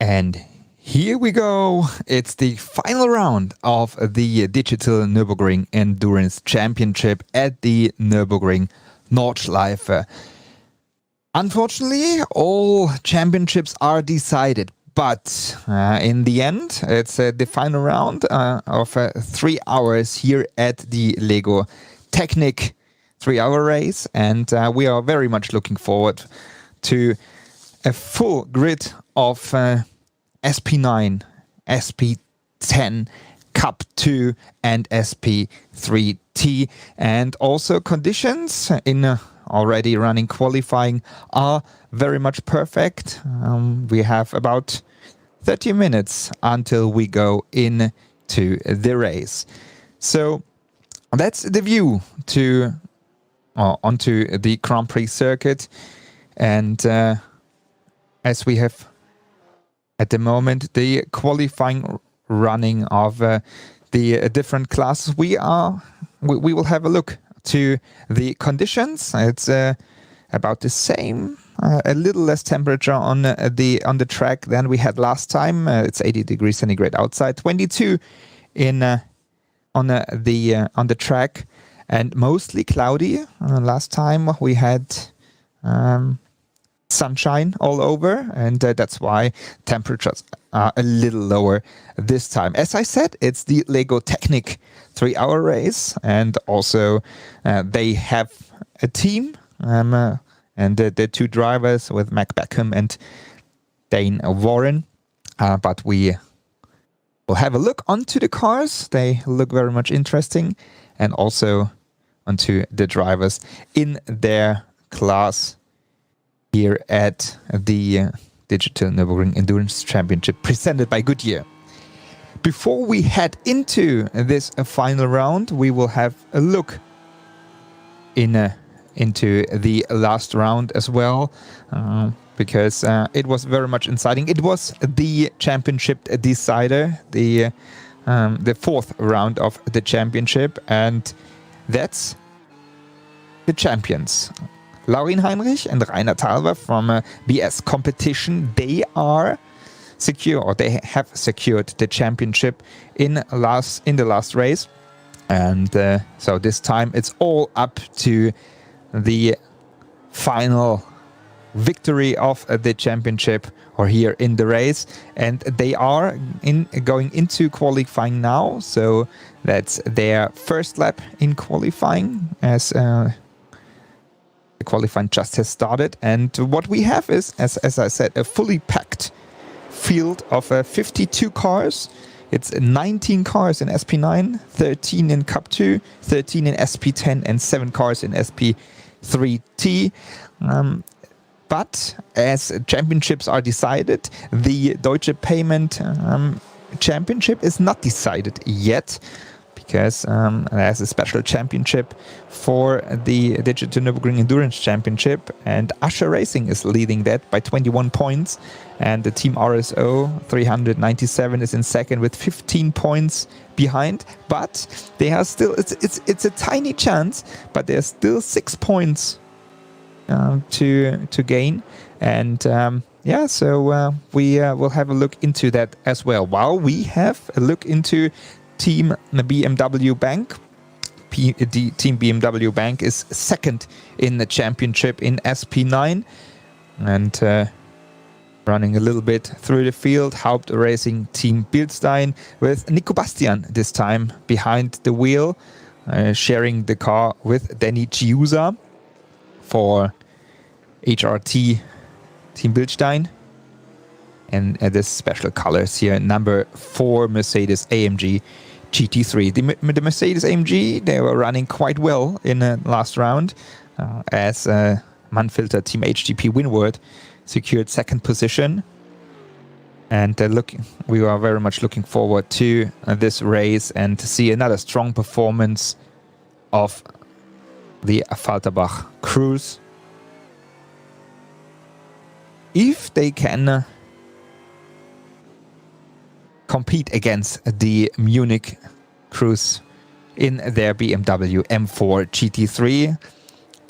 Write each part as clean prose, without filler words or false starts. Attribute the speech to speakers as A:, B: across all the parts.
A: And here we go. It's the final round of the Digital Nürburgring Endurance Championship at the Nürburgring Nordschleife. Unfortunately, all championships are decided, but in the end, it's the final round of 3 hours here at the LEGO Technic 3-hour race, and we are very much looking forward to a full grid of SP9, SP10, Cup 2 and SP3T, and also conditions in already running qualifying are very much perfect. We have about 30 minutes until we go into the race. So that's the view to onto the Grand Prix circuit, and as we have at the moment the qualifying running of the different classes, we will have a look to the conditions. It's about the same, a little less temperature on the track than we had last time. It's 80 degrees centigrade outside, 22 in on the track, and mostly cloudy. Last time we had sunshine all over, and that's why temperatures are a little lower this time. As I said, it's the LEGO Technic 3-hour race, and also they have a team, and the two drivers with Mac Beckham and Dane Warren. But we will have a look onto the cars. They look very much interesting, and also onto the drivers in their class here at the Digital Nürburgring Endurance Championship presented by Goodyear. Before we head into this final round, we will have a look into the last round as well, because it was very much exciting. It was the championship decider, the fourth round of the championship, and that's the champions. Laurin Heinrich and Rainer Talver from BS Competition, they are secure, or they have secured the championship in the last race. And so this time it's all up to the final victory of the championship, or here in the race. And they are going into qualifying now. So that's their first lap in qualifying, as the qualifying just has started. And what we have is, as I said, a fully packed field of 52 cars. It's 19 cars in SP9, 13 in Cup 2, 13 in SP10, and 7 cars in SP3T. But as championships are decided, the Deutsche Payment Championship is not decided yet, because there's a special championship for the Digital Nürburgring Endurance Championship, and Usher Racing is leading that by 21 points, and the Team RSO 397 is in second with 15 points behind. But they are still, it's a tiny chance, but there's still 6 points to gain, and yeah, so we will have a look into that as well, while we have a look into Team BMW Bank. Team BMW Bank is second in the championship in SP9, and running a little bit through the field, Haupt Racing Team Bildstein with Nico Bastian this time behind the wheel, sharing the car with Danny Chiusa for HRT Team Bildstein. And the special colors here, number 4 Mercedes AMG GT3. The Mercedes AMG, they were running quite well in the last round, as Manfilter Team HGP Winward secured second position. And we are very much looking forward to this race and to see another strong performance of the Falterbach crews. If they can compete against the Munich crews in their BMW M4 GT3,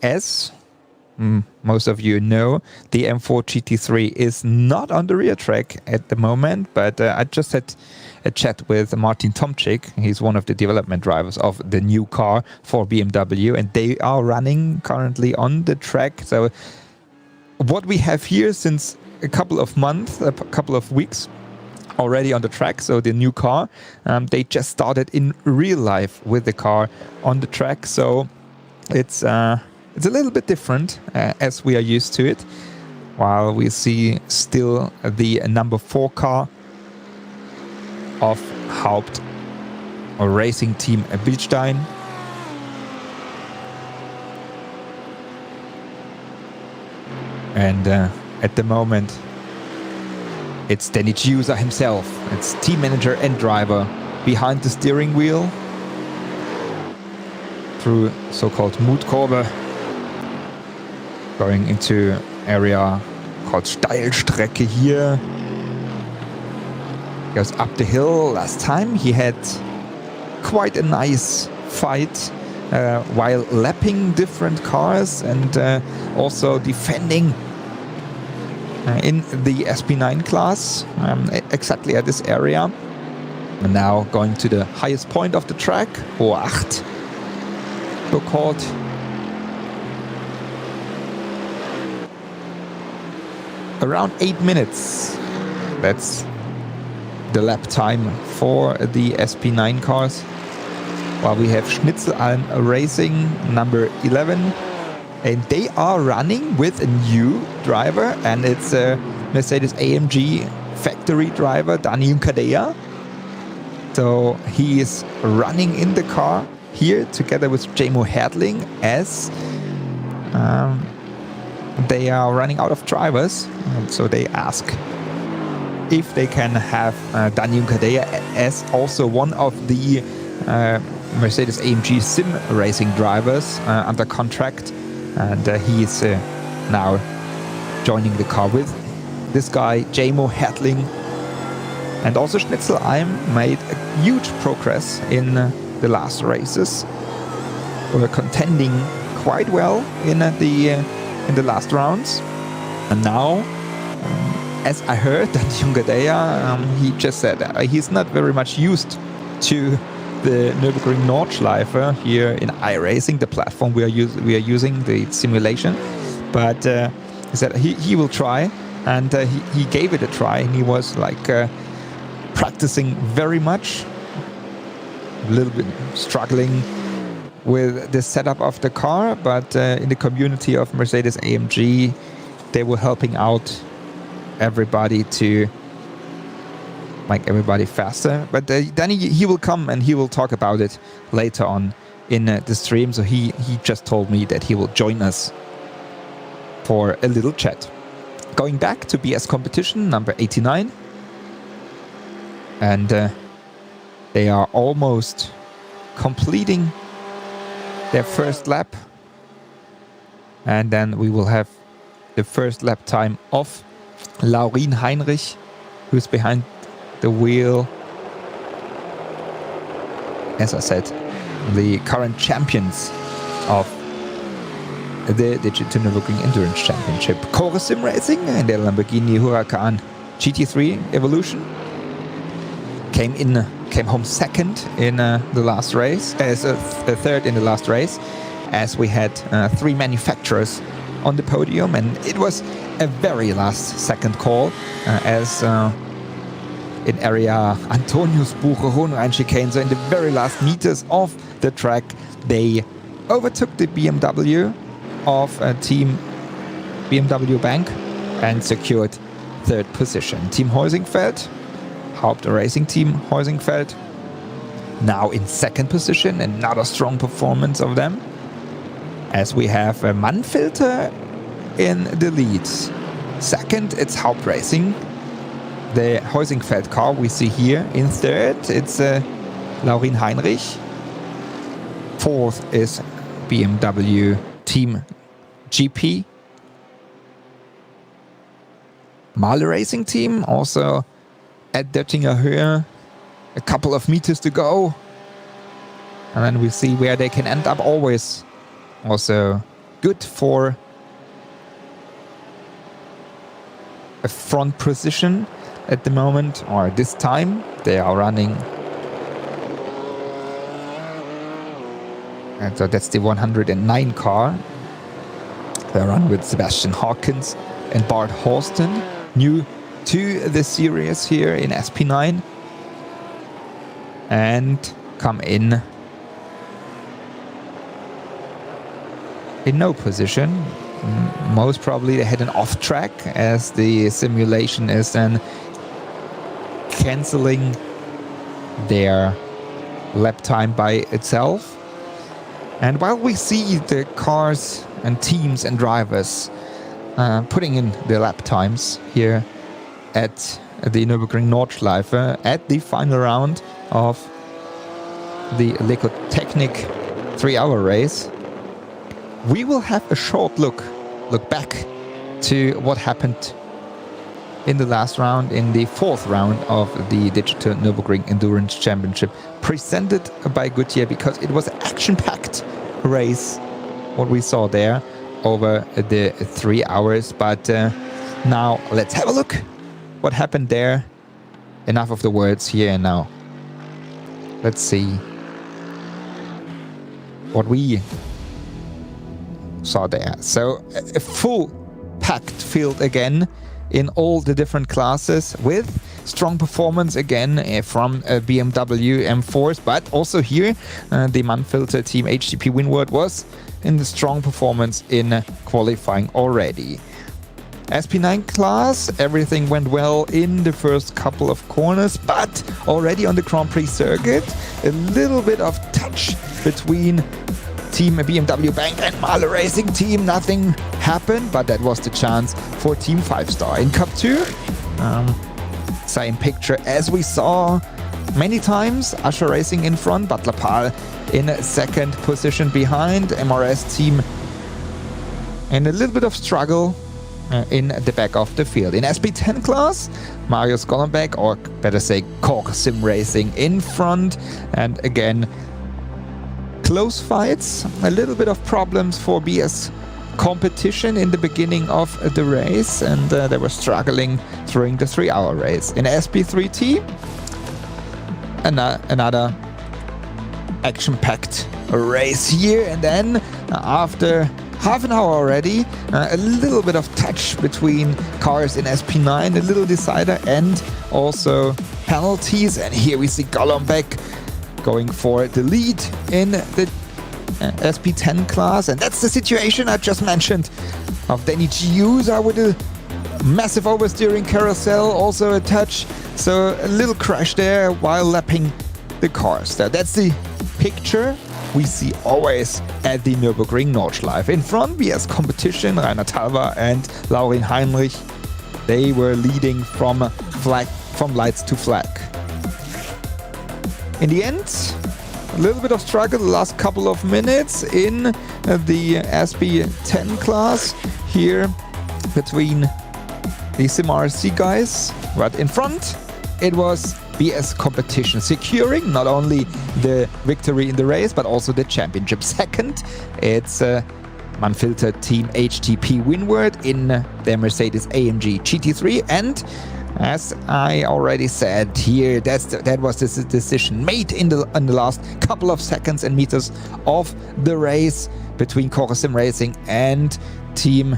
A: as most of you know, the M4 GT3 is not on the rear track at the moment, but I just had a chat with Martin Tomczyk. He's one of the development drivers of the new car for BMW, and they are running currently on the track. So what we have here since a couple of months, a couple of weeks already on the track, so the new car, they just started in real life with the car on the track. So it's a little bit different as we are used to it, while we see still the number 4 car of Haupt or Racing Team Bilstein. And at the moment, it's Dennis User himself. It's team manager and driver behind the steering wheel through so-called Mutkurve, going into area called Steilstrecke here. Goes up the hill. Last time he had quite a nice fight while lapping different cars and also defending in the SP9 class, exactly at this area. And now going to the highest point of the track, Hohe Acht, so called. Around 8 minutes. That's the lap time for the SP9 cars. While we have Schnitzelalm Racing, number 11. And they are running with a new driver, and it's a Mercedes-AMG factory driver, Daniel Kadea. So he is running in the car here together with Jamo Hertling as they are running out of drivers. And so they ask if they can have Daniel Kadea as also one of the Mercedes-AMG sim racing drivers under contract. And he is now joining the car with this guy, Jamo Hertling. And also Schnitzelalm made a huge progress in the last races. They were contending quite well in the last rounds. And now, as I heard, that Jungadea, he just said he's not very much used to the Nürburgring Nordschleife here in iRacing, the platform we are using, the simulation. But he said he will try, and he gave it a try, and he was like practicing very much, a little bit struggling with the setup of the car, but in the community of Mercedes-AMG, they were helping out everybody to make everybody faster. But then he will come and he will talk about it later on in the stream. So he just told me that he will join us for a little chat. Going back to BS competition number 89. And they are almost completing their first lap. And then we will have the first lap time of Laurin Heinrich, who's behind the wheel. As I said, the current champions of the Digital Nürburgring Endurance Championship. Chorus Sim Racing and their Lamborghini Huracan GT3 Evolution came home second in the last race, as third in the last race, as we had 3 manufacturers on the podium, and it was a very last second call as in area Antoniusbuche Hohenrhein chicane, so in the very last meters of the track, they overtook the BMW of Team BMW Bank and secured third position. Team Heusingfeld, Haupt Racing Team Heusingfeld, now in second position, another strong performance of them, as we have Mannfilter in the lead. Second, it's Haupt Racing, the Heusingfeld car we see here. In third, it's Laurin Heinrich. Fourth is BMW Team GP. MAHLE Racing Team also at Döttinger Höhe. A couple of meters to go. And then we see where they can end up. Always also good for a front position at the moment, or this time. They are running. And so that's the 109 car. They run with Sebastian Hawkins and Bart Horston. New to the series here in SP9. And come in no position. Most probably they had an off track, as the simulation is then cancelling their lap time by itself. And while we see the cars and teams and drivers putting in their lap times here at the Nürburgring Nordschleife at the final round of the Technic 3-hour race, we will have a short look back to what happened in the last round, in the fourth round of the Digital Nürburgring Endurance Championship, presented by Goodyear, because it was an action-packed race, what we saw there over the 3 hours. But now let's have a look what happened there. Enough of the words here and now. Let's see what we saw there. So a full packed field again in all the different classes, with strong performance again from BMW M4s, but also here the Mannfilter Team HTP Winward was in the strong performance in qualifying already. SP9 class, everything went well in the first couple of corners, but already on the Grand Prix circuit, a little bit of touch between Team BMW Bank and MAHLE Racing Team. Nothing happened, but that was the chance for Team 5-Star. In Cup 2, same picture as we saw many times. Usher Racing in front, but Lapal in second position behind. MRS Team in a little bit of struggle in the back of the field. In SP10 class, Marius Golombek, or better say Cork Sim Racing, in front. And again, close fights, a little bit of problems for BS Competition in the beginning of the race, and they were struggling during the 3-hour race. In SP3T, another action-packed race here, and then after half an hour already, a little bit of touch between cars in SP9, a little decider, and also penalties. And here we see Golombek going for the lead in the SP10 class, and that's the situation I just mentioned of Danny Giusa with a massive oversteering carousel, also a touch, so a little crash there while lapping the cars. That's the picture we see always at the Nürburgring Nordschleife. In front, BS Competition, Rainer Talver and Laurin Heinrich, they were leading from lights to flag. In the end, a little bit of struggle the last couple of minutes in the SP10 class here between the SimRC guys. But in front, it was BS Competition securing not only the victory in the race, but also the championship. Second, it's Mannfilter Team HTP Winward in their Mercedes AMG GT3. And as I already said here, that was the decision made in the last couple of seconds and meters of the race between Cork Sim Racing and Team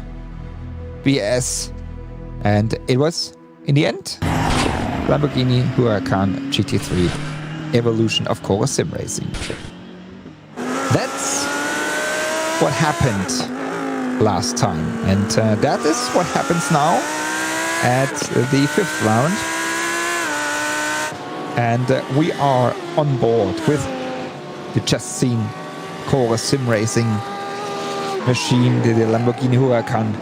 A: BS. And it was, in the end, Lamborghini Huracan GT3 evolution of Cork Sim Racing. That's what happened last time. And that is what happens now at the fifth round, and we are on board with the just seen Cork Sim Racing machine, the Lamborghini Huracan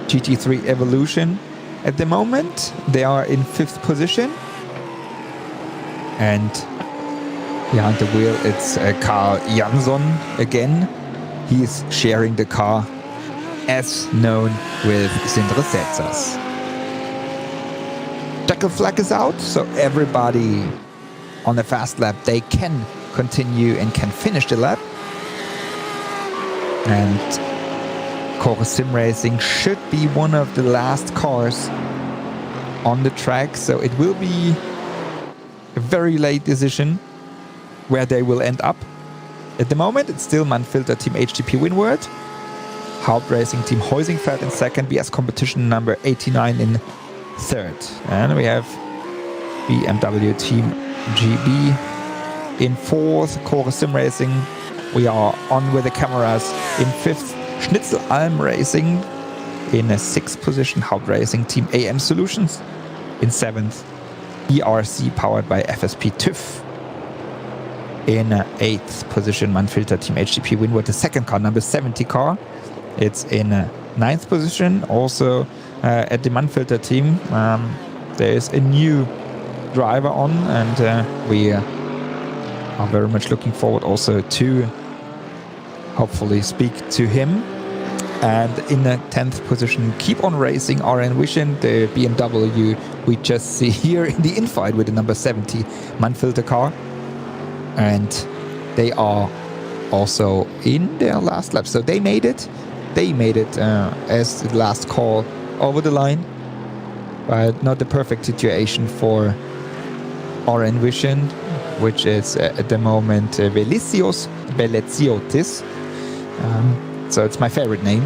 A: GT3 Evolution. At the moment, they are in 5th position. And behind the wheel, it's Carl Jansson again. He's sharing the car, as known with Sindre Setzers. Checker flag is out, so everybody on a fast lap, they can continue and can finish the lap. And Chorus Sim Racing should be one of the last cars on the track, so it will be a very late decision where they will end up. At the moment, it's still Mannfilter Team HTP Winward, Haupt Racing Team Heusingfeld in second, BS Competition number 89 in third. And we have BMW Team GB in fourth, Chorus Sim Racing. We are on with the cameras in fifth, Schnitzel Alm Racing in a sixth position, Haupt Racing Team AM Solutions in seventh, ERC powered by FSP TÜV in eighth position, Mannfilter Team HTP Winward, the second car, number 70 car. It's in ninth position. Also at the Mannfilter team, there is a new driver on, and we are very much looking forward also to hopefully speak to him. And in the 10th position, Keep On Racing RN Vision, the BMW we just see here in the infight with the number 70 Mannfilter car. And they are also in their last lap. So they made it. They made it as the last call over the line. But not the perfect situation for RN Vision, which is at the moment Velicios Veleziotis. So it's my favorite name,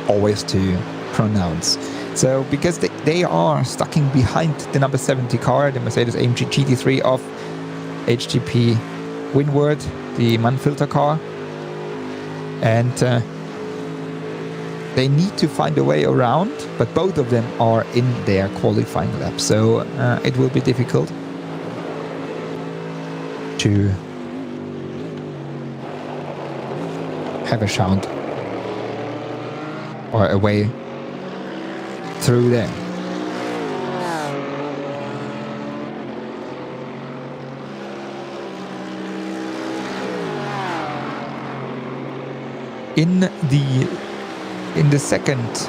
A: always to pronounce. So because they are stuck in behind the number 70 car, the Mercedes AMG GT3 of HTP Winward, the Mannfilter car, and they need to find a way around, but both of them are in their qualifying lap, so it will be difficult to have a shout or a way through there. In the second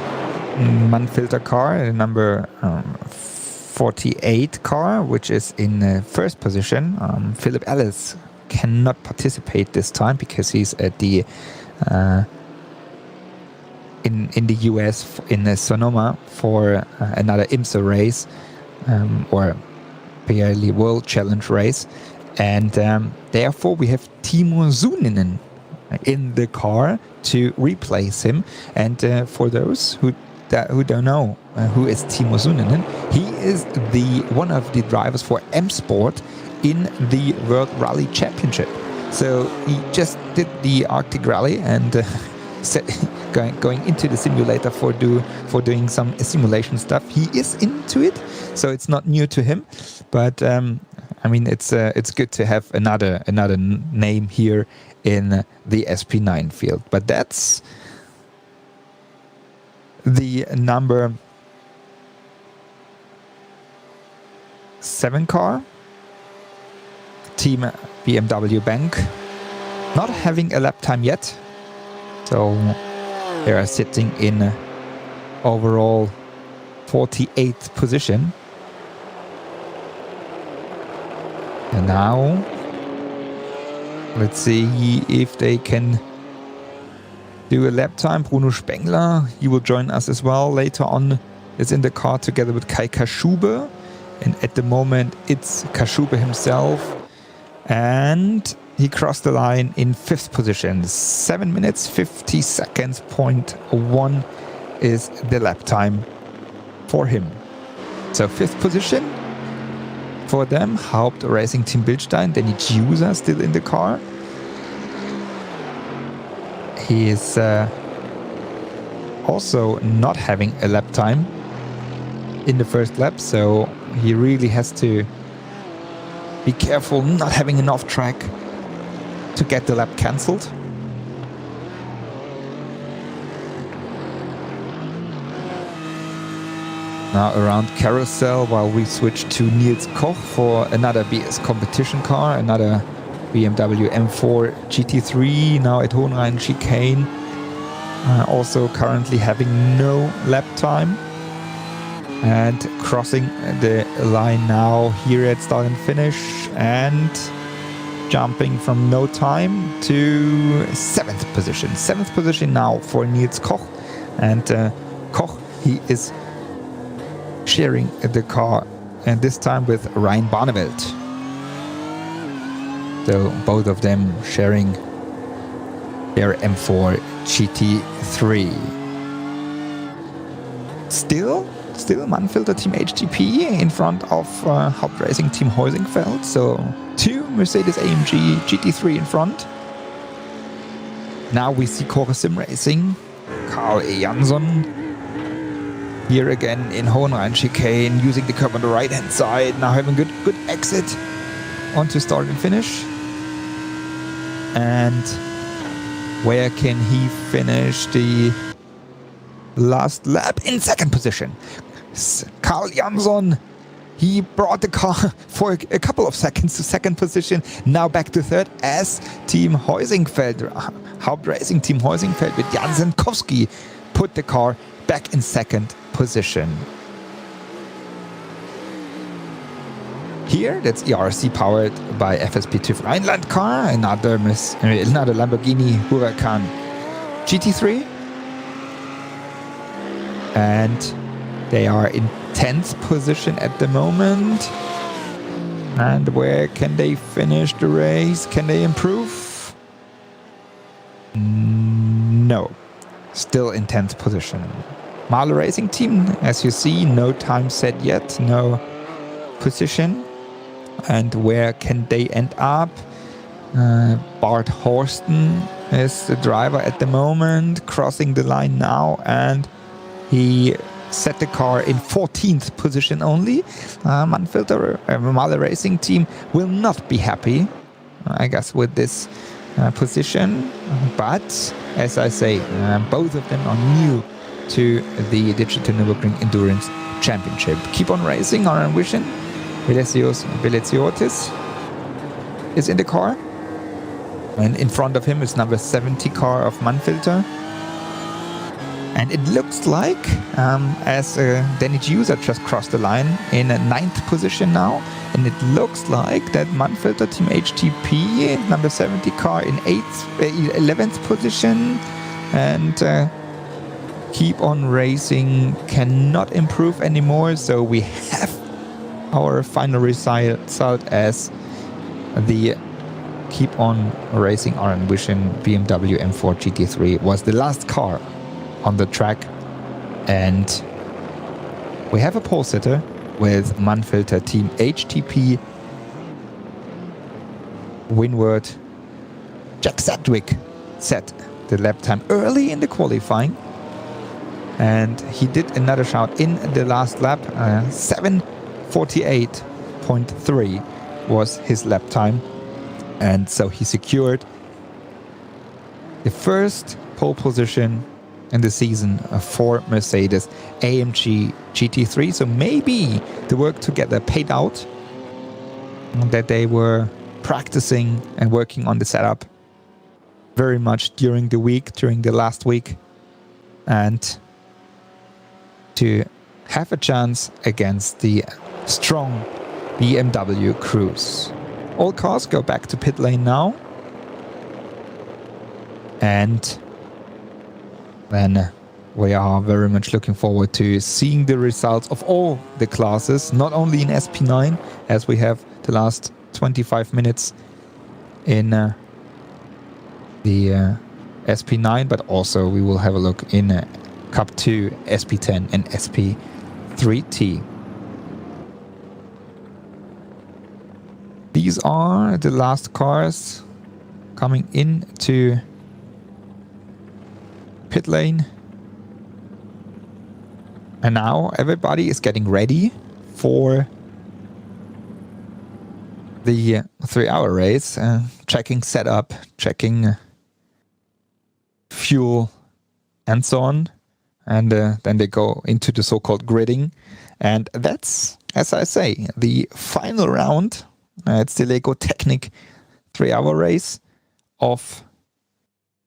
A: Mannfilter car, number 48 car, which is in first position, Philip Ellis cannot participate this time because he's at the in the US in Sonoma for another IMSA race or PLE World Challenge race, and therefore we have Timo Suuninen in the car to replace him. And for those who don't know who is Timo Suuninen, he is one of the drivers for M Sport in the World Rally Championship. So he just did the Arctic Rally and going into the simulator for doing some simulation stuff. He is into it, so it's not new to him. But I mean, it's good to have another name here in the SP9 field. But that's the number 7 car, Team BMW Bank, not having a lap time yet. So they are sitting in overall 48th position. And now let's see if they can do a lap time. Bruno Spengler, he will join us as well later on. Is in the car together with Kai Kaschube. And at the moment it's Kaschube himself. And he crossed the line in 5th position. 7 minutes 50 seconds, 0.1 is the lap time for him. So 5th position for them. Haupt Racing Team Bilstein. Danny Giusa still in the car. He is also not having a lap time in the first lap, so he really has to be careful not having enough track to get the lap cancelled. Now around Carousel, while we switch to Niels Koch for another BS competition car, another BMW M4 GT3, now at Hohenrhein chicane. Also currently having no lap time. And crossing the line now here at start and finish, and jumping from no time to 7th position. 7th position now for Niels Koch. And Koch, he is sharing the car, and this time with Ryan Barneveld. So both of them sharing their M4 GT3. Still Mannfilter Team HTP in front of Hauptracing Team Heusingfeld. So 2 Mercedes AMG GT3 in front. Now we see Cora Sim Racing. Carl E. Jansson. Here again in Hohenrhein chicane, using the curb on the right hand side. Now having good exit onto start and finish. And where can he finish the last lap? In 2nd position. Carl Jansson, he brought the car for a couple of seconds to 2nd position. Now back to 3rd as Team Heusingfeld, Hauptracing Team Heusingfeld with Jan Zenkowski put the car back in 2nd position. Here, that's ERC powered by FSP TÜV Rheinland car, another Lamborghini Huracan GT3. And they are in 10th position at the moment. And where can they finish the race? Can they improve? No. Still in 10th position. MAHLE Racing Team, as you see, no time set yet, no position. And where can they end up? Bart Horsten is the driver at the moment, crossing the line now, and he set the car in 14th position only. Mannfilter, MAHLE Racing Team will not be happy, I guess, with this position. But, as I say, both of them are new to the Digital Nürburgring Endurance Championship. Keep on racing, our ambition. Veleziotis is in the car. And in front of him is number 70 car of Mannfilter. And it looks like, as Danny Giusa just crossed the line in 9th position now, and it looks like that Mannfilter Team HTP, number 70 car in 11th position, and Keep on Racing cannot improve anymore, so we have our final result as the Keep on Racing our ambition BMW M4 GT3 was the last car on the track, and we have a pole sitter with Mannfilter Team HTP Winward. Jack Sedgwick set the lap time early in the qualifying, and he did another shout in the last lap. 7:48.3 was his lap time, and so he secured the first pole position in the season for Mercedes AMG GT3. So maybe the work together paid out, that they were practicing and working on the setup very much during the week, during the last week, and to have a chance against the strong BMW crews. All cars go back to pit lane now, and then we are very much looking forward to seeing the results of all the classes, not only in SP9, as we have the last 25 minutes in the SP9, but also we will have a look in Cup 2, SP10 and SP3T. These are the last cars coming into pit lane. And now everybody is getting ready for the 3-hour race, checking setup, checking fuel and so on. and then they go into the so-called gridding. And that's, as I say, the final round. It's the Lego Technic 3-hour race of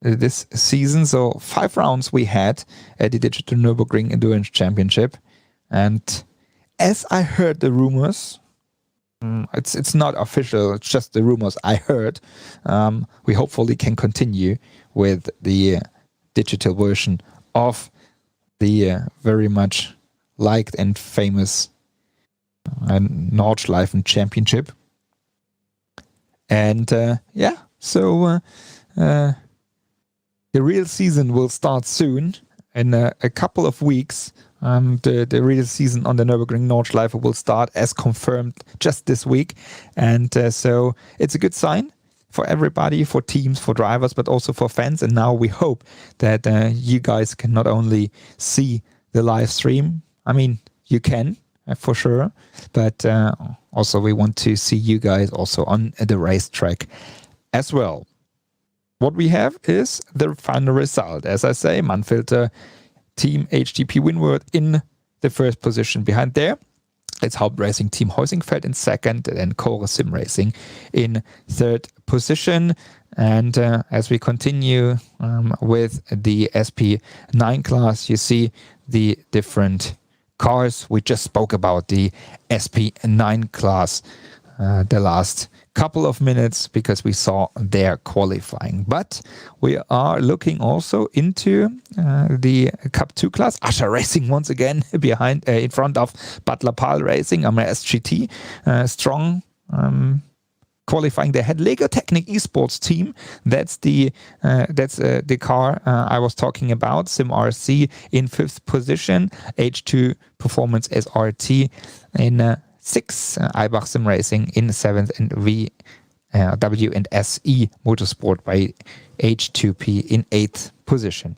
A: this season. So 5 rounds we had at the Digital Nürburgring Endurance Championship. And as I heard the rumors, it's not official, it's just the rumors I heard, we hopefully can continue with the digital version of the very much liked and famous Nordschleifen Championship. And so the real season will start soon. In a couple of weeks, the real season on the Nürburgring Nordschleife will start, as confirmed just this week. And so it's a good sign for everybody, for teams, for drivers, but also for fans. And now we hope that you guys can not only see the live stream, I mean, you can for sure, but also we want to see you guys also on the racetrack as well. What we have is the final result. As I say, Mannfilter Team HTP Winward in the first position. Behind there, it's Hauptracing Team Heusingfeld in second, and Core Sim Racing in third position. And as we continue with the SP9 class, you see the different cars. We just spoke about the SP9 class the last couple of minutes because we saw their qualifying. But we are looking also into the Cup 2 class. Ascher Racing once again behind, in front of Butler Pal Racing, SGT. Strong qualifying. They had Lego Technic esports team. That's the car I was talking about. Sim RC in 5th position. H2 Performance SRT in 6, Eibach Sim Racing in 7th, and W and SE Motorsport by H2P in 8th position.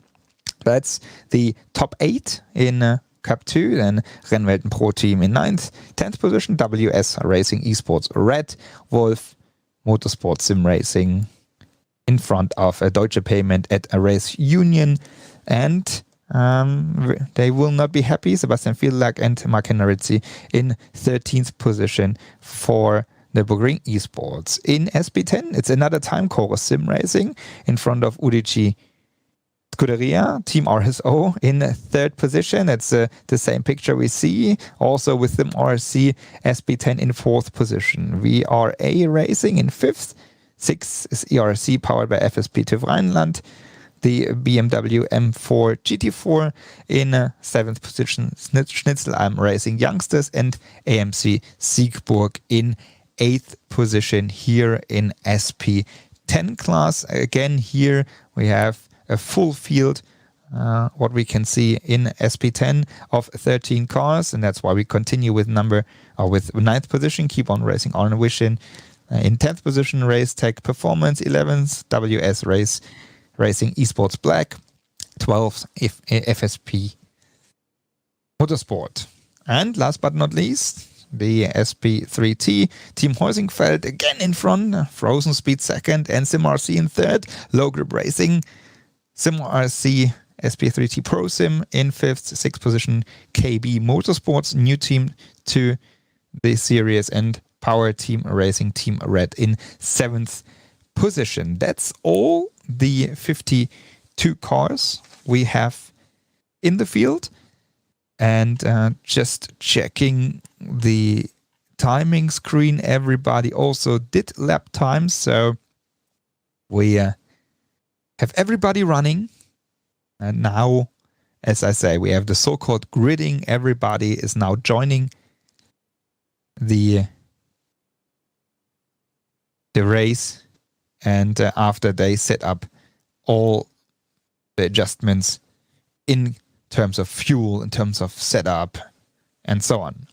A: That's the top 8 in Cup 2. Then Rennwelten Pro Team in 9th, 10th position, WS Racing Esports Red, Wolf Motorsport Sim Racing in front of Deutsche Payment at a Race Union. And they will not be happy. Sebastian Fiedler and Mark Henneritzi in 13th position for the Nürburgring Esports. In SP10, it's another time Core Sim Racing in front of UDG Scuderia, Team RSO in 3rd position. It's the same picture we see. Also with Sim RC, SP10 in 4th position. VRA Racing in 5th. 6th is ERC powered by FSP TÜV Rheinland. The BMW M4 GT4 in 7th position, Schnitzelalm Racing Youngsters, and AMC Siegburg in 8th position here in SP10 class. Again, here we have a full field, what we can see in SP10 of 13 cars, and that's why we continue with with 9th position, Keep On Racing Arne Wishin. In 10th position, Race Tech Performance, 11th, WS Racing Esports Black, 12th FSP Motorsport. And last but not least, the SP3T, Team Heusingfeld again in front, Frozen Speed second, and SimRC in third, Low Grip Racing, SimRC SP3T Pro Sim in 5th, 6th position, KB Motorsports, new team to the series, and Power Team Racing Team Red in 7th position. That's all the 52 cars we have in the field. And just checking the timing screen, everybody also did lap times. So we have everybody running. And now, as I say, we have the so-called gridding. Everybody is now joining the race. And after they set up all the adjustments in terms of fuel, in terms of setup, and so on.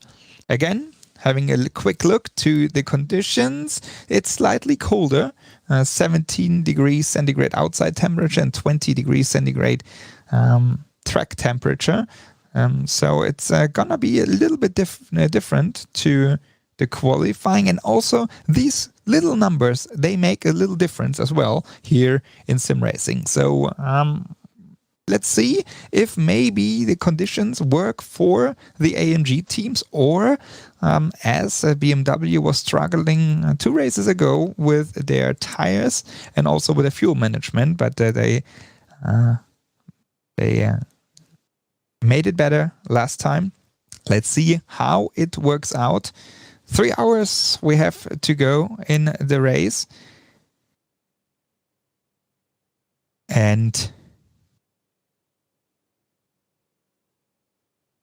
A: Again, having a quick look to the conditions, it's slightly colder, 17 degrees centigrade outside temperature and 20 degrees centigrade track temperature. So it's gonna be a little bit different to the qualifying, and also these little numbers, they make a little difference as well here in sim racing. So let's see if maybe the conditions work for the AMG teams, or as BMW was struggling 2 races ago with their tires and also with the fuel management, but they made it better last time. Let's see how it works out. 3 hours we have to go in the race. And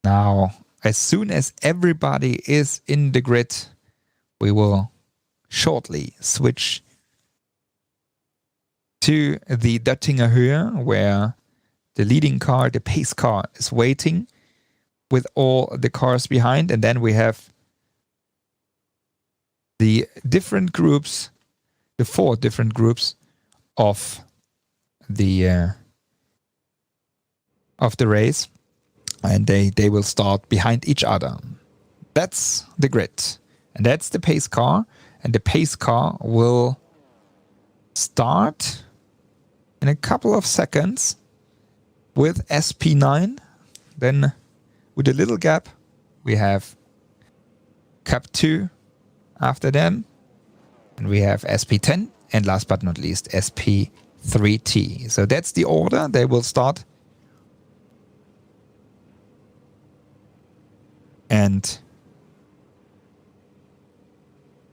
A: now, as soon as everybody is in the grid, we will shortly switch to the Döttinger Höhe, where the leading car, the pace car, is waiting with all the cars behind. And then we have the different groups, the 4 different groups of the race, and they will start behind each other. That's the grid, and that's the pace car, and the pace car will start in a couple of seconds with SP9. Then with a little gap we have Cup 2 after them, and we have SP10, and last but not least SP3T. So that's the order. They will start. And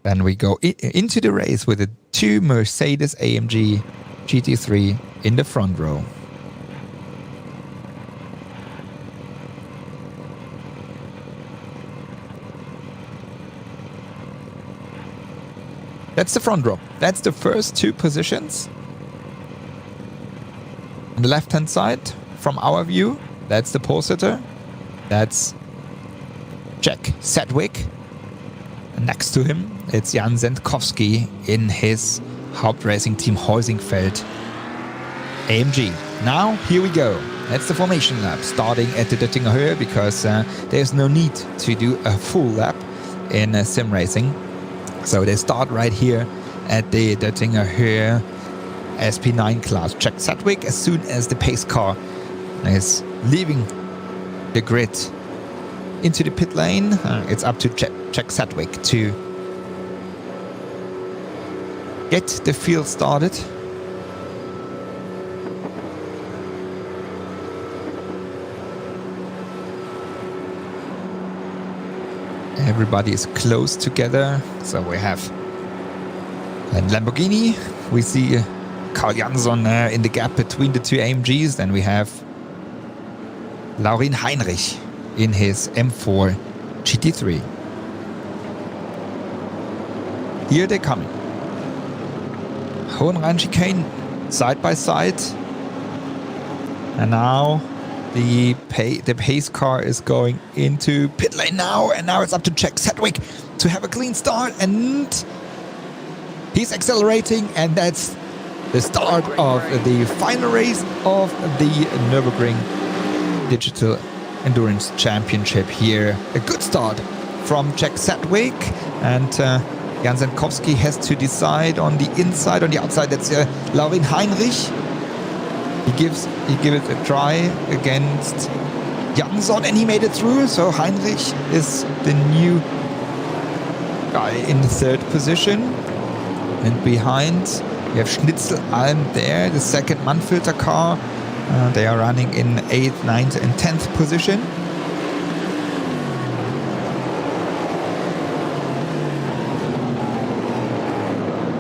A: then we go into the race with the 2 Mercedes AMG GT3 in the front row. That's the front row. That's the first 2 positions. On the left-hand side, from our view, that's the pole sitter. That's Jack Sedgwick. And next to him, it's Jan Zendkowski in his Hauptracing Team Heusingfeld AMG. Now, here we go. That's the formation lap, starting at the Döttinger Höhe, because there's no need to do a full lap in sim racing. So they start right here at the Döttinger Höhe SP9 class. Jack Sedgwick, as soon as the pace car is leaving the grid into the pit lane, it's up to Jack Sedgwick to get the field started. Everybody is close together. So we have a Lamborghini. We see Carl Jansson in the gap between the 2 AMGs. Then we have Laurin Heinrich in his M4 GT3. Here they're coming. Hohenrhein chicane side by side. And now the pace car is going into pit lane now, and now it's up to Jack Sedgwick to have a clean start, and he's accelerating, and that's the start of the final race of the Nürburgring Digital Endurance Championship here. A good start from Jack Sedgwick, and Jan Zendkowski has to decide on the inside. On the outside, that's Laurin Heinrich. He gives it a try against Jansson, and he made it through. So Heinrich is the new guy in the 3rd position. And behind, we have Schnitzelalm there, the 2nd Mannfilter car. They are running in 8th, 9th, and 10th position.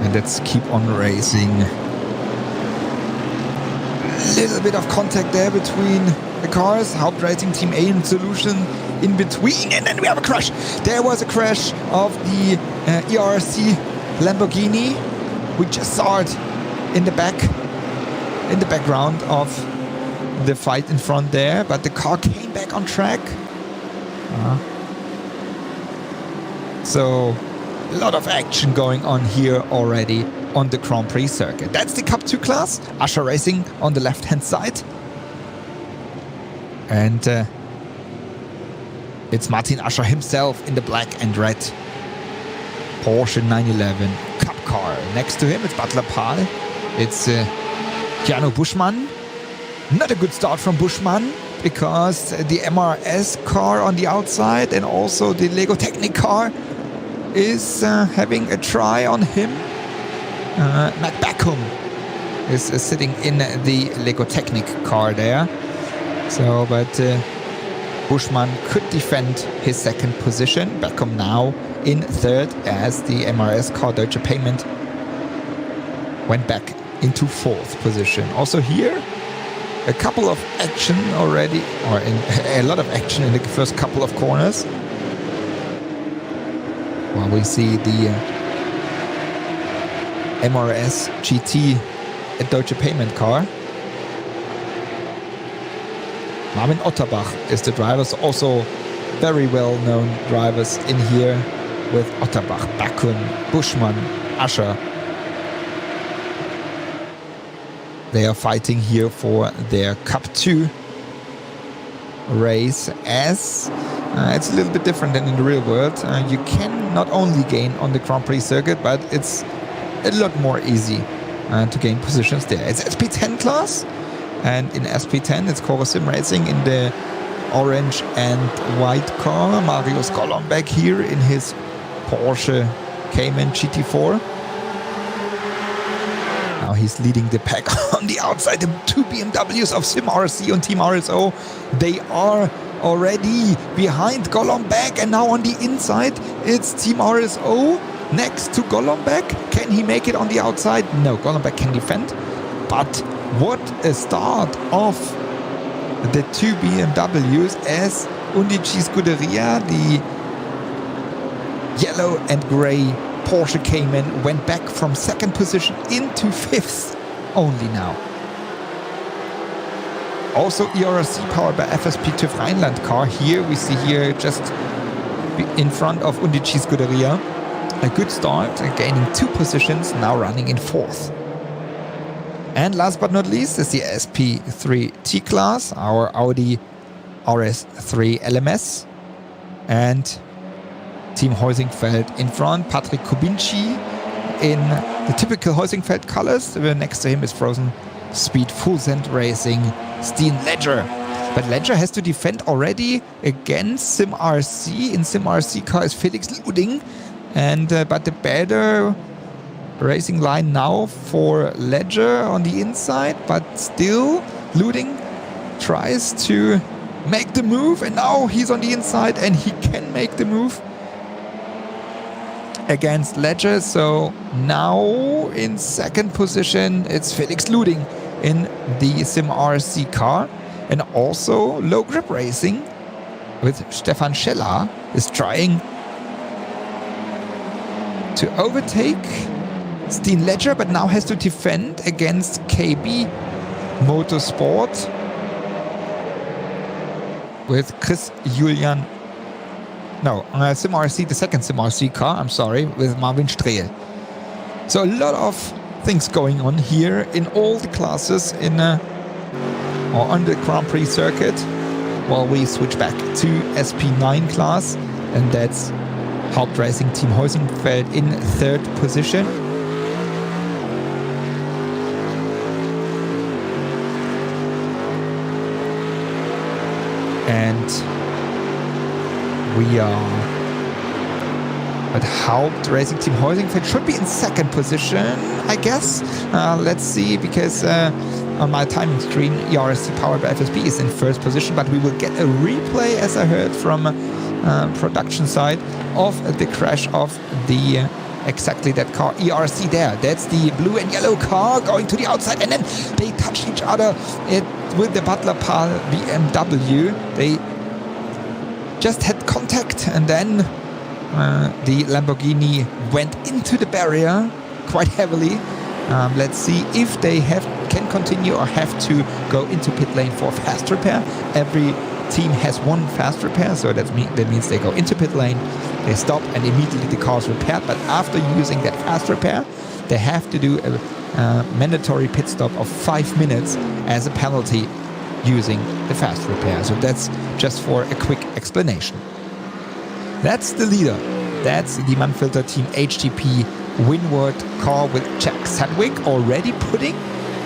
A: And let's keep on racing. Little bit of contact there between the cars. Hauptracing Team A and Solution in between, and then we have a crash. There was a crash of the ERC Lamborghini. We just saw it in the background of the fight in front there, but the car came back on track. So a lot of action going on here already on the Grand Prix circuit. That's the Cup 2 class. Usher Racing on the left-hand side. And it's Martin Usher himself in the black and red Porsche 911 Cup car. Next to him, it's Butler Pahl. It's Keanu Buschmann. Not a good start from Buschmann, because the MRS car on the outside and also the Lego Technic car is having a try on him. Matt Backum is sitting in the Lego Technic car there. So, but Buschmann could defend his second position. Backum now in third as the MRS car Deutsche Payment went back into fourth position. Also here, a couple of action already, or a lot of action in the first couple of corners. While we see the MRS GT at Deutsche Payment car. Marvin Otterbach is the driver, so also very well-known drivers in here with Otterbach, Backum, Buschmann, Ascher. They are fighting here for their Cup 2 race, as it's a little bit different than in the real world. You can not only gain on the Grand Prix circuit, but it's a lot more easy to gain positions there. It's SP10 class, and in SP10 it's Coro Sim Racing in the orange and white car. Marius Golombek here in his Porsche Cayman GT4. Now he's leading the pack on the outside. The two BMWs of Sim RC and Team RSO, they are already behind Golombek, and now on the inside it's Team RSO next to Golombek. Can he make it on the outside? No, Golombek can defend. But what a start of the two BMWs as Undici Scuderia, the yellow and grey Porsche Cayman, went back from second position into fifth only now. Also ERC powered by FSP TÜV Rheinland car. Here we see here just in front of Undici Scuderia. A good start, gaining 2 positions, now running in fourth. And last but not least is the SP3T class, our Audi RS3 LMS. And Team Heusingfeld in front, Patrick Kubinci in the typical Heusingfeld colors. Next to him is Frozen Speed Full Send Racing Steen Ledger. But Ledger has to defend already against Sim RC. In Sim RC car is Felix Luding. And but the better racing line now for Ledger on the inside, but still Luding tries to make the move, and now he's on the inside and he can make the move against Ledger. So now in second position it's Felix Luding in the Sim RC car. And also low grip racing with Stefan Scheller is trying to overtake Steen Ledger, but now has to defend against KB Motorsport with Chris Julian. No, Sim RC, the second Sim RC car, I'm sorry, with Marvin Strehl. So a lot of things going on here in all the classes in or on the Grand Prix circuit, while we switch back to SP9 class, and that's Hauptracing Team Heusingfeld in third position. And we are at Hauptracing Team Heusingfeld should be in second position, I guess. Let's see, because on my timing screen, ERC powered by FSB is in first position, but we will get a replay, as I heard from production side, of the crash of the exactly that car. ERC there, that's the blue and yellow car going to the outside, and then they touch each other with the Butler Pal BMW. They just had contact, and then the Lamborghini went into the barrier quite heavily. Let's see if they can continue or have to go into pit lane for fast repair. Every team has one fast repair, so that means they go into pit lane, they stop, and immediately the car is repaired. But after using that fast repair, they have to do a mandatory pit stop of 5 minutes as a penalty using the fast repair. So that's just for a quick explanation. That's the leader. That's the Manfilter Team HTP Windward car with Jack Sedgwick already putting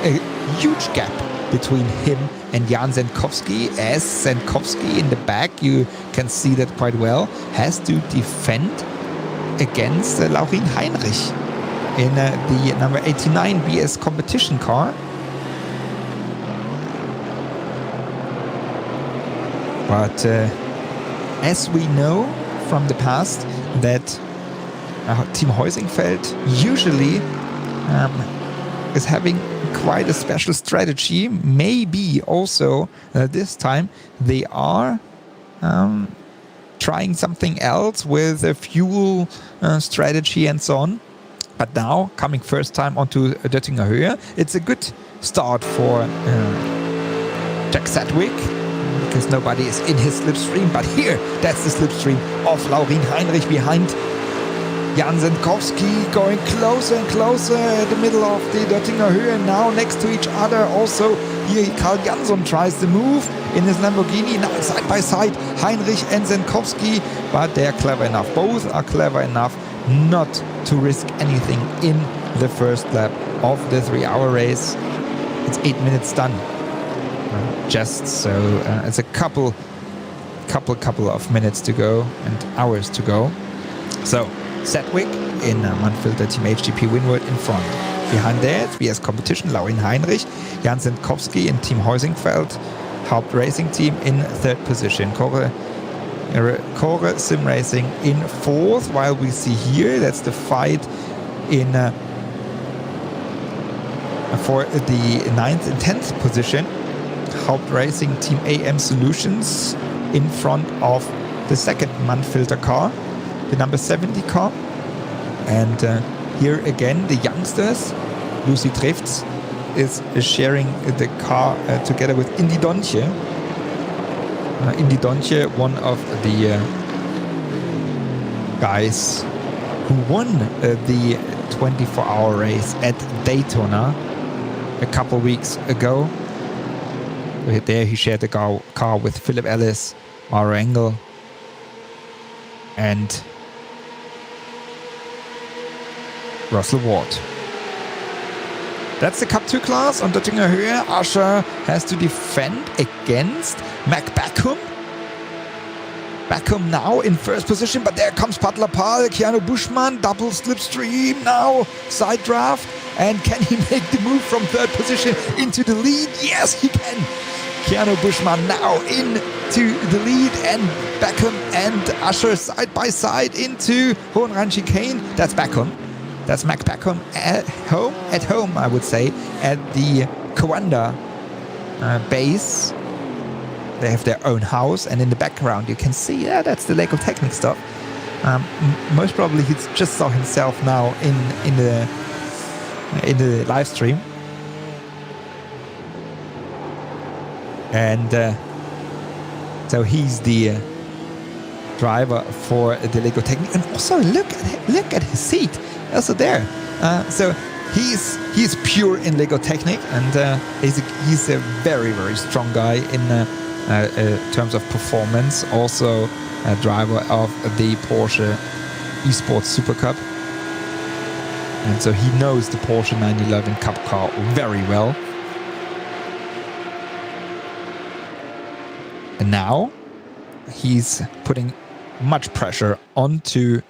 A: a huge gap between him and Jan Zenkowski, as Zenkowski in the back, you can see that quite well, has to defend against Laurin Heinrich in the number 89 BS competition car. But as we know from the past, that Team Heusingfeld usually is having quite a special strategy. Maybe also this time they are trying something else with a fuel strategy and so on. But now, coming first time onto Döttinger Höhe, it's a good start for Jack Sedgwick, because nobody is in his slipstream. But here, that's the slipstream of Laurin Heinrich behind Jan Zenkowski, going closer and closer at the middle of the Döttinger Höhe, now next to each other. Also here Karl Jansson tries the move in his Lamborghini, now side by side Heinrich and Zenkowski, but they're clever enough, both are clever enough not to risk anything in the first lap of the 3-hour race. It's 8 minutes done. Just so it's a couple of minutes to go and hours to go. So Sedgwick in Manfilter Team HGP Winward in front. Behind that, BS Competition, Laurin Heinrich, Jan Zenkowski in Team Heusingfeld, Haupt Racing Team in third position. Core Sim Racing in fourth, while we see here, that's the fight in for the 9th and 10th position. Haupt Racing Team AM Solutions in front of the second Manfilter car, the number 70 car. And here again, the youngsters, Lucy Trifts, is sharing the car together with Indy Dontje. Indy Dontje, one of the guys who won the 24-hour race at Daytona a couple weeks ago. There he shared the car with Philip Ellis, Mauro Engel, and Russell Ward. That's the Cup 2 class on Döttinger Höhe. Asher has to defend against Mac Backham. Backham now in first position, but there comes Pat Lapal, Keanu Buschmann, double slipstream now, side draft. And can he make the move from third position into the lead? Yes, he can. Keanu Buschmann now into the lead, and Backham and Asher side by side into Hohenrhein chicane. That's Backham. That's Mac Backham at home, I would say, at the Coanda base. They have their own house, and in the background you can see, yeah, that's the Lego Technic stuff. Most probably he just saw himself now in the live stream. And so he's the driver for the Lego Technic, and also look at his seat. Also there, so he's pure in Lego Technic, and he's a very, very strong guy in terms of performance. Also a driver of the Porsche Esports Super Cup, and so he knows the Porsche 911 Cup car very well. And now he's putting much pressure onto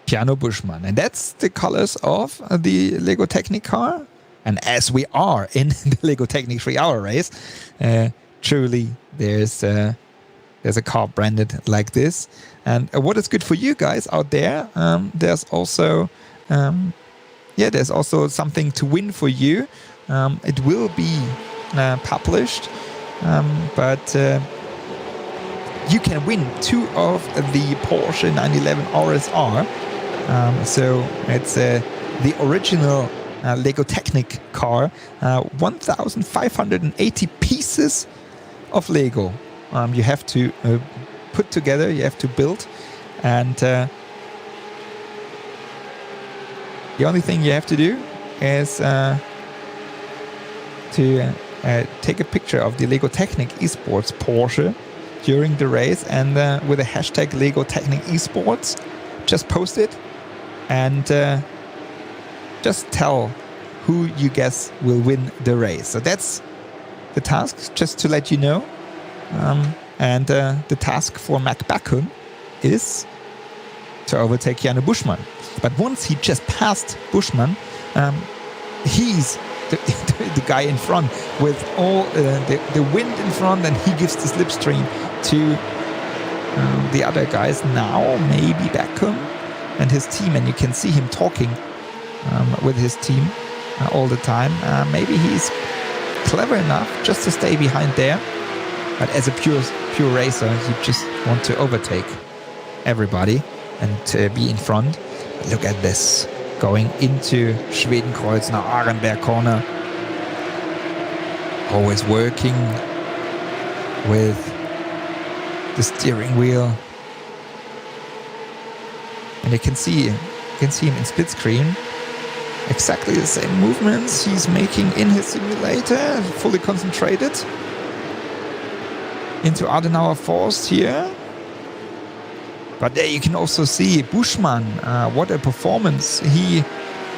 A: Keanu Buschmann, and that's the colors of the Lego Technic car. And as we are in the Lego Technic 3-hour race, truly there's a car branded like this. And what is good for you guys out there, there's also there's also something to win for you. It will be published, but you can win 2 of the Porsche 911 RSR. So it's the original Lego Technic car, 1,580 pieces of Lego you have to put together, you have to build, and the only thing you have to do is to take a picture of the Lego Technic Esports Porsche during the race, and with the hashtag Lego Technic Esports, just post it and just tell who you guess will win the race. So that's the task, just to let you know. And the task for Mac Backham is to overtake Janne Buschmann. But once he just passed Buschmann, he's the guy in front with all the wind in front, and he gives the slipstream to the other guys. Now maybe Backham and his team, and you can see him talking with his team all the time. Maybe he's clever enough just to stay behind there, but as a pure racer, you just want to overtake everybody and be in front. Look at this, going into Schwedenkreuz, now Arenberg corner. Always working with the steering wheel, and you can see him in split screen. Exactly the same movements he's making in his simulator, fully concentrated into Adenauer Forst here. But there you can also see Buschmann, what a performance he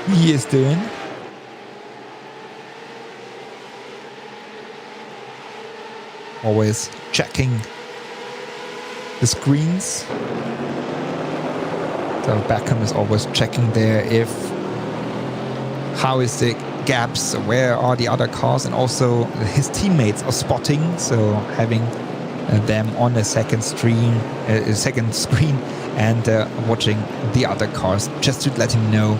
A: is doing. Always checking the screens. So Backham is always checking there how is the gaps, where are the other cars, and also his teammates are spotting, so having them on a second screen and watching the other cars just to let him know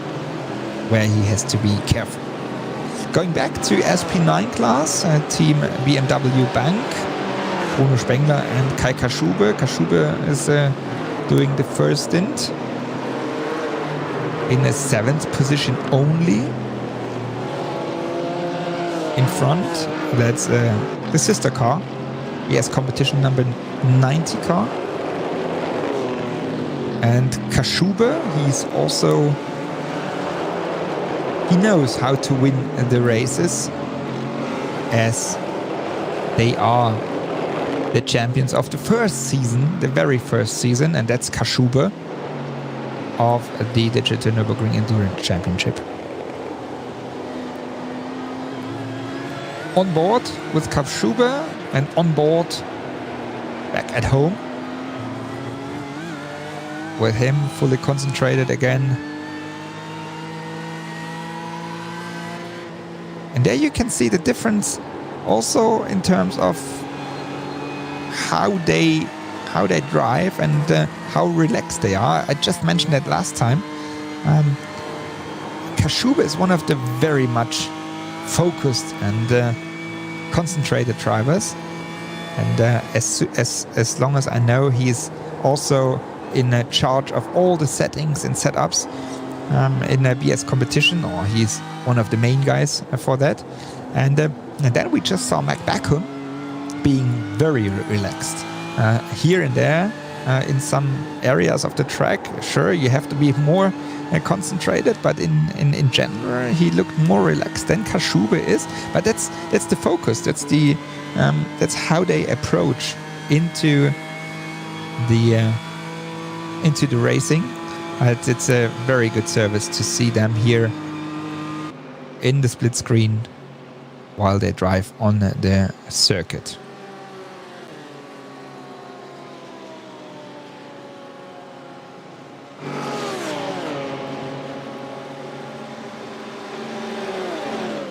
A: where he has to be careful. Going back to SP9 class, team BMW Bank, Bruno Spengler and Kai Kaschube. Kaschube is doing the first stint in a 7th position only. In front, that's the sister car. Yes, competition number 90 car. And Kaschube, he knows how to win the races, as they are the champions of the very first season, and that's Kaschube of the Digital Nürburgring Endurance Championship. On board with Kaschube and on board back at home with him fully concentrated again. And there you can see the difference also in terms of how they drive and how relaxed they are. I just mentioned that last time. Kaschube is one of the very much focused and concentrated drivers, and as long as I know, he's also in charge of all the settings and setups in a BS competition, or he's one of the main guys for that. And then we just saw Mac Backham being very relaxed here and there in some areas of the track. Sure, you have to be more concentrated, but in general he looked more relaxed than Kaschube is. But that's the focus. That's how they approach into the racing. It's a very good service to see them here in the split screen while they drive on the circuit.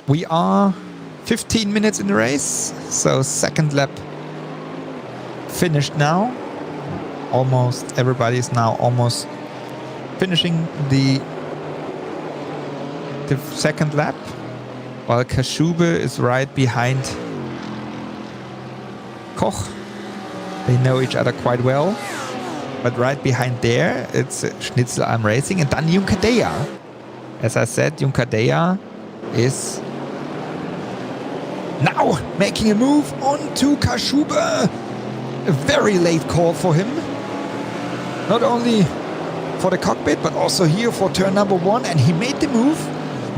A: We are 15 minutes in the race, so second lap finished now. Almost everybody is now almost finishing the second lap, while Kaschube is right behind Koch. They know each other quite well, but right behind there it's Schnitzelarm Racing, and then Juncadella. As I said, Juncadella is now making a move onto Kaschube. A very late call for him. Not only for the cockpit, but also here for turn number 1. And he made the move.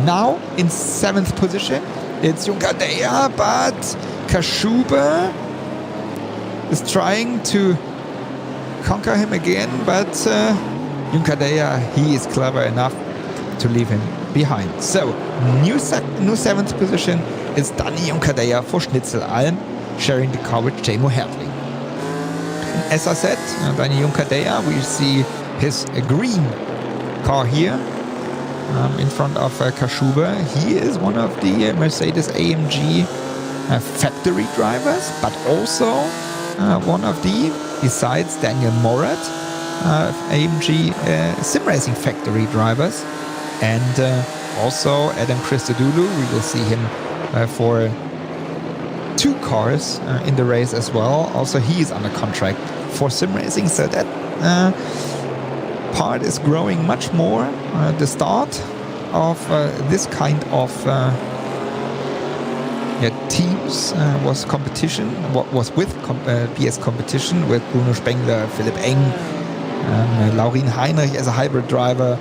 A: Now in 7th position. It's Juncadella, but Kaschube is trying to conquer him again. But Juncadella, he is clever enough to leave him behind. So new 7th position is Dani Juncadella for Schnitzelalm, sharing the car with Jamo Hertling. As I said, Dani Juncadella, we see his green car here in front of Kashuba. He is one of the Mercedes-AMG factory drivers, but also one of the, besides Daniel Morat, AMG sim racing factory drivers, and also Adam Christodoulou. We will see him for 2 cars in the race as well. Also, he is under contract for sim racing, so that part is growing much more. The start of this kind of teams was competition, was with BS competition with Bruno Spengler, Philipp Eng, Laurin Heinrich as a hybrid driver,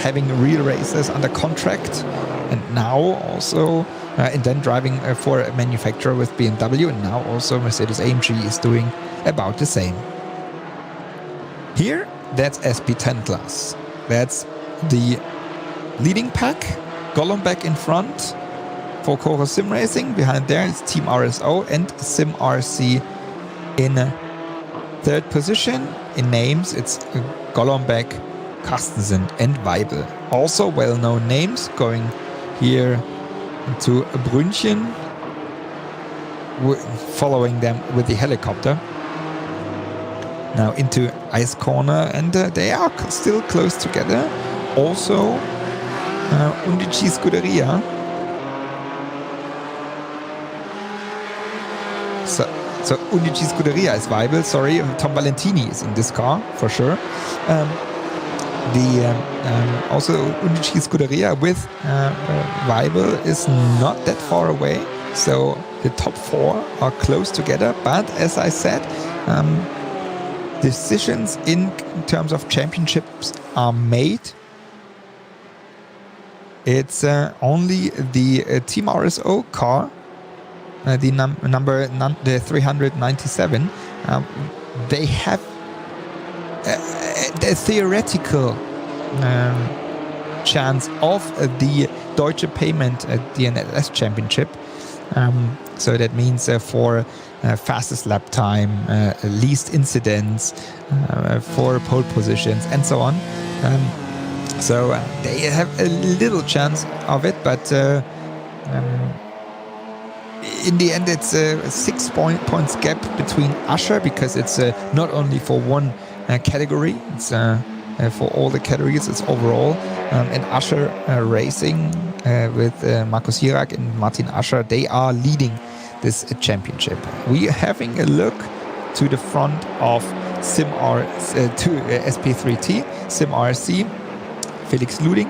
A: having real races under contract, and now also and then driving for a manufacturer with BMW, and now also Mercedes-AMG is doing about the same. Here, that's SP10 class. That's the leading pack. Golombek in front for Coro Sim Racing. Behind there is Team RSO and Sim RC in 3rd position. In names, it's Golombek, Carstensen and Weibel. Also well-known names going here to Brünchen, following them with the helicopter. Now into Ice Corner, and they are still close together. Also Undici Scuderia. So Undici Scuderia is Weibel, sorry. Tom Valentini is in this car, for sure. Also Undici Scuderia with Weibel is not that far away. So the top 4 are close together. But as I said, decisions in terms of championships are made. It's only the Team RSO car, the 397. They have the theoretical chance of the Deutsche Payment DNLS Championship. So that means for fastest lap time, least incidents, for pole positions, and so on. So they have a little chance of it, but in the end, it's a 6 points gap between Usher, because it's not only for one category, it's for all the categories, it's overall. And Usher Racing with Markus Hirak and Martin Usher, they are leading this championship. We are having a look to the front of SP3T, Sim RC, Felix Luding,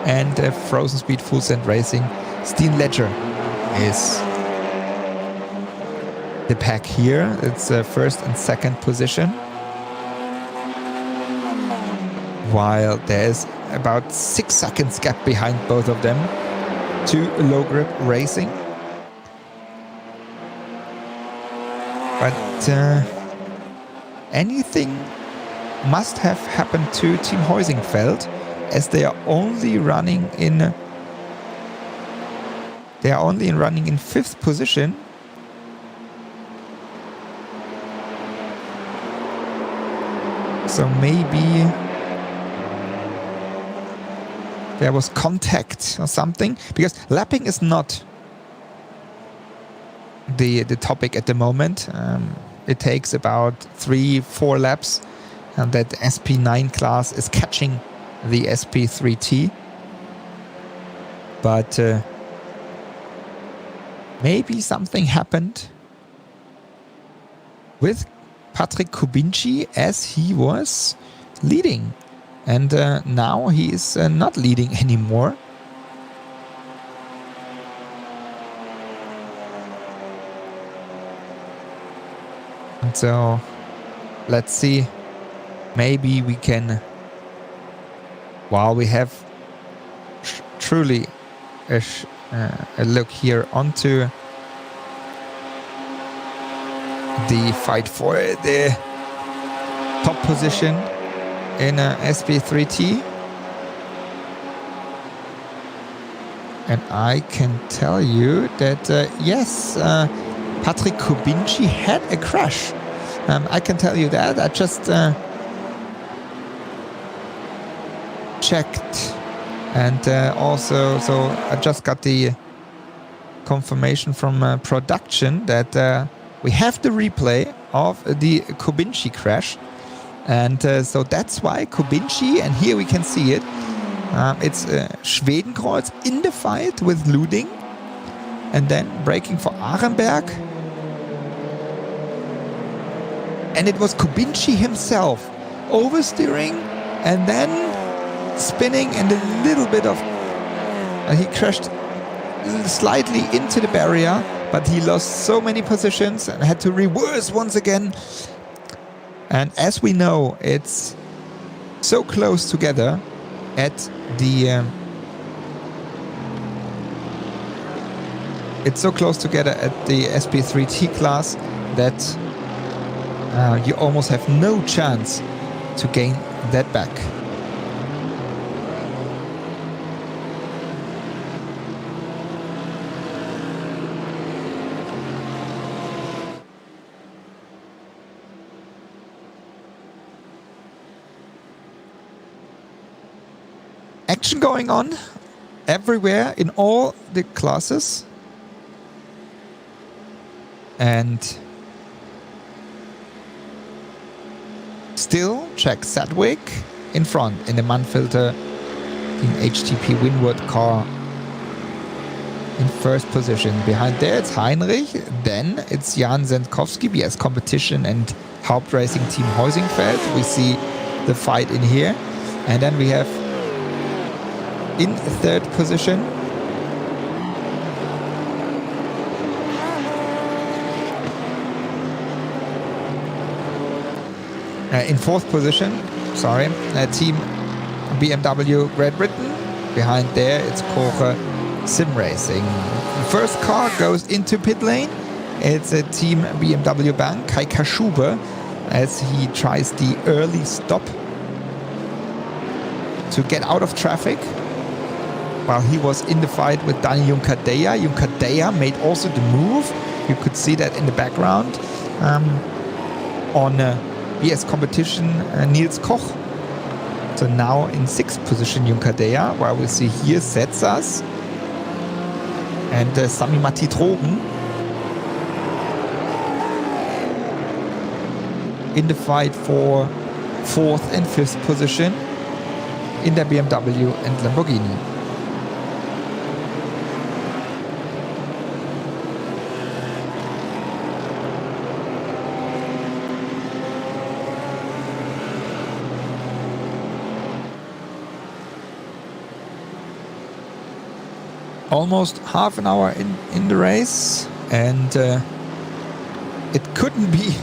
A: and Frozen Speed Full Send Racing. Steen Ledger is the pack here. It's 1st and 2nd position, while there's about 6 seconds gap behind both of them to Low Grip Racing. But anything must have happened to Team Heusingfeld, as they are only running in 5th position. So maybe there was contact or something, because lapping is not the topic at the moment. It takes about 3-4 laps, and that SP9 class is catching the SP3T. But maybe something happened with Patrick Kubinci, as he was leading, and now he is not leading anymore. And so let's see, maybe we can, while we have truly a look here onto the fight for the top position in SP3T. And I can tell you that, yes, Patrick Kubinci had a crash. I can tell you that. I just checked. And also, so I just got the confirmation from production that we have the replay of the Kubinci crash. And so that's why Kubinci, and here we can see it, it's Schwedenkreuz in the fight with Luding, and then braking for Arenberg. And it was Kubinci himself oversteering and then spinning, and a little bit of... he crashed slightly into the barrier, but he lost so many positions and had to reverse once again. And as we know, it's so close together at the SP3T class that you almost have no chance to gain that back. Action going on everywhere in all the classes. And still Jack Sedgwick in front in the Manfilter Team HTP Winward car in first position. Behind there it's Heinrich, then it's Jan Zendkowski, BS Competition and Hauptracing Team Heusingfeld. We see the fight in here. And then we have in third position in fourth position, Team BMW Great Britain. Behind there it's Koche Sim Racing. The first car goes into pit lane. It's a Team BMW Bank, Kai Kashuba, as he tries the early stop to get out of traffic while he was in the fight with Dani Juncadella. Juncadella made also the move. You could see that in the background on BS Competition Nils Koch. So now in sixth position Juncadella, while we see here Setzas and Sami Matti Trogen in the fight for fourth and fifth position in der BMW and Lamborghini. Almost half an hour in the race, and it couldn't be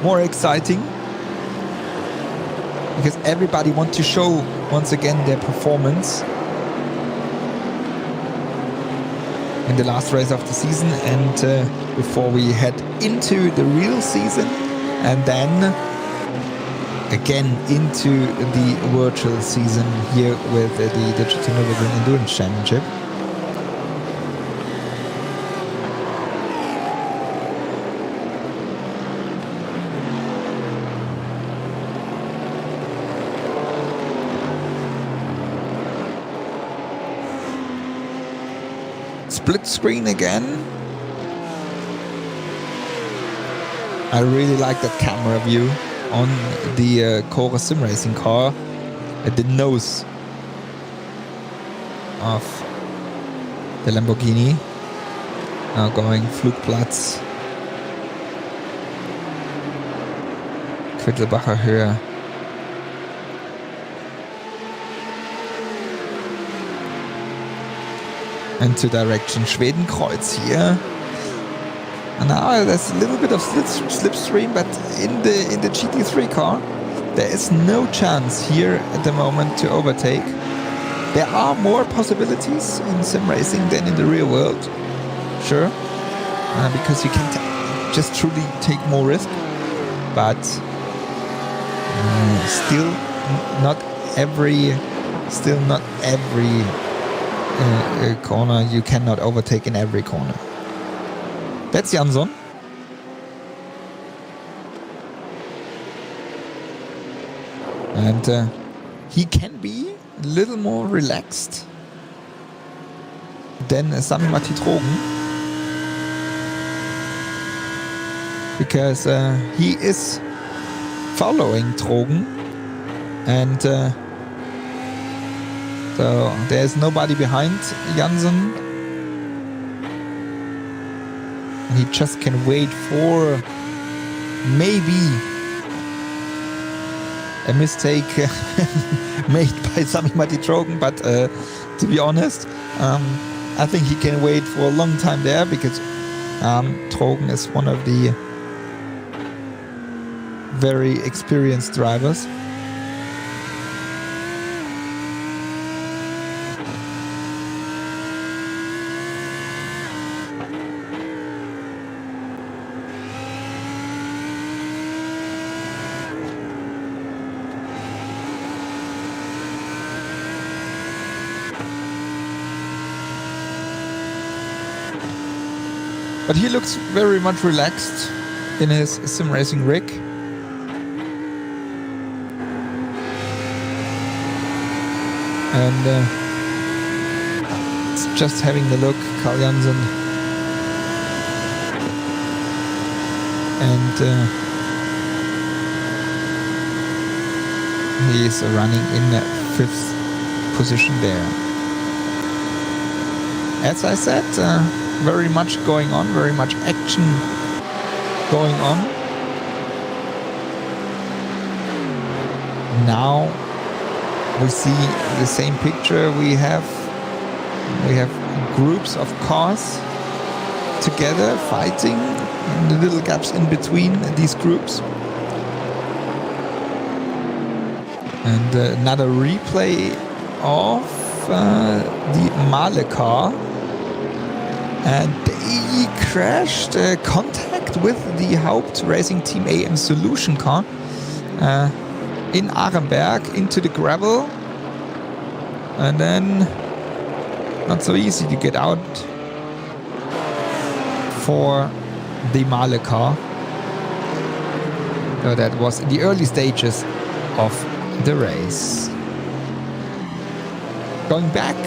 A: more exciting because everybody wants to show once again their performance in the last race of the season and before we head into the real season, and then again into the virtual season here with the Digital Nürburgring Endurance Championship. Split screen again. I really like that camera view on the Cora Sim Racing car at the nose of the Lamborghini. Now going Flugplatz, Quittelbacher Höhe. Into direction Schwedenkreuz here. And now there's a little bit of slipstream, but in the GT3 car there is no chance here at the moment to overtake. There are more possibilities in sim racing than in the real world, sure, because you can just truly take more risk, but still not every corner you cannot overtake in every corner. That's Jansson. And he can be a little more relaxed than Sami-Matti Trogen, because he is following Trogen, and so there's nobody behind Jansson. He just can wait for maybe a mistake made by Sami-Matti Trogen, but to be honest, I think he can wait for a long time there, because Trogen is one of the very experienced drivers. But he looks very much relaxed in his sim racing rig. And it's just having a look, Carl Jansson. And he is running in the 5th position there. As I said, very much going on, very much action going on. Now we see the same picture. We have groups of cars together fighting in the little gaps in between these groups. And another replay of the MAHLE car. And they crashed contact with the Haupt Racing Team AM Solution car in Arenberg into the gravel. And then not so easy to get out for the MAHLE car. So that was in the early stages of the race. Going back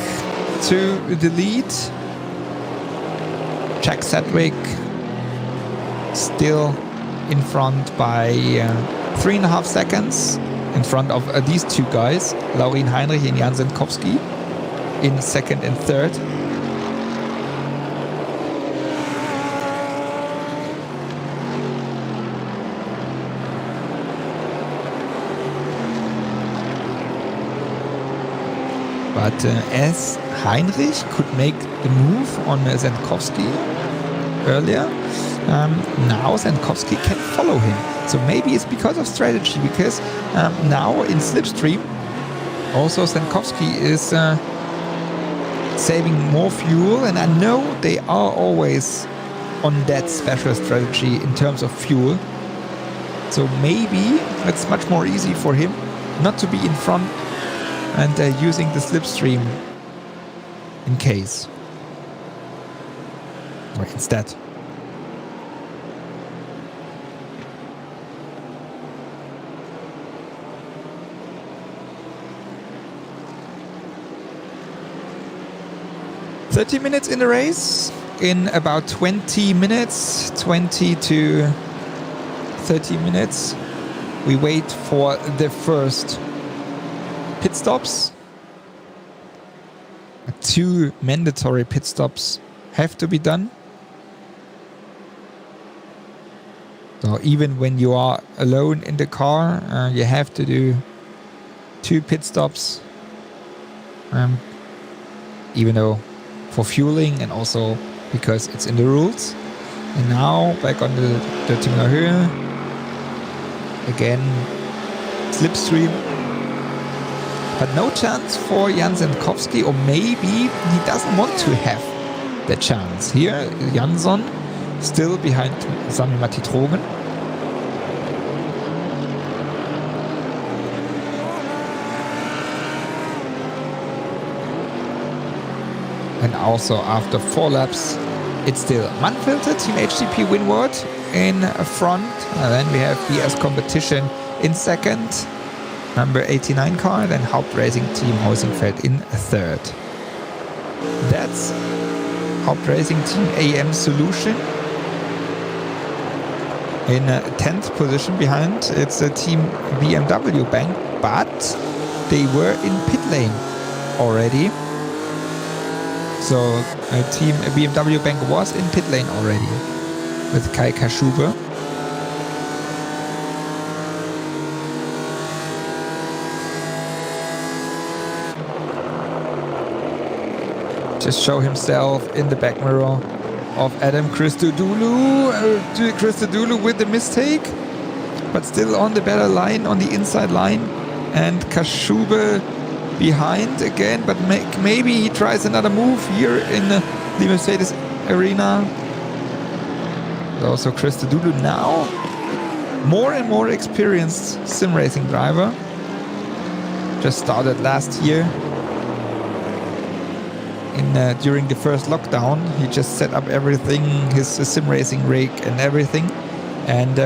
A: to the lead, Jack Sedgwick still in front by 3.5 seconds in front of these two guys, Laurin Heinrich and Jan Zenkowski, in 2nd and 3rd. But as Heinrich could make the move on Zenkowski earlier, now Zenkowski can follow him. So maybe it's because of strategy, because now in slipstream also Zenkowski is saving more fuel, and I know they are always on that special strategy in terms of fuel. So maybe it's much more easy for him not to be in front and using the slipstream in case, or instead. "30 minutes in the race. In about 20 minutes, 20 to 30 minutes, we wait for the first pit stops. 2 mandatory pit stops have to be done. So even when you are alone in the car, you have to do 2 pit stops. Even though for fueling and also because it's in the rules. And now back on the Döttinger Höhe. Again, slipstream. But no chance for Jan Zenkowski, or maybe he doesn't want to have the chance. Here, Jansson still behind Sami-Matti Trogen. And also after 4 laps, it's still Manfilter, Team HTP Winward in front. And then we have BS Competition in second, number 89 car, then Hauptracing Team Hosingfeld in third. That's Hauptracing Team AM Solution. In 10th position behind, it's a Team BMW Bank, but they were in pit lane already. So Team BMW Bank was in pit lane already with Kai Kaschube. Just show himself in the back mirror of Adam Christodoulou. Christodoulou with the mistake, but still on the better line, on the inside line. And Kaschube behind again, but maybe he tries another move here in the Mercedes arena. Also Christodoulou now more and more experienced sim racing driver. Just started last year. During the first lockdown, he just set up everything, his sim racing rig and everything, and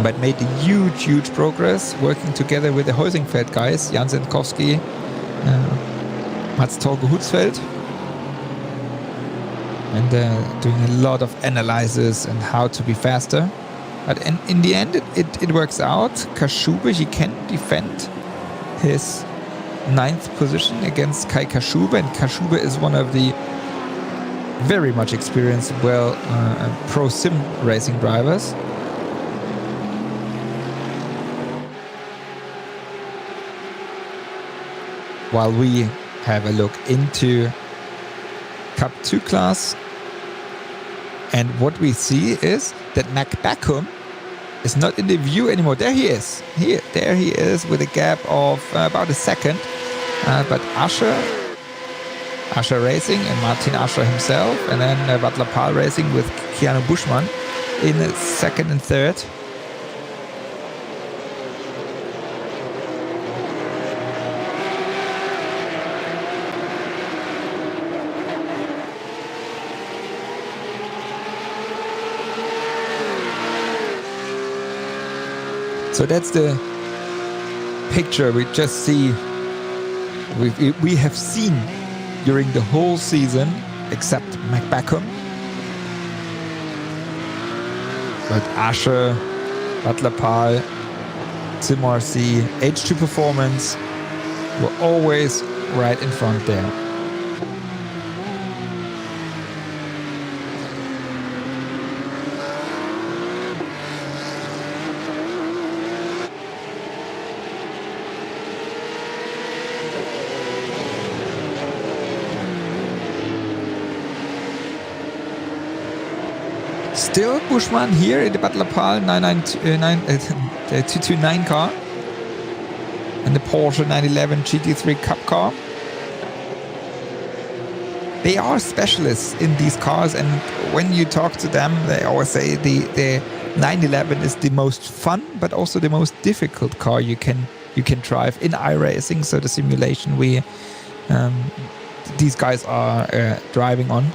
A: but made a huge progress working together with the Hosingfeld guys, Jan Senkowski, Mats Torge Hutzfeld, and doing a lot of analysis and how to be faster. But in the end, it works out. Kaschube, he can defend his 9th position against Kai Kaschube, and Kaschube is one of the very much experienced, pro sim racing drivers. While we have a look into Cup 2 class, and what we see is that McBackum is not in the view anymore. There he is. There he is with a gap of about a second. But Asher Racing and Martin Asher himself, and then Butler Pahl Racing with Keanu Buschmann in second and third. So that's the picture we just see. We have seen during the whole season, except McBackum. But Asher, Butler Pahl, Tim RC, H2 Performance were always right in front there. Still Buschmann here in the Butler Pahl 229 car and the Porsche 911 GT3 Cup car. They are specialists in these cars, and when you talk to them, they always say the 911 is the most fun, but also the most difficult car you can drive in iRacing. So the simulation these guys are driving on.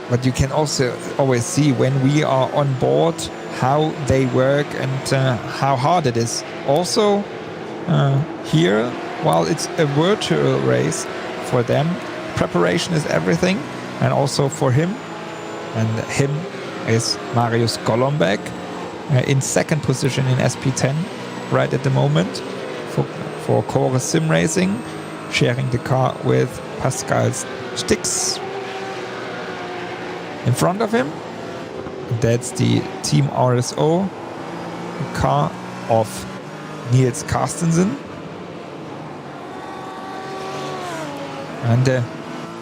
A: But you can also always see when we are on board how they work and how hard it is. Also here, while it's a virtual race for them, preparation is everything, and also for him. And him is Marius Golombek in second position in SP10 right at the moment for Core Sim Racing, sharing the car with Pascal Stix. In front of him, that's the Team RSO car of Niels Carstensen. And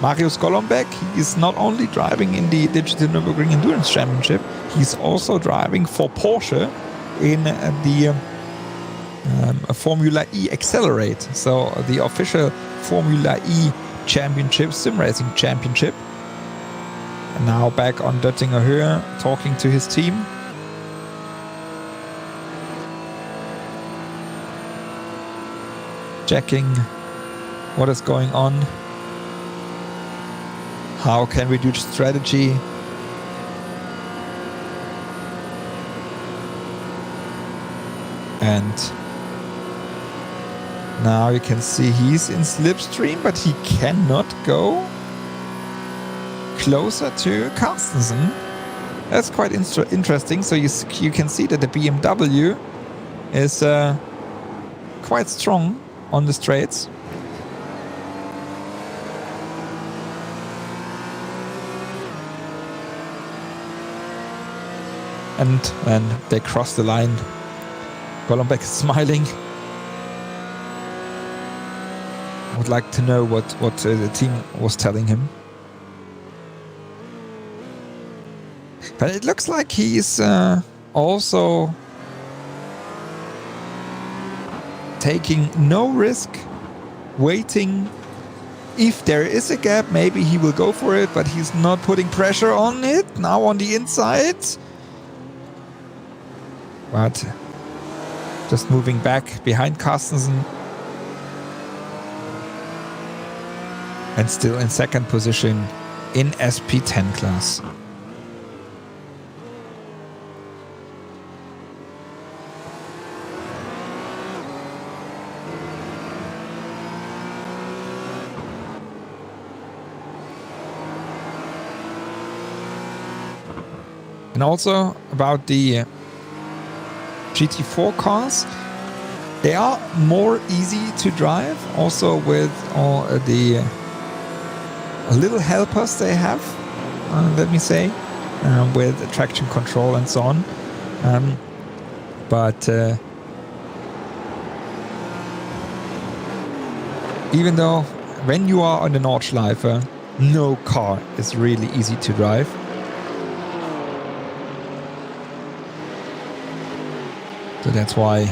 A: Marius Golombek, he is not only driving in the Digital Nürburgring Endurance Championship, he's also driving for Porsche in the Formula E Accelerate, so the official Formula E Championship, Sim Racing Championship. now back on Döttinger Höhe, talking to his team. Checking what is going on. How can we do strategy? And now you can see he's in slipstream, but he cannot go closer to Carstensen. That's quite interesting. So you can see that the BMW is quite strong on the straights. And then they cross the line. Golombek is smiling. I would like to know what the team was telling him. But it looks like he's also taking no risk, waiting. If there is a gap, maybe he will go for it, but he's not putting pressure on it. Now on the inside. But just moving back behind Carstensen. And still in second position in SP10 class. And also about the GT4 cars, they are more easy to drive, also with all the little helpers they have, let me say, with traction control and so on. But even though when you are on the Nordschleife, no car is really easy to drive. So that's why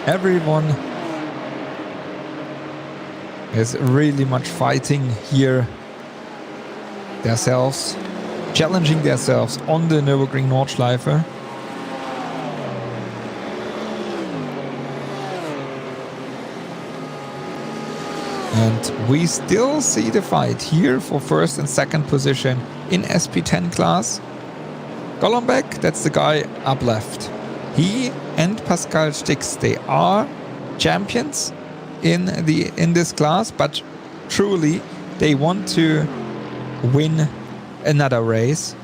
A: everyone is really much fighting here themselves, challenging themselves on the Nürburgring Nordschleife. And we still see the fight here for first and second position in SP10 class. Golombek, that's the guy up left. He and Pascal Stix, they are champions in this class, but truly they want to win another race.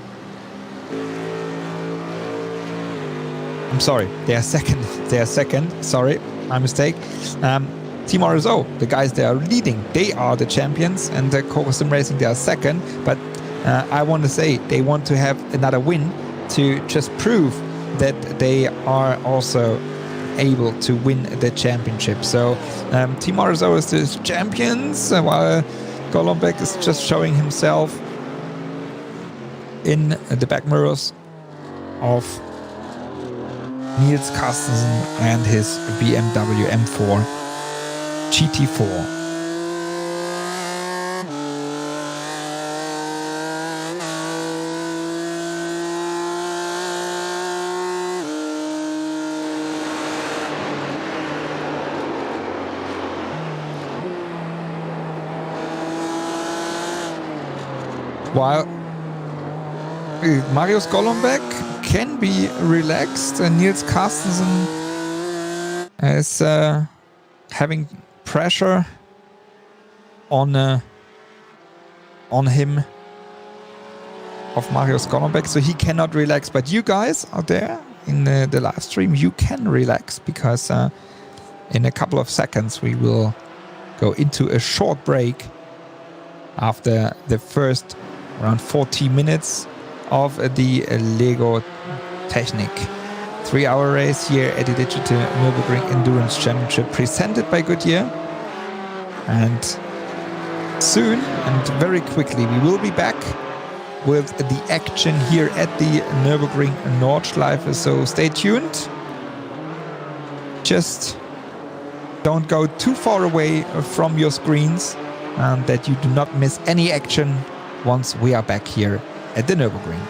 A: I'm sorry, they are second. They are second. Sorry, my mistake. Team RSO, the guys they are leading, they are the champions, and the Custom Racing they are second. But I want to say they want to have another win to just prove that they are also able to win the championship. So Team RSO is the champions, while Golombek is just showing himself in the back mirrors of Niels Carstensen and his BMW M4 GT4. While Marius Golombek can be relaxed, Niels Carstensen is having pressure on him of Marius Golombek, so he cannot relax. But you guys out there in the live stream, you can relax, because in a couple of seconds we will go into a short break after the first around 40 minutes of the Lego Technic 3-hour race here at the Digital Nürburgring Endurance Championship, presented by Goodyear. And soon and very quickly we will be back with the action here at the Nürburgring Nordschleife, so stay tuned. Just don't go too far away from your screens, and that you do not miss any action once we are back here at the Nürburgring.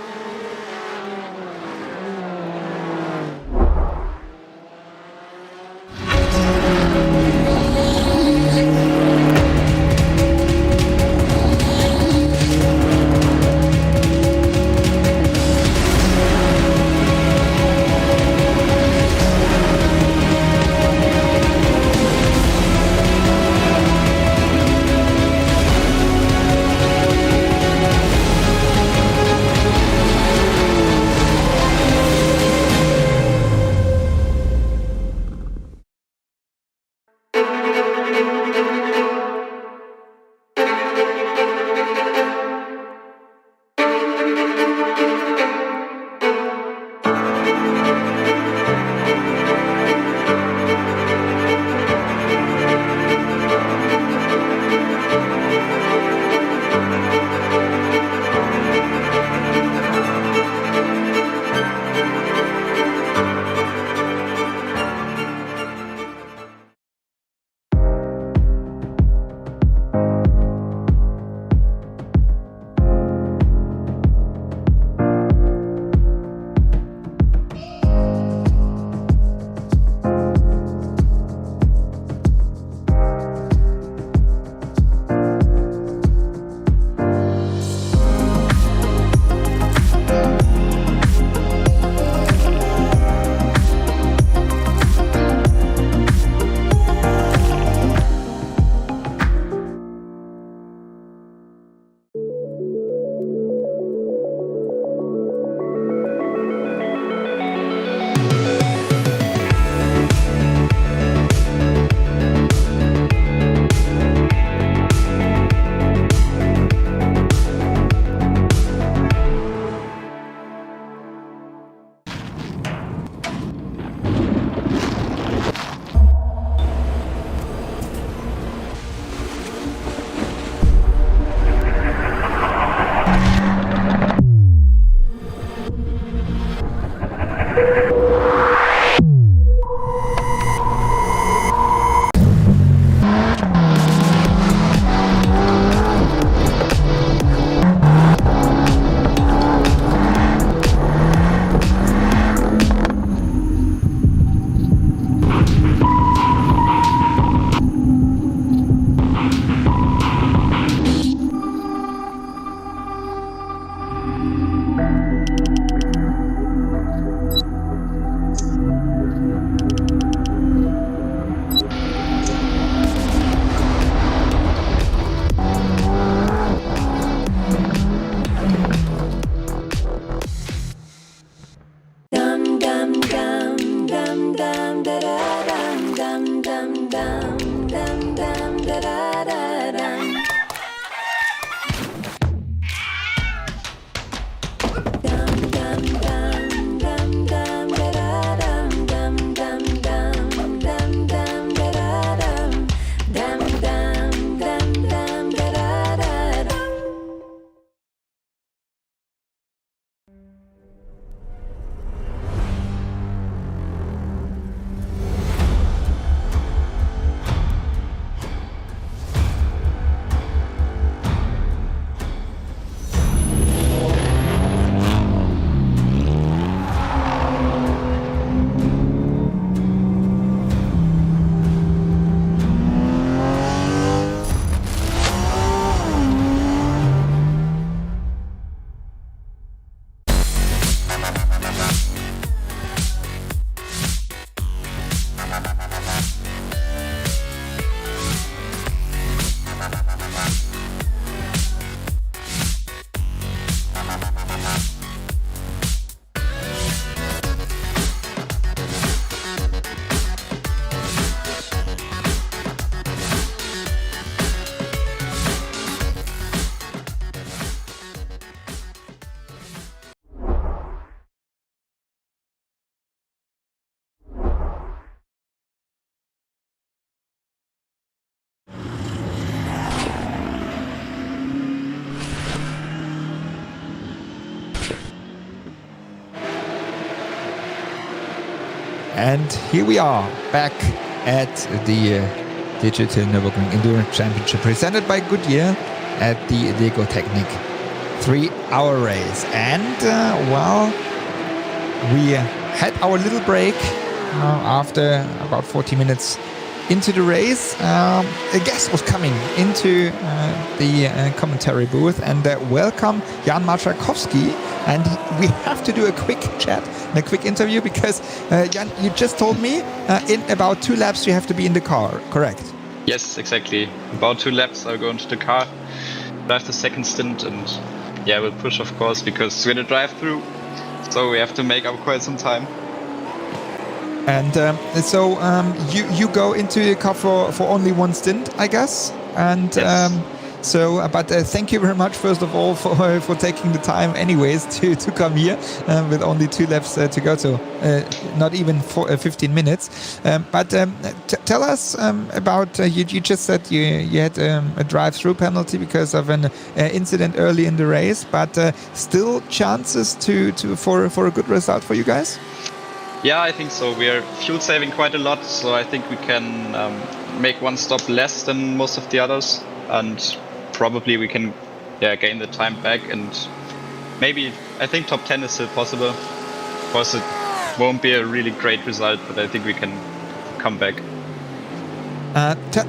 B: And here we are, back at the Digital Nürburgring Endurance Championship, presented by Goodyear at the Technic
A: 3-hour race. And, well, we had our little break after about 40 minutes into the race. A guest was coming into the commentary booth, and welcome Jan Marszakowski. And we have to do a quick chat and a quick interview because Jan, you just told me in about 2 laps you have to be in the car, correct?
C: Yes, exactly. About 2 laps I'll go into the car, drive the second stint, and yeah, we'll push of course because we're in a drive-through, so we have to make up quite some time.
A: And so you go into the car for only 1 stint, I guess. And
C: yes.
A: But thank you very much, first of all, for taking the time, anyways, to come here with only 2 laps to go. So not even 15 minutes. But tell us about you just said you had a drive-through penalty because of an incident early in the race. But still chances for a good result for you guys.
C: Yeah, I think so. We are fuel saving quite a lot, so I think we can make 1 stop less than most of the others, and probably we can gain the time back, and maybe I think top 10 is still possible. Of course, it won't be a really great result, but I think we can come back.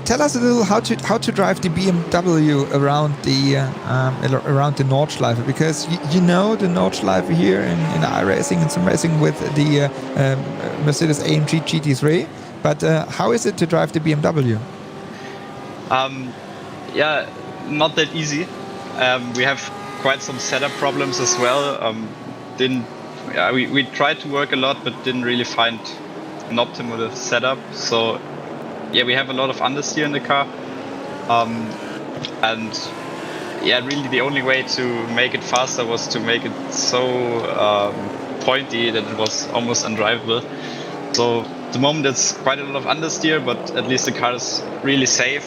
A: Tell us a little how to drive the BMW around the Nordschleife, because you know the Nordschleife here in iRacing and sim racing with the Mercedes AMG GT3, but how is it to drive the BMW?
C: Yeah, not that easy. We have quite some setup problems as well. We tried to work a lot, but didn't really find an optimal setup. So yeah, we have a lot of understeer in the car, and yeah, really the only way to make it faster was to make it so pointy that it was almost undrivable. So at the moment it's quite a lot of understeer, but at least the car is really safe,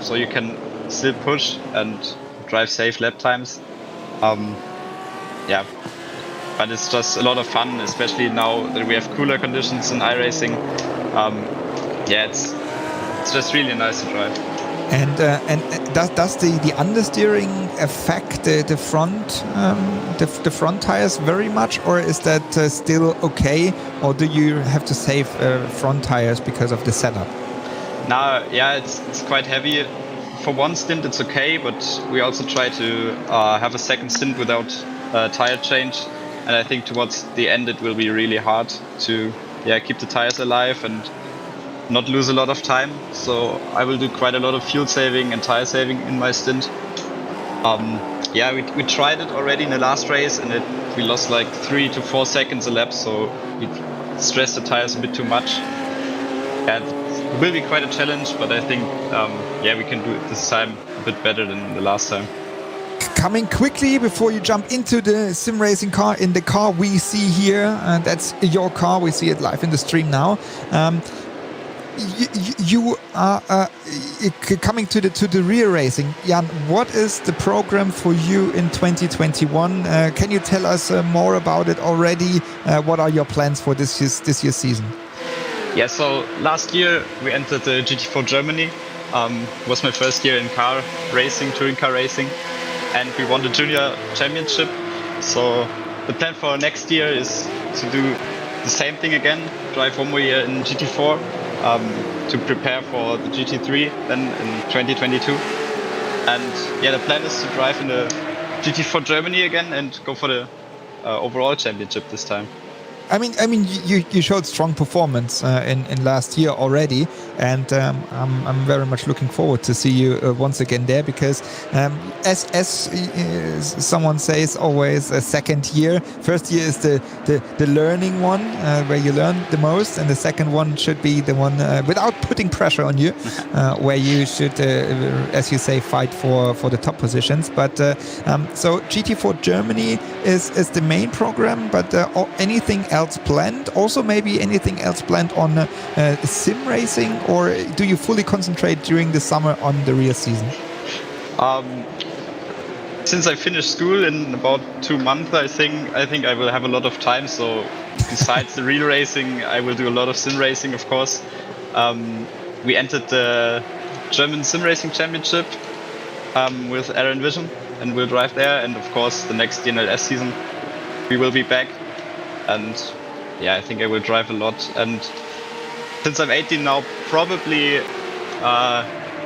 C: so you can still push and drive safe lap times. Yeah, but it's just a lot of fun, especially now that we have cooler conditions in iRacing. Yeah, it's just really nice to drive.
A: And does the understeering affect the front tires very much, or is that still okay, or do you have to save front tires because of the setup?
C: Now, yeah, it's quite heavy. For 1 stint it's okay, but we also try to have a second stint without tire change, and I think towards the end it will be really hard to keep the tires alive and not lose a lot of time. So I will do quite a lot of fuel saving and tire saving in my stint. Yeah, we tried it already in the last race, and we lost like 3 to 4 seconds a lap, so we stressed the tires a bit too much. And it will be quite a challenge, but I think we can do it this time a bit better than the last time.
A: Coming quickly before you jump into the sim racing car, in the car we see here, that's your car, we see it live in the stream now. You are coming to the rear racing. Jan, what is the program for you in 2021? Can you tell us more about it already? What are your plans for this year's season?
C: Yeah, so last year we entered the GT4 Germany. It was my first year in car racing, touring car racing, and we won the junior championship. So the plan for next year is to do the same thing again, drive 1 more year in GT4. To prepare for the GT3 then in 2022. And yeah, the plan is to drive in the GT4 Germany again and go for the overall championship this time.
A: I mean, you showed strong performance in last year already, and I'm very much looking forward to see you once again there, because as someone says always, a second year. First year is the learning one, where you learn the most, and the second one should be the one without putting pressure on you, where you should, as you say, fight for the top positions. But so GT4 Germany is the main program, but anything else planned? Also, maybe anything else planned on sim racing, or do you fully concentrate during the summer on the real season?
C: Since I finished school in about 2 months, I think I will have a lot of time. So besides the real racing, I will do a lot of sim racing, of course. We entered the German Sim Racing Championship with Aaron Vision, and we'll drive there. And of course, the next DNLS season, we will be back. And yeah, I think I will drive a lot. And since I'm 18 now, probably,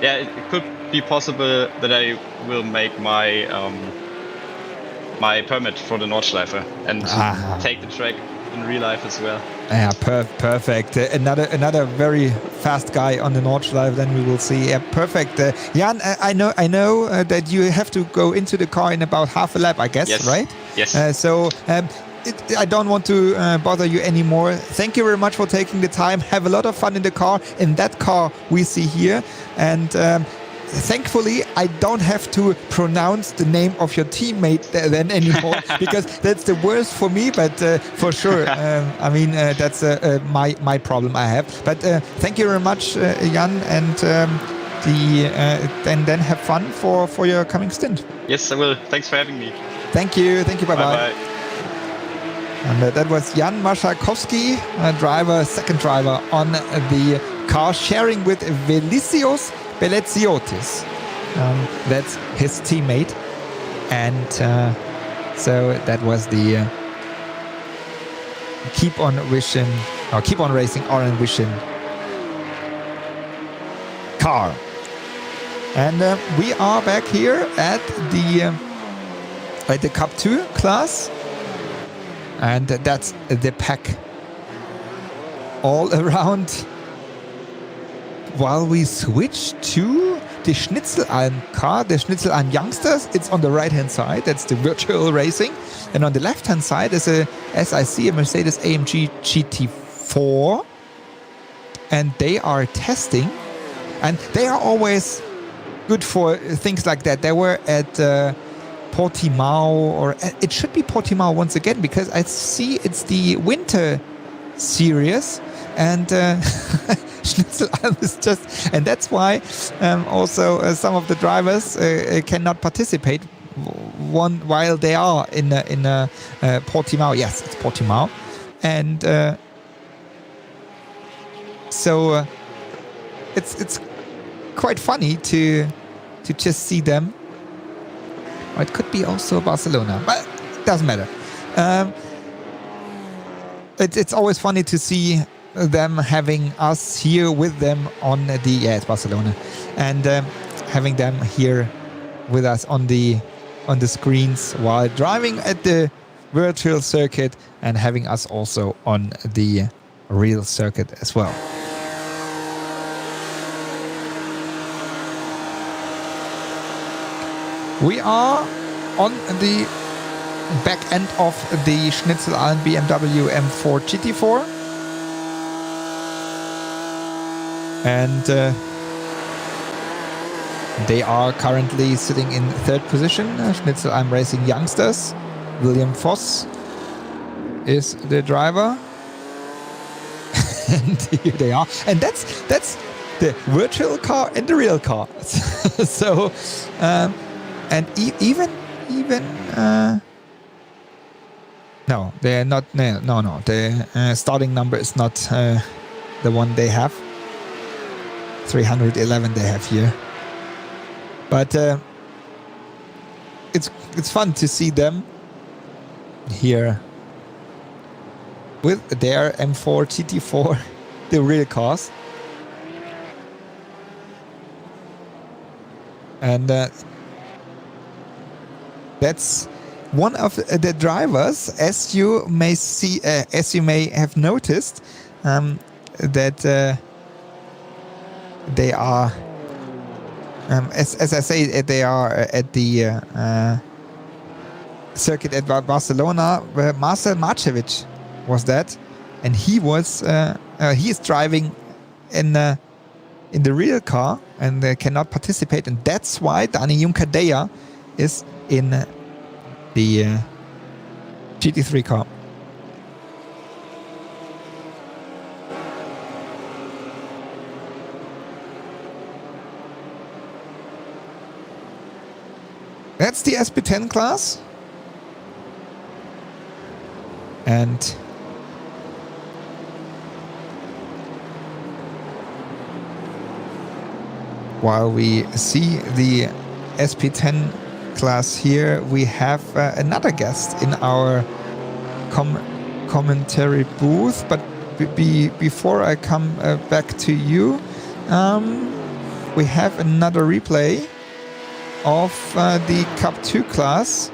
C: it could be possible that I will make my my permit for the Nordschleife and take the track in real life as well.
A: Yeah, perfect. Another very fast guy on the Nordschleife. Then we will see. Yeah, perfect. Jan, I know that you have to go into the car in about half a lap, I guess,
C: yes.
A: right?
C: Yes.
A: I don't want to bother you anymore. Thank you very much for taking the time. Have a lot of fun in the car, in that car we see here. And thankfully, I don't have to pronounce the name of your teammate then anymore, because that's the worst for me. But for sure, that's my problem I have. But thank you very much, Jan, and then have fun for your coming stint.
C: Yes, I will. Thanks for having me.
A: Thank you. Bye bye. And that was Jan Maszakowski, second driver on the car, sharing with Velicios Beleziotis. That's his teammate. And so that was the keep on racing Orange Vision car. And we are back here at the Cup 2 class. And that's the pack all around. While we switch to the Schnitzelalm car, the Schnitzelalm Youngsters, it's on the right-hand side. That's the virtual racing. And on the left-hand side is a Mercedes AMG GT4. And they are testing. And they are always good for things like that. They were at Portimao, or it should be Portimao once again, because I see it's the winter series, and Schnitzelalm is just, and that's why also some of the drivers cannot participate while they are in Portimao. Yes, it's Portimao, and so it's quite funny to just see them. It could be also Barcelona, but it doesn't matter. It's always funny to see them having us here with them on it's Barcelona, and having them here with us on the screens while driving at the virtual circuit, and having us also on the real circuit as well. We are on the back end of the Schnitzelalm BMW M4 GT4. And they are currently sitting in third position. Schnitzelalm Racing Youngsters. William Voss is the driver. And here they are. And that's the virtual car and the real car. So... and even no, they're not. No. The starting number is not the one they have. 311 they have here. But it's fun to see them here with their M4 GT4, the real cars, and. That's one of the drivers, as you may see, as you may have noticed, that they are, as I say, they are at the circuit at Barcelona, where Marcel Marcevic was that, and he is driving in the real car and cannot participate, and that's why Dani Juncadella is in the GT3 car. That's the SP10 class. And while we see the SP10 class here, we have another guest in our commentary booth. But before I come back to you, we have another replay of the Cup 2 class.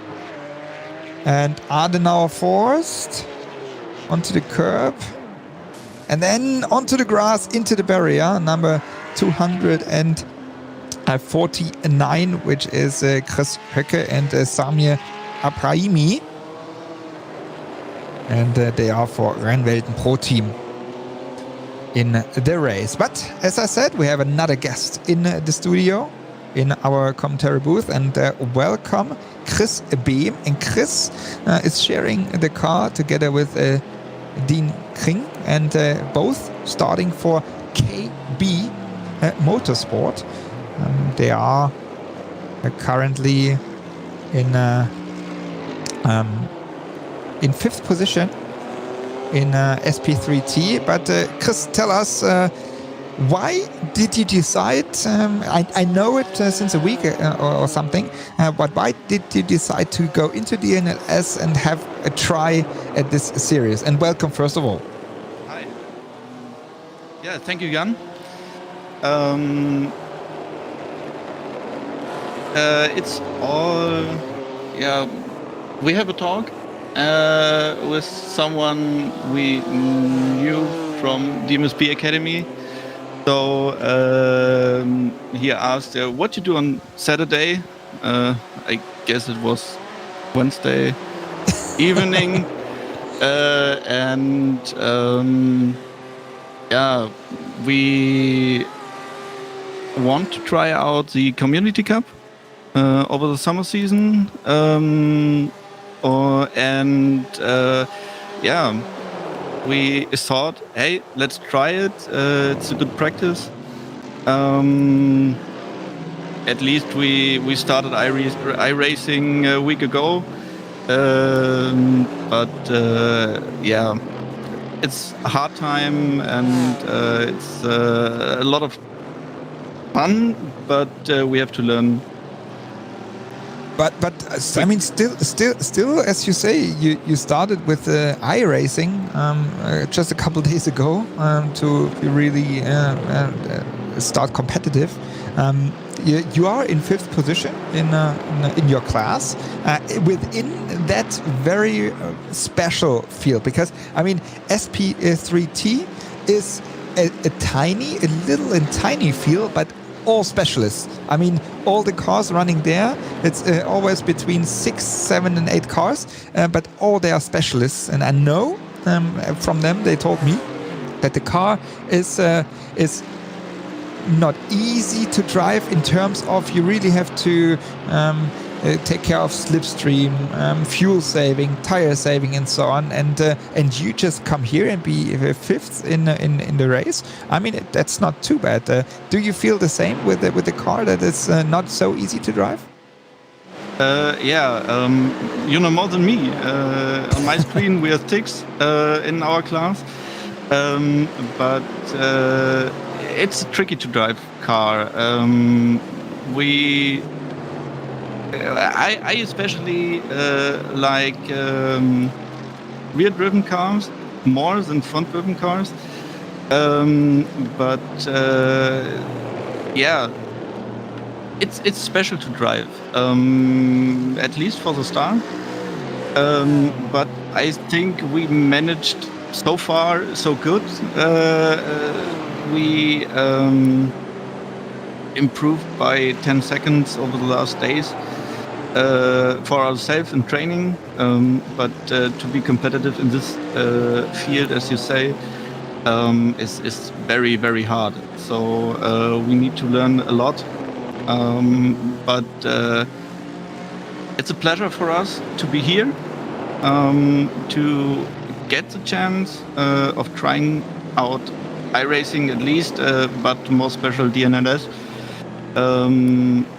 A: And Adenauer forced onto the curb. And then onto the grass, into the barrier, number 249, which is Chris Höcke and Samir Abrahimi. And they are for Rennwelten Pro Team in the race. But as I said, we have another guest in the studio, in our commentary booth, and welcome Chris Behm. And Chris is sharing the car together with Dean Kring, and both starting for KB Motorsport. They are currently in fifth position in SP3T. But Chris, tell us, why did you decide, I know it since a week or something, but why did you decide to go into the NLS and have a try at this series? And welcome, first of all.
D: Hi. Yeah, thank you, Jan. It's all, yeah, we have a talk with someone we knew from the MSP Academy. So he asked, what you do on Saturday? I guess it was Wednesday evening. Yeah, we want to try out the Community Cup over the summer season. Yeah, we thought, hey, let's try it. It's a good practice. At least we started iRacing a week ago. Yeah, it's a hard time, and it's a lot of fun, but we have to learn.
A: But I mean, still, as you say, you started with iRacing just a couple of days ago to really start competitive. You are in fifth position in your class within that very special field, because I mean, SP3T is a little and tiny field, but all specialists. I mean, all the cars running there, it's always between 6, 7 and 8 cars, but all they are specialists. And I know from them, they told me that the car is not easy to drive in terms of you really have to take care of slipstream, fuel saving, tire saving, and so on. And you just come here and be fifth in the race. I mean, that's not too bad. Do you feel the same with the car, that it's not so easy to drive?
D: Yeah, you know more than me. On my screen, we are 6 in our class, but it's a tricky to drive car. I especially like rear-driven cars more than front-driven cars. Yeah, it's special to drive, at least for the start. But I think we managed so far so good. We improved by 10 seconds over the last days for ourselves in training, but to be competitive in this field, as you say, is very, very hard. So we need to learn a lot, but it's a pleasure for us to be here, to get the chance of trying out iRacing at least, but more special DNLS.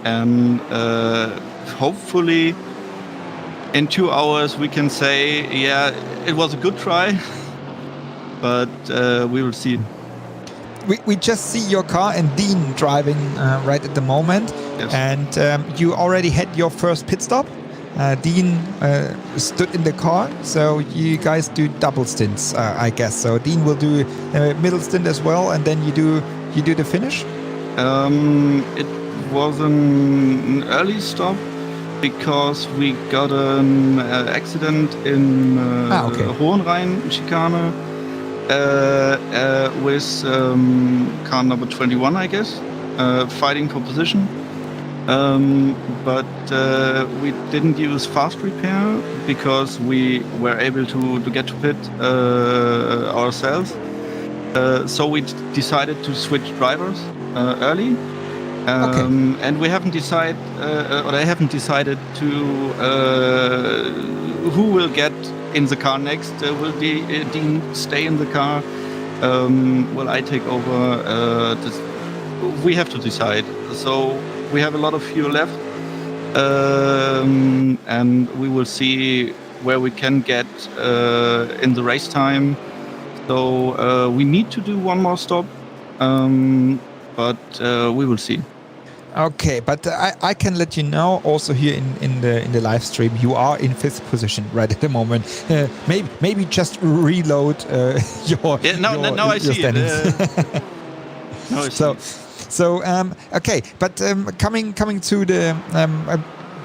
D: And hopefully in 2 hours we can say, yeah, it was a good try, but we will see.
A: we just see your car and Dean driving right at the moment.
D: Yes.
A: And you already had your first pit stop. Dean stood in the car, so you guys do double stints, I guess. So Dean will do a middle stint as well, and then you do the finish.
D: It was an early stop because we got an accident in Hohenrhein chicane with car number 21, I guess, fighting for position. But we didn't use fast repair because we were able to get to pit ourselves. So we decided to switch drivers early. And we haven't decided, or I haven't decided to who will get in the car next. Will Dean stay in the car? Will I take over? We have to decide. So we have a lot of fuel left, and we will see where we can get in the race time. So we need to do one more stop, but we will see.
A: Okay, but I can let you know also here in the live stream you are in 5th position right at the moment. Maybe just reload your
D: now I see
A: standings.
D: Now I see.
A: So okay, but coming to the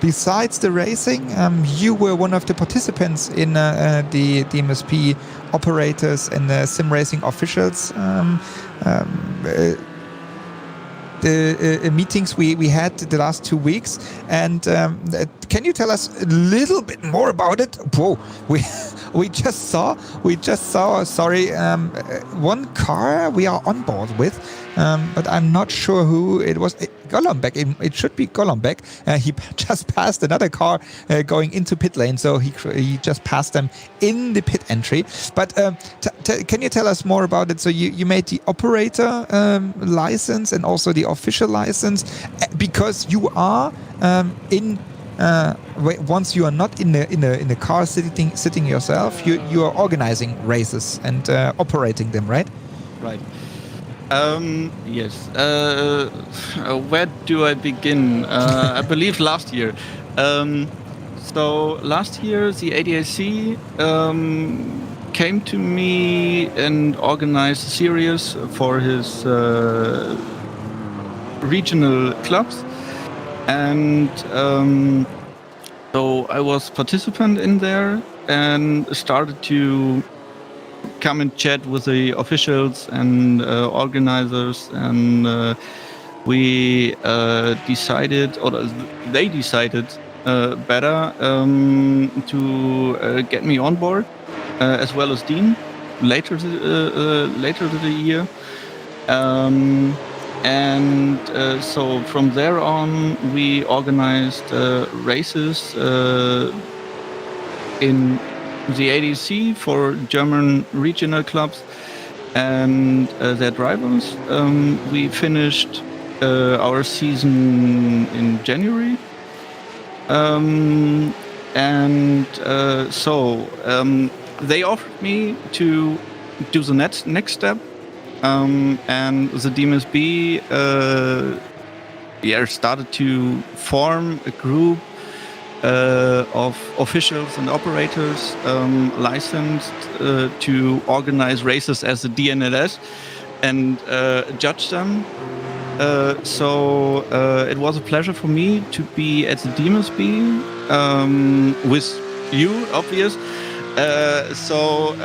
A: besides the racing, you were one of the participants in the DMSP operators and the sim racing officials. The meetings we had the last 2 weeks, and can you tell us a little bit more about it? Whoa, we just saw one car we are on board with, but I'm not sure who it was. Golombek, it should be Golombek. He just passed another car going into pit lane, so he just passed them in the pit entry. But can you tell us more about it? So you made the operator license and also the official license, because you are once you are not in the car sitting yourself, you are organizing races and operating them, right?
D: Right. Yes. Where do I begin? I believe last year. So last year the ADAC came to me and organized a series for his regional clubs, and so I was participant in there and started to come and chat with the officials and organizers, and we decided, or they decided better to get me on board, as well as Dean later the year, and so from there on we organized races in the ADC for German regional clubs and their drivers. We finished our season in January, and so they offered me to do the next step, and the DMSB started to form a group of officials and operators licensed to organize races as a DNLS and judge them. So it was a pleasure for me to be at the DMSB with you, obvious. So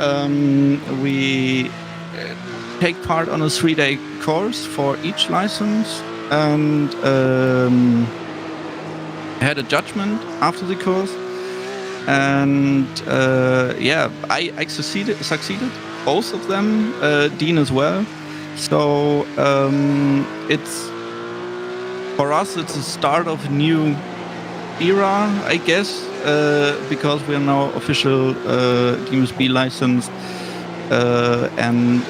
D: we take part on a 3-day course for each license, and had a judgment after the course, and I succeeded both of them, Dean as well. So it's for us, it's a start of a new era, I guess, because we are now official DMSB licensed, and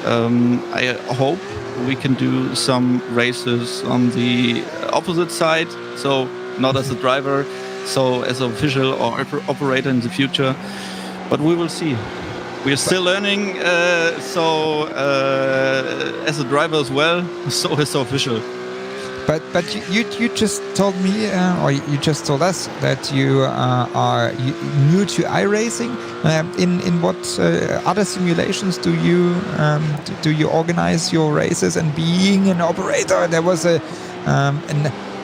D: I hope we can do some races on the opposite side, so not as a driver, so as an official or operator in the future. But we will see. we're still learning. As a driver as well, so is official.
A: But you just told me, or you just told us that you are new to iRacing. In what other simulations do you organize your races? And being an operator, there was a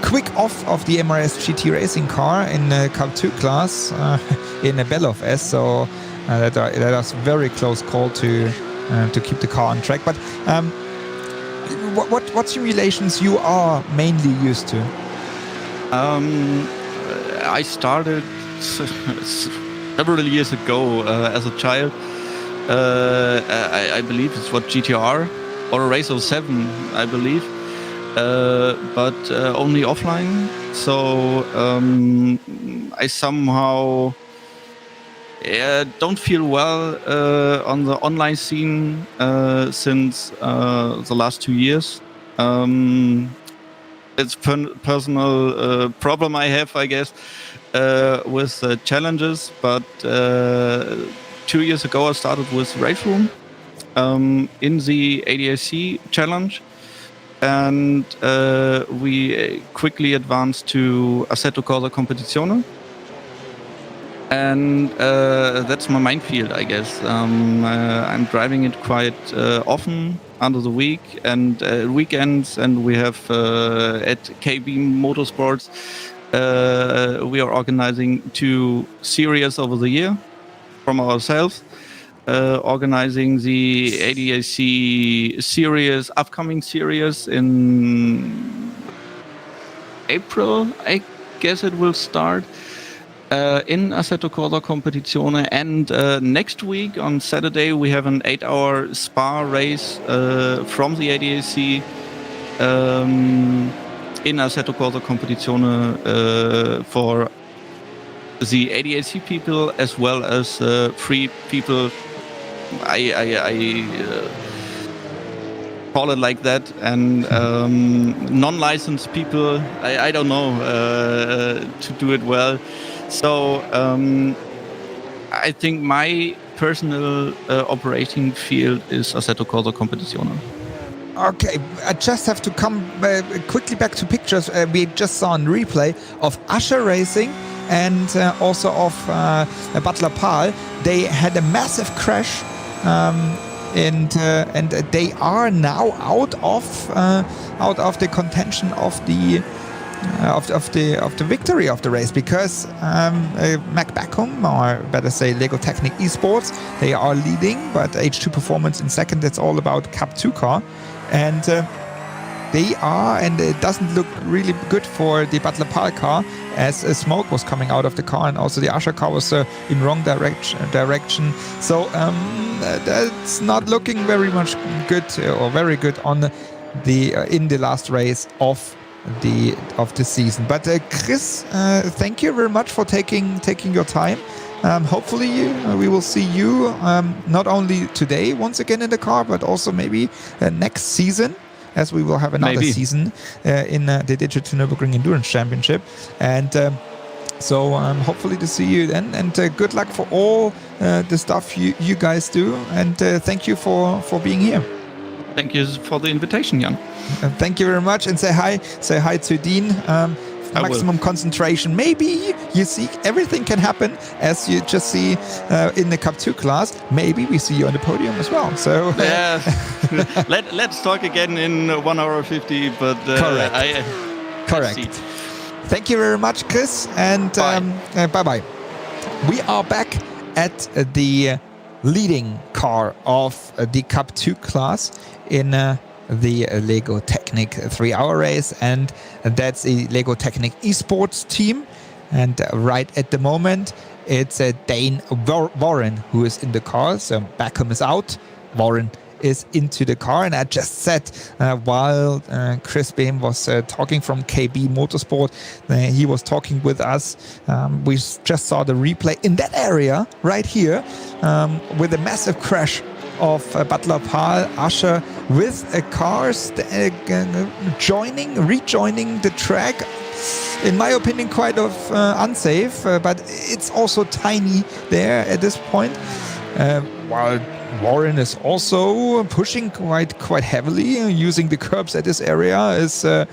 A: quick off of the MRS GT racing car in the Cup 2 class in a Belov S. So that was a very close call to keep the car on track. But what simulations you are mainly used to?
D: I started several years ago as a child. I believe it's what GTR or Race 07, I believe, but only offline. So I somehow don't feel well on the online scene since the last 2 years. It's personal problem I have, I guess, with challenges. But 2 years ago, I started with Race Room in the ADAC challenge, and we quickly advanced to Assetto Corsa Competizione. And that's my main field, I guess. I'm driving it quite often under the week and weekends. And we have at KB Motorsports, we are organizing 2 series over the year from ourselves. Organizing the ADAC series, upcoming series in April, I guess it will start. In Assetto Corsa Competizione, and next week on Saturday we have an 8-hour Spa race from the ADAC in Assetto Corsa Competizione for the ADAC people as well as free people. I call it like that, and non-licensed people. I don't know to do it well. So I think my personal operating field is Assetto Corsa Competizione.
A: Okay, I just have to come quickly back to pictures. We just saw a replay of Usher Racing and also of Butler Pahl. They had a massive crash, and they are now out of the contention of the victory of the race, because Mac Backham, or better say Lego Technic Esports, they are leading, but H2 Performance in second. That's all about Cup 2 car, and they are, and it doesn't look really good for the Butler Pahl car, as smoke was coming out of the car, and also the Usher car was in wrong direction. So that's not looking very much good, or very good on in the last race of the season. But Chris, thank you very much for taking your time. Hopefully we will see you not only today once again in the car, but also maybe next season, as we will have another season in the Digital Nürburgring Endurance Championship. And so hopefully to see you then, and good luck for all the stuff you guys do, and thank you for being here.
D: Thank you for the invitation, Jan.
A: Thank you very much, and say hi to Dean. Maximum concentration. Maybe you see everything can happen, as you just see in the Cup 2 class. Maybe we see you on the podium as well. So
D: yeah, let's talk again in 1 hour 50. But
A: correct. Thank you very much, Chris, and bye. We are back at the leading car of the Cup 2 class in the Lego Technic 3-hour race, and that's a Lego Technic Esports team. And right at the moment, it's Dane Warren who is in the car. So Backham is out, Warren is into the car. And I just said, while Chris Behm was talking from KB Motorsport, he was talking with us. We just saw the replay in that area right here, with a massive crash of Butler Pahl, Usher, with cars rejoining the track. In my opinion, quite unsafe, but it's also tiny there at this point. while Warren is also pushing quite heavily, using the curbs at this area. Is there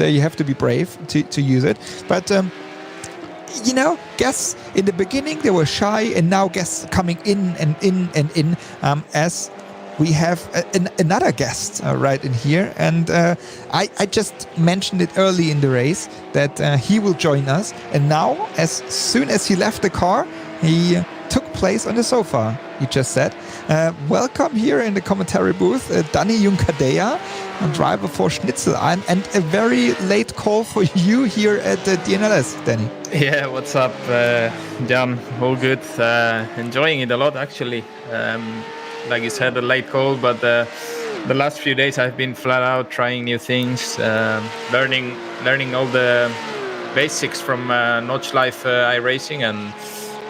A: you have to be brave to use it, but. Guests in the beginning they were shy, and now guests coming in as we have another guest right in here, and I just mentioned it early in the race that he will join us, and now as soon as he left the car, he took place on the sofa. You just said, welcome here in the commentary booth, Danny Junkadea, a driver for Schnitzel, and a very late call for you here at the DNLS, Danny.
E: Yeah, what's up, Jan? All good. Enjoying it a lot, actually. Like you said, a late call, but the last few days I've been flat out trying new things, learning all the basics from Notch Life iRacing, and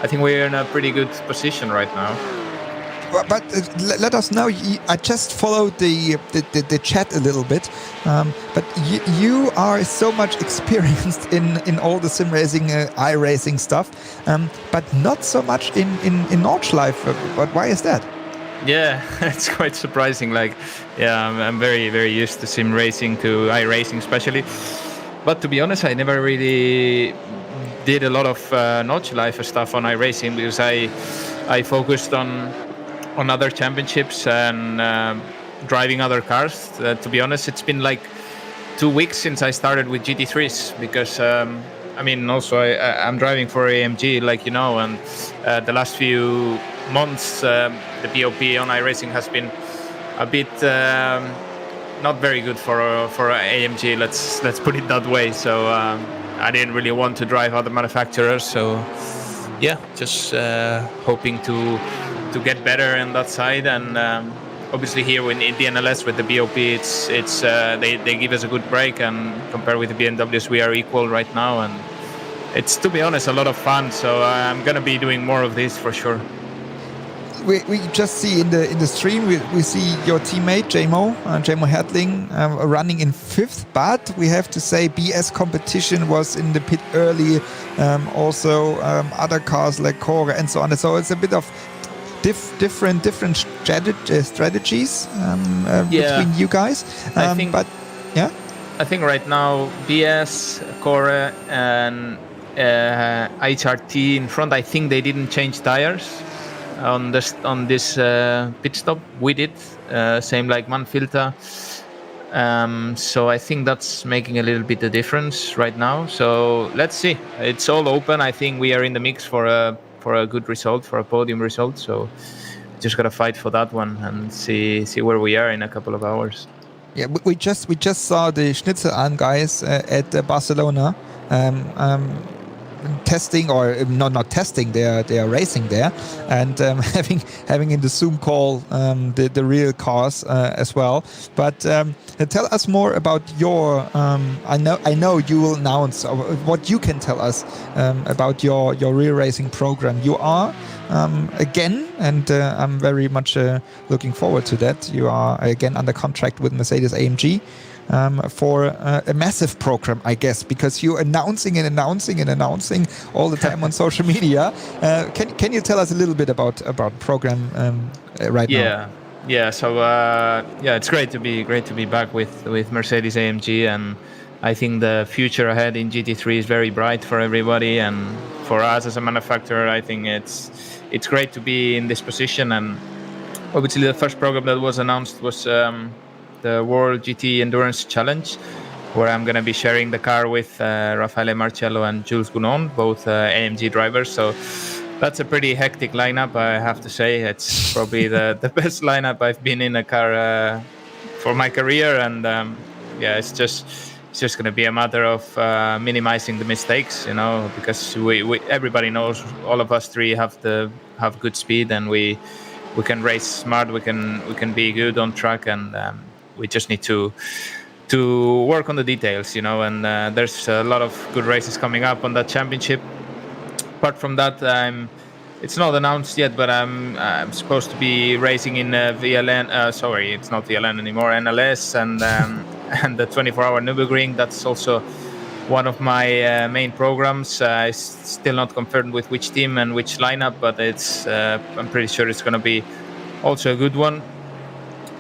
E: I think we're in a pretty good position right now.
A: But let us know. I just followed the chat a little bit, but you are so much experienced in all the sim racing, iRacing stuff, but not so much in Notch Life. But why is that?
E: Yeah, it's quite surprising. Like, yeah, I'm very, very used to sim racing, to iRacing especially. But to be honest, I never really did a lot of Notch Life stuff on iRacing because I focused on other championships and driving other cars. To be honest, it's been like 2 weeks since I started with GT3s because also I'm driving for AMG, like and the last few months the POP on iRacing has been a bit not very good for AMG. Let's put it that way. So I didn't really want to drive other manufacturers. So yeah, just hoping to get better on that side, and obviously here in DNLS with the BOP, it's they give us a good break, and compared with the BMWs, we are equal right now, and it's, to be honest, a lot of fun. So I'm gonna be doing more of this for sure.
A: We just see in the stream we see your teammate Jamo Hedling running in 5th, but we have to say BS competition was in the pit early. Also other cars like Core and so on. So it's a bit of different strategies between you guys.
E: I think,
A: but yeah,
E: I think right now BS, Core, and HRT in front. I think they didn't change tires on this pit stop. We did same like Manfilter. So I think that's making a little bit of difference right now. So let's see. It's all open. I think we are in the mix for a good result, for a podium result. So just gotta fight for that one and see where we are in a couple of hours.
A: Yeah, we just saw the Schnitzel guys at Barcelona. Testing, or not testing, they are racing there, and having in the Zoom call the real cars as well. But tell us more about your I know you will announce what you can tell us about your real racing program. You are again, and I'm very much looking forward to that. You are again under contract with Mercedes AMG for a massive program, I guess, because you're announcing all the time on social media. Can you tell us a little bit about program right now?
E: Yeah. So it's great to be back with Mercedes AMG, and I think the future ahead in GT3 is very bright for everybody, and for us as a manufacturer, I think it's great to be in this position. And obviously, the first program that was announced was the World GT Endurance Challenge, where I'm going to be sharing the car with Raffaele Marcello and Jules Gounon, both AMG drivers. So that's a pretty hectic lineup, I have to say. It's probably the best lineup I've been in a car for my career, and it's just going to be a matter of minimizing the mistakes, because we everybody knows, all of us three have good speed, and we can race smart, we can be good on track, and we just need to work on the details, and there's a lot of good races coming up on that championship. Apart from that, it's not announced yet, but I'm supposed to be racing in VLN. Sorry, it's not VLN anymore, NLS, and the 24-hour Nürburgring. That's also one of my main programs. It's still not confirmed with which team and which lineup, but it's I'm pretty sure it's going to be also a good one.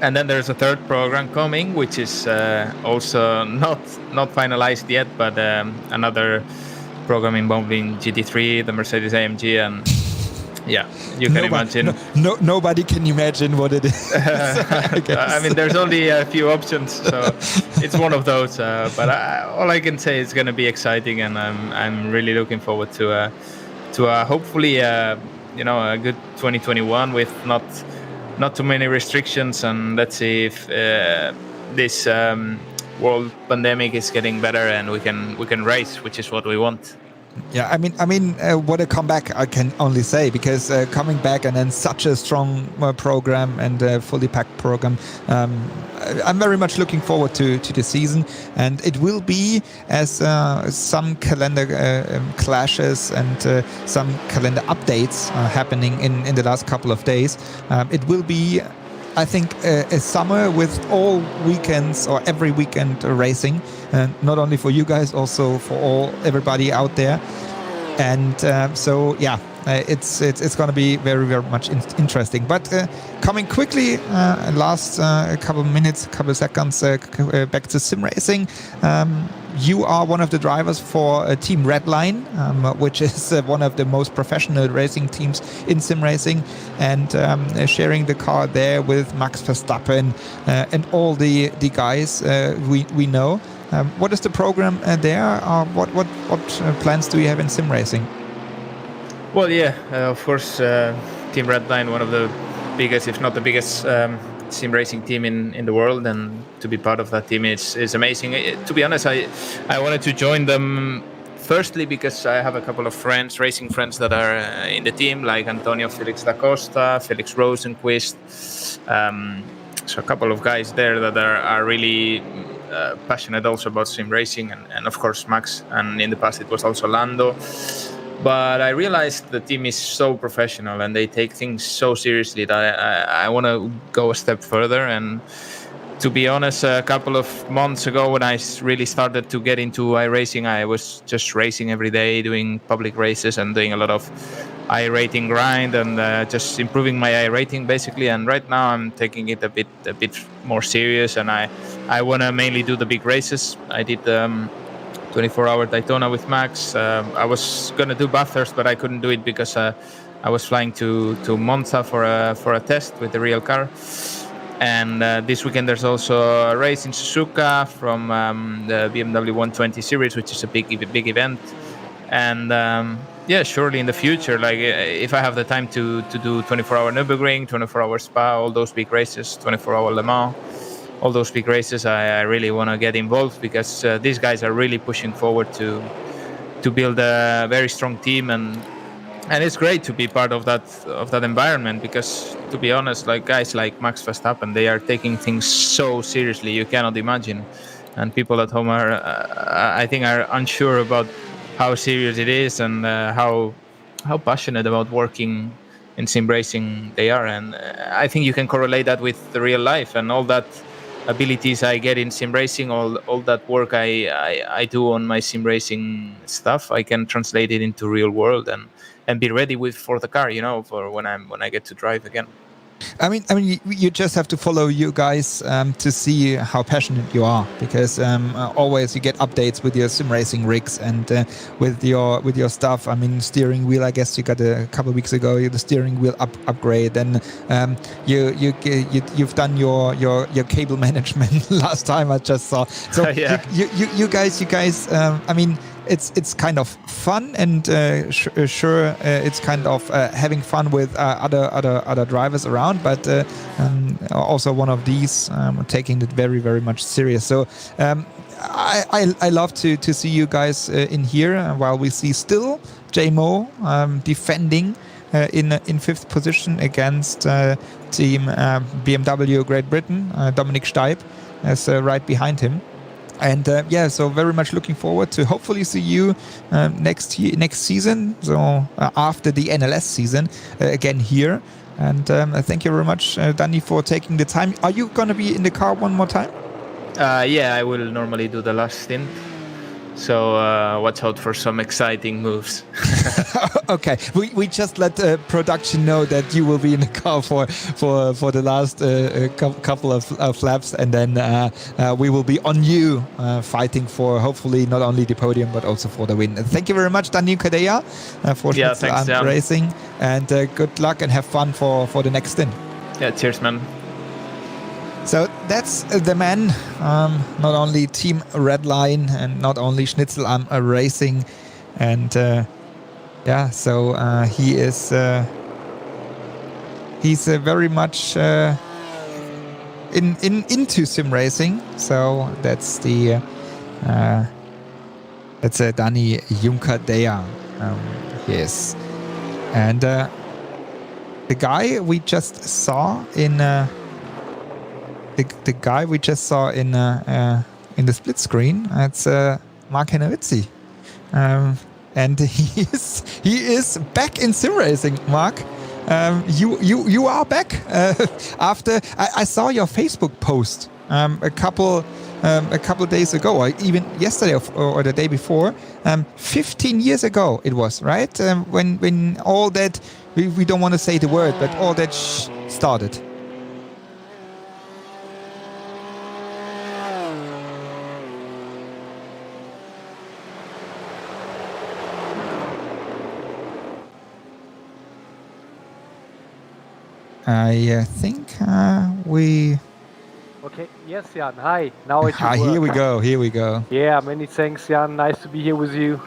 E: And then there's a third program coming, which is also not finalized yet, but another program involving GT3, the Mercedes AMG, and yeah, you can imagine.
A: Nobody can imagine what it is.
E: I mean, there's only a few options, so it's one of those. But all I can say is going to be exciting, and I'm really looking forward to hopefully a good 2021 with not too many restrictions, and let's see if this world pandemic is getting better and we can race, which is what we want.
A: Yeah, I mean, what a comeback, I can only say, because coming back and then such a strong program and fully packed program, I'm very much looking forward to the season, and it will be, as some calendar clashes and some calendar updates are happening in the last couple of days. It will be, I think, a summer with all weekends or every weekend racing, not only for you guys, also for everybody out there. And so, yeah, it's going to be very, very much interesting. But coming quickly, last couple of minutes, couple of seconds, back to sim racing. You are one of the drivers for Team Redline, which is one of the most professional racing teams in sim racing, and sharing the car there with Max Verstappen and all the guys we know. What is the program there? What plans do you have in sim racing?
E: Well, yeah, of course, Team Redline, one of the biggest, if not the biggest, sim racing team in the world, and to be part of that team is amazing. To be honest, I wanted to join them firstly because I have a couple of racing friends that are in the team, like Antonio Felix da Costa, Felix Rosenquist, so a couple of guys there that are really passionate also about sim racing, and of course Max, and in the past it was also Lando. But I realized the team is so professional and they take things so seriously that I want to go a step further. And to be honest, a couple of months ago when I really started to get into iRacing, I was just racing every day, doing public races and doing a lot of iRating grind and just improving my iRating basically. And right now I'm taking it a bit more serious, and I want to mainly do the big races. I did 24-hour Daytona with Max. I was gonna do Bathurst, but I couldn't do it because I was flying to Monza for a test with the real car. And this weekend there's also a race in Suzuka from the BMW 120 series, which is a big event. And yeah, surely in the future, like if I have the time to do 24-hour Nürburgring, 24-hour Spa, all those big races, 24-hour Le Mans, all those big races, I really want to get involved, because these guys are really pushing forward to build a very strong team, and it's great to be part of that environment, because to be honest, like guys like Max Verstappen, they are taking things so seriously you cannot imagine, and people at home are I think are unsure about how serious it is and how passionate about working in sim racing they are. And I think you can correlate that with the real life, and all that abilities I get in sim racing, all that work I do on my sim racing stuff, I can translate it into real world and be ready for the car, for when I get to drive again.
A: I mean, you just have to follow you guys to see how passionate you are, because always you get updates with your sim racing rigs and with your stuff. I mean, steering wheel, I guess you got a couple of weeks ago the steering wheel upgrade, and you've done your cable management last time I just saw. So
E: yeah.
A: you guys. I mean, it's kind of fun, and sure, it's kind of having fun with other drivers around, but also one of these taking it very, very much serious. So I love to see you guys in here, while we see still JMO defending in fifth position against team BMW Great Britain. Dominic Steib is right behind him. And yeah, so very much looking forward to hopefully see you next season. So after the NLS season again here. And thank you very much, Danny, for taking the time. Are you going to be in the car one more time?
E: Yeah, I will normally do the last stint. So watch out for some exciting moves.
A: Okay, we just let production know that you will be in the car for the last couple of laps, and then we will be on you fighting for hopefully not only the podium but also for the win. Thank you very much, Daniel Kadea, for
E: thanks, Jan.
A: Racing, and good luck and have fun for the next stint.
E: Yeah, cheers, man.
A: So that's the man, not only Team Redline and not only Schnitzel Racing, and so he is he's very much into sim racing. So that's the Dani Juncker-Dea. Yes, and the guy we just saw in. The guy we just saw in the split screen, it's Mark Hennerizzi, and he is back in sim racing. Mark, you are back after I saw your Facebook post a couple days ago, or even yesterday or the day before. 15 years ago it was, right? When all that we don't want to say the word, but all that started. I think we...
F: Okay, yes, Jan. Hi. Now it should
A: work. Here we go.
F: Yeah, many thanks, Jan. Nice to be here with you.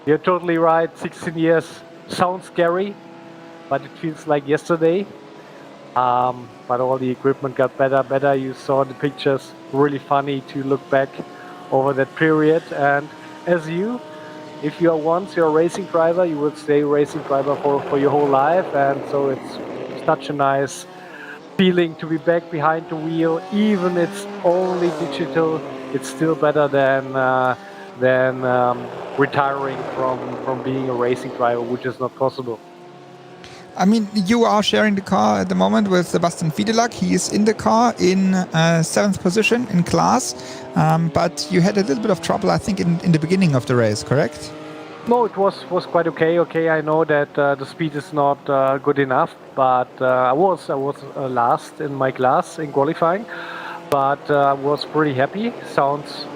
F: You're totally right. 16 years sounds scary, but it feels like yesterday. But all the equipment got better. You saw the pictures. Really funny to look back over that period. And as if you are once you're a racing driver, you will stay a racing driver for your whole life. And so it's such a nice feeling to be back behind the wheel. Even it's only digital, it's still better than retiring from being a racing driver, which is not possible.
A: I mean, you are sharing the car at the moment with Sebastian Fiedelak. He is in the car in 7th position in class, but you had a little bit of trouble, I think, in the beginning of the race, correct?
F: No, it was quite okay. Okay, I know that the speed is not good enough, but I was last in my class in qualifying, but I was pretty happy. Sounds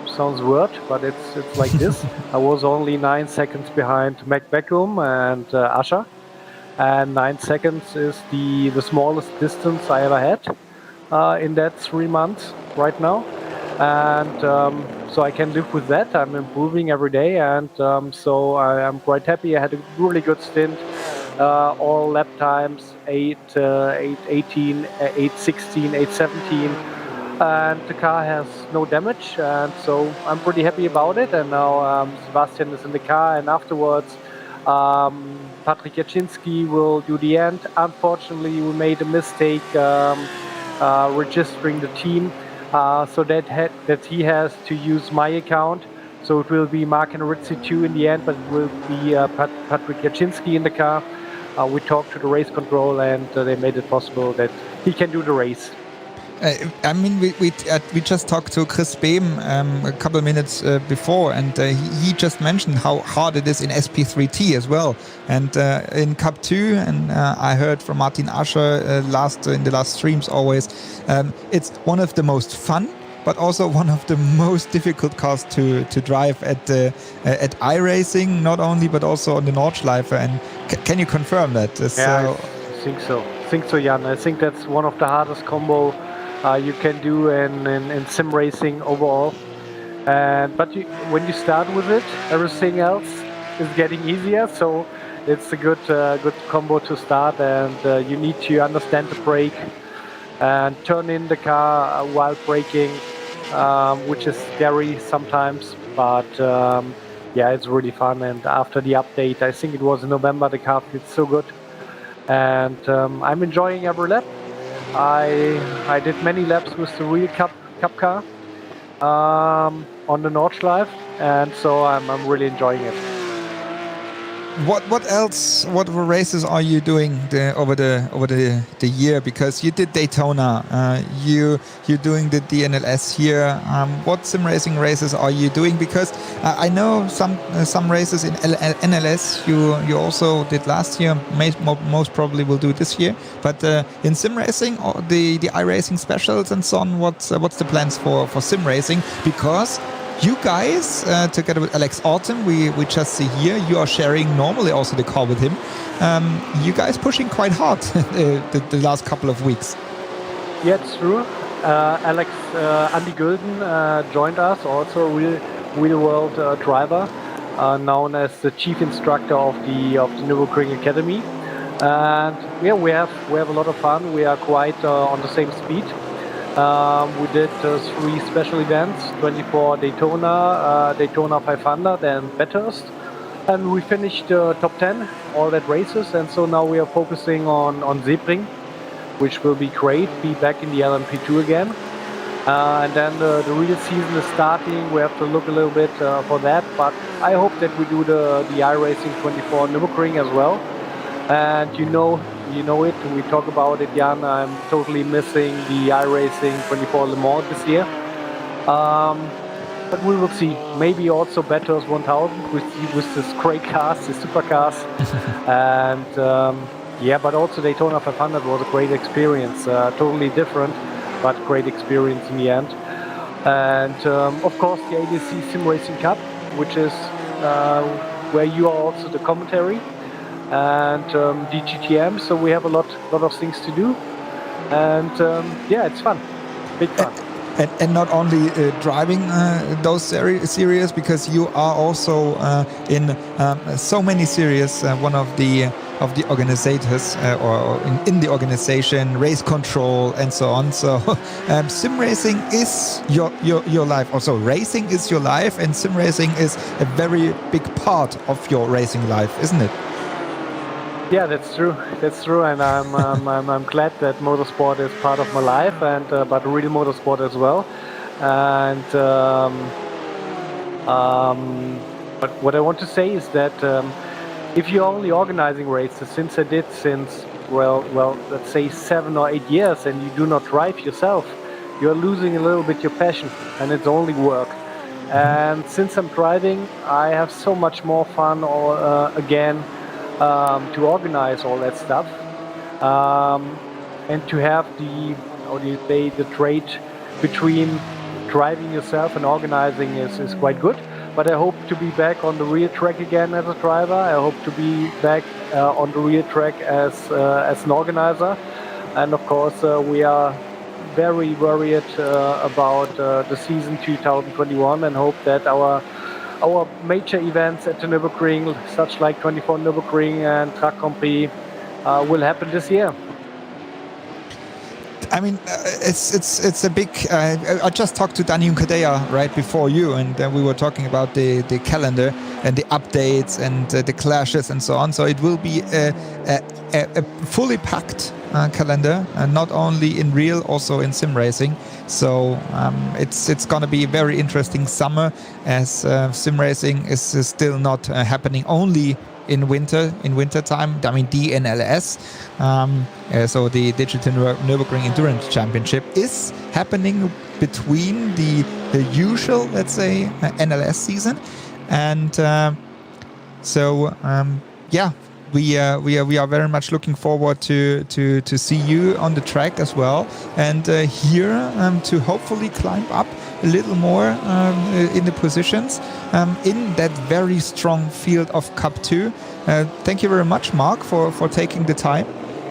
F: weird, but it's like this. I was only 9 seconds behind Mac Beckham and Asher, and 9 seconds is the smallest distance I ever had in that 3 months right now. And so I can live with that. I'm improving every day, and so I'm quite happy. I had a really good stint. All lap times 8:18, 8:16, 8:17, and the car has no damage, and so I'm pretty happy about it. And now Sebastian is in the car, and afterwards Patrick Jaczynski will do the end. Unfortunately, we made a mistake registering the team. So that he has to use my account. So it will be Mark Hennerizzi 2 in the end, but it will be Patrick Jaczynski in the car. We talked to the race control, and they made it possible that he can do the race.
A: I mean, we just talked to Chris Behm a couple of minutes before, and he just mentioned how hard it is in SP3T as well, and in Cup 2, and I heard from Martin Ascher in the last streams always, it's one of the most fun, but also one of the most difficult cars to drive at iRacing, not only but also on the Nordschleife. And can you confirm that?
F: Yeah, I think so, Jan. I think that's one of the hardest combo you can do in sim racing overall. But when you start with it, everything else is getting easier. So it's a good combo to start, and you need to understand the brake and turn in the car while braking, which is scary sometimes. But yeah, it's really fun. And after the update, I think it was in November, the car feels so good, and I'm enjoying every lap. I did many laps with the real Cup car on the Nordschleife, and so I'm really enjoying it.
A: what else? What races are you doing over the year? Because you did Daytona, you're doing the DNLS here. What sim racing races are you doing? Because I know some races in NLS you also did last year. Most probably will do this year. But in sim racing, or the iRacing specials and so on, what's the plans for sim racing? Because you guys, together with Alex Autumn, we just see here, you are sharing normally also the car with him. You guys pushing quite hard the last couple of weeks.
F: Yeah, it's true. Alex Andy Gulden joined us, also real world driver, known as the chief instructor of the Nürburgring Academy. And yeah, we have a lot of fun. We are quite on the same speed. We did 3 special events, 24 Daytona, Daytona 500 and Bathurst. And we finished top 10, all that races. And so now we are focusing on Sebring, which will be great, be back in the LMP2 again. And then the real season is starting. We have to look a little bit for that. But I hope that we do the iRacing 24 Nürburgring as well. And you know it, we talk about it, Jan. I'm totally missing the iRacing 24 Le Mans this year. But we will see. Maybe also Bathurst 1000 with this great cars, the supercars. And yeah, but also Daytona 500 was a great experience. Totally different, but great experience in the end. And of course the ADAC Sim Racing Cup, which is where you are also the commentary. And DGTM, so we have a lot of things to do, and yeah, it's fun, big fun.
A: And not only driving those series, because you are also in so many series, one of the organizers or in the organization, race control and so on. So sim racing is your life. Also, racing is your life, and sim racing is a very big part of your racing life, isn't it?
F: Yeah, that's true. That's true, and I'm glad that motorsport is part of my life, and but real motorsport as well. And but what I want to say is that if you're only organizing races, since I did since well, let's say 7 or 8 years, and you do not drive yourself, you're losing a little bit your passion, and it's only work. And since I'm driving, I have so much more fun, or again. To organize all that stuff, and to have the trade between driving yourself and organizing is quite good. But I hope to be back on the real track again as a driver. I hope to be back on the real track as an organizer. And of course, we are very worried about the season 2021, and hope that our major events at the Nürburgring, such like 24 Nürburgring and Track Grand Prix, will happen this year.
A: I mean, it's a big. I just talked to Daniel Kadea right before you, and we were talking about the calendar and the updates and the clashes and so on. So it will be a fully packed calendar, not only in real, also in sim racing. So it's going to be a very interesting summer, as sim racing is still not happening only in winter time. I mean, DNLS, so the Digital Nürburgring Endurance Championship, is happening between the usual, let's say, NLS season, and yeah. We are very much looking forward to see you on the track as well, and here to hopefully climb up a little more in the positions in that very strong field of Cup 2. Thank you very much, Mark, for taking the time,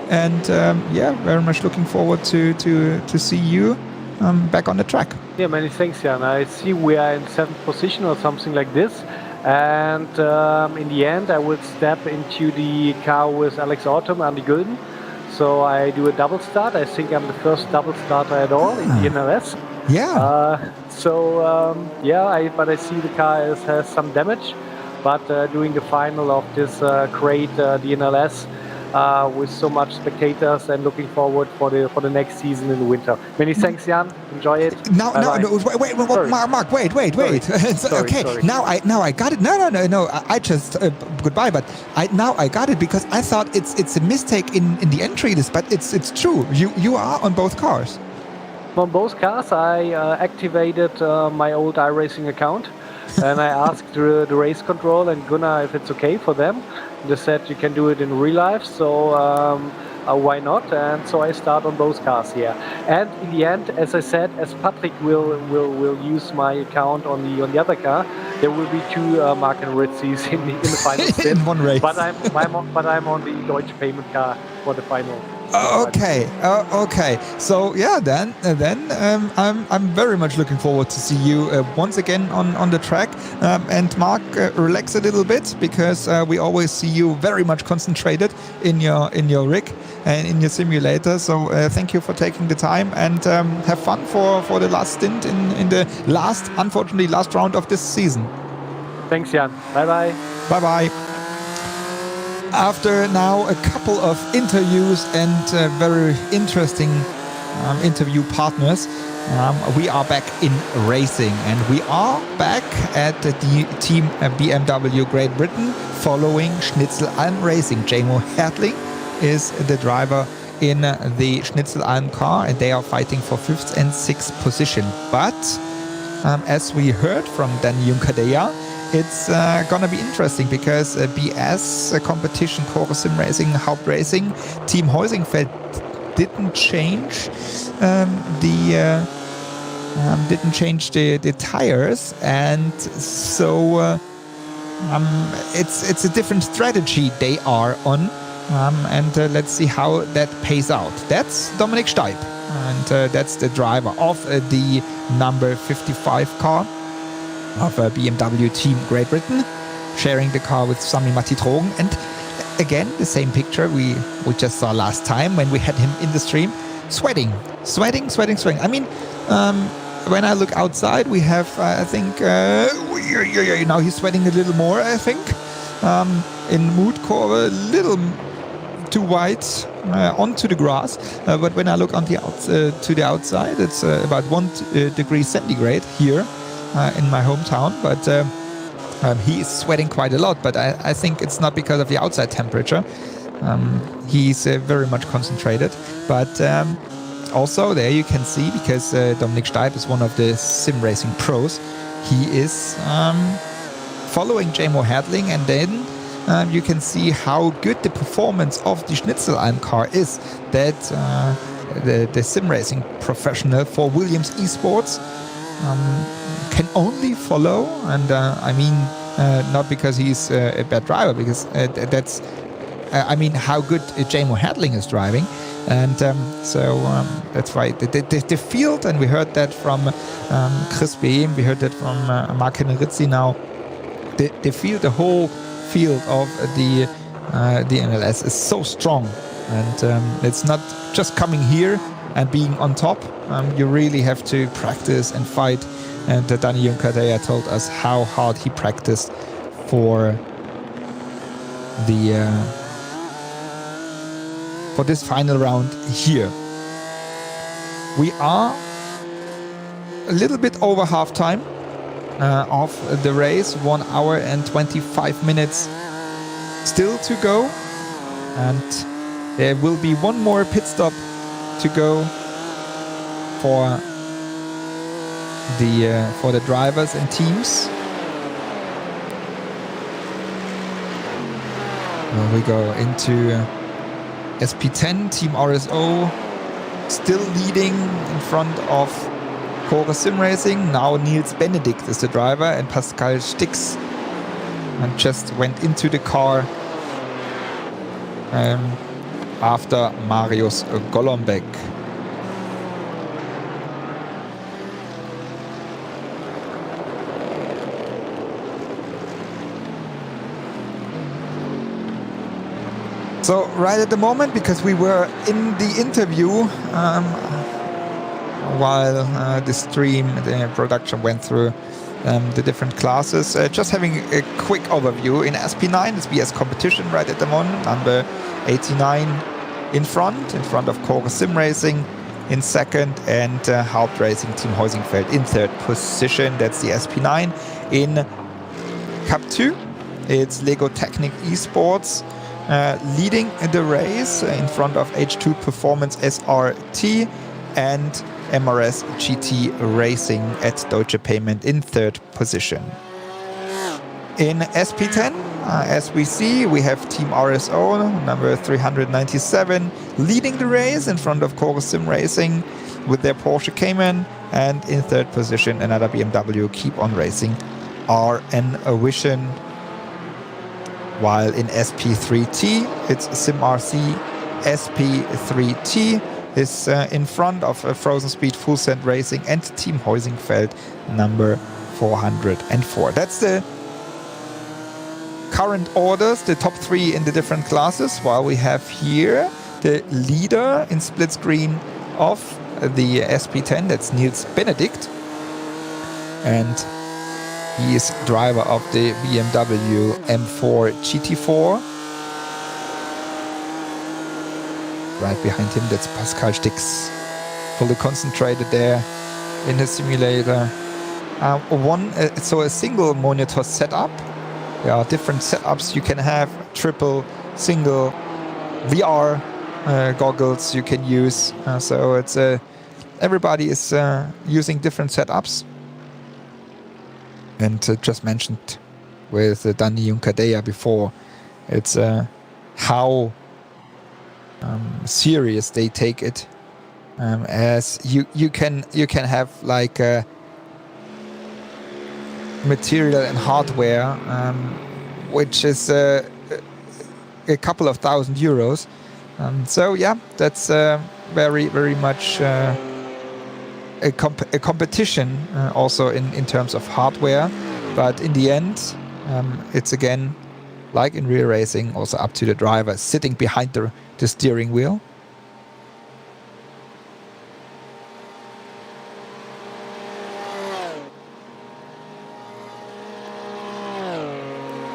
A: and yeah, very much looking forward to see you back on the track.
F: Yeah, many thanks, Jan. I see we are in 7th position or something like this. And in the end, I will step into the car with Alex Autumn and Andy Gulden. So I do a double start. I think I'm the first double starter at all in the NLS.
A: Yeah.
F: Yeah, but I see the car has some damage. But doing the final of this great DNLS, with so much spectators, and looking forward for the next season in the winter. Many thanks, Jan. Enjoy it.
A: No,
F: Bye-bye.
A: wait,
F: Sorry.
A: Mark, wait.
F: Sorry,
A: Okay,
F: sorry.
A: now I got it. No. I just goodbye. But I got it because I thought it's a mistake in the entry list, but it's true. You are on both cars.
F: On both cars, I activated my old iRacing account, and I asked the race control and Gunnar if it's okay for them. They said you can do it in real life, so why not? And so I start on both cars here. And in the end, as I said, as Patrick will use my account on the other car, there will be two Mark and Ritzis in the final stint.
A: In one race.
F: But I'm on the Deutsche payment car for the final.
A: Okay. So yeah, then I'm very much looking forward to see you once again on the track. And Mark, relax a little bit because we always see you very much concentrated in your rig and in your simulator. So thank you for taking the time and have fun for the last stint in the unfortunately last round of this season.
F: Thanks, Jan. Bye.
A: Bye. After now a couple of interviews and very interesting interview partners, we are back in racing, and we are back at the team BMW Great Britain following Schnitzelalm Racing. Jamo Hertling is the driver in the Schnitzelalm car, and they are fighting for 5th and 6th position. But as we heard from Dani Juncadella, it's gonna be interesting because BS competition, Core Sim Racing, Haupt Racing, Team Heusingfeld didn't change the tires, and so it's a different strategy they are on, and let's see how that pays out. That's Dominik Steib, and that's the driver of the number 55 car of BMW Team Great Britain, sharing the car with Sami Matti-Drogen. And again, the same picture we just saw last time when we had him in the stream, sweating. I mean, when I look outside, we have, I think, now he's sweating a little more, I think. In Moodcore, a little too wide onto the grass. But when I look on to the outside, it's about 1 degree centigrade here. In my hometown, but he is sweating quite a lot, but I think it's not because of the outside temperature. He's very much concentrated, but also there you can see, because Dominik Steib is one of the sim racing pros, he is following Jamo Hertling, and then you can see how good the performance of the Schnitzelalm car is, that the sim racing professional for Williams Esports can only follow, and I mean not because he's a bad driver, because that's I mean how good Jamo Hertling is driving, and so that's why the field, and we heard that from Chris Behm, we heard that from Mark Hennerizzi now, the field, the whole field of the NLS is so strong, and it's not just coming here and being on top. You really have to practice and fight. And Dani Juncadella told us how hard he practiced for this final round here. We are a little bit over halftime of the race, 1 hour and 25 minutes still to go, and there will be one more pit stop to go for the drivers and teams. Well, we go into SP10, Team RSO, still leading in front of Core Sim Racing. Now Nils Benedikt is the driver, and Pascal Stix and just went into the car after Marius Golombek. So right at the moment, because we were in the interview while the stream, the production went through, the different classes. Just having a quick overview. In SP9, it's BS competition right at the moment. Number 89 in front of Chorus Sim Racing in second, and Haupt Racing Team Heusingfeld in third position. That's the SP9. In Cup 2, it's Lego Technic Esports leading the race in front of H2 Performance SRT and MRS GT Racing at Deutsche Payment in third position. In SP10, as we see, we have Team RSO, number 397, leading the race in front of Chorus Sim Racing with their Porsche Cayman, and in third position, another BMW Keep On Racing RN Vision. While in SP3T, it's SimRC SP3T is in front of Frozen Speed Full Send Racing and Team Heusingfeld number 404. That's the current orders, the top 3 in the different classes, while we have here the leader in split screen of the SP10, that's Niels Benedikt, and he is driver of the BMW M4 GT4. Right behind him, that's Pascal Stix, fully concentrated there in the simulator. So a single monitor setup. There are different setups you can have, triple, single, VR goggles you can use. So it's everybody is using different setups. And just mentioned with Dani Junkadea before, it's how serious they take it, as you can have like material and hardware which is a couple of €1,000. So yeah, that's very much a competition also in terms of hardware, but in the end it's again like in real racing, also up to the driver sitting behind the steering wheel.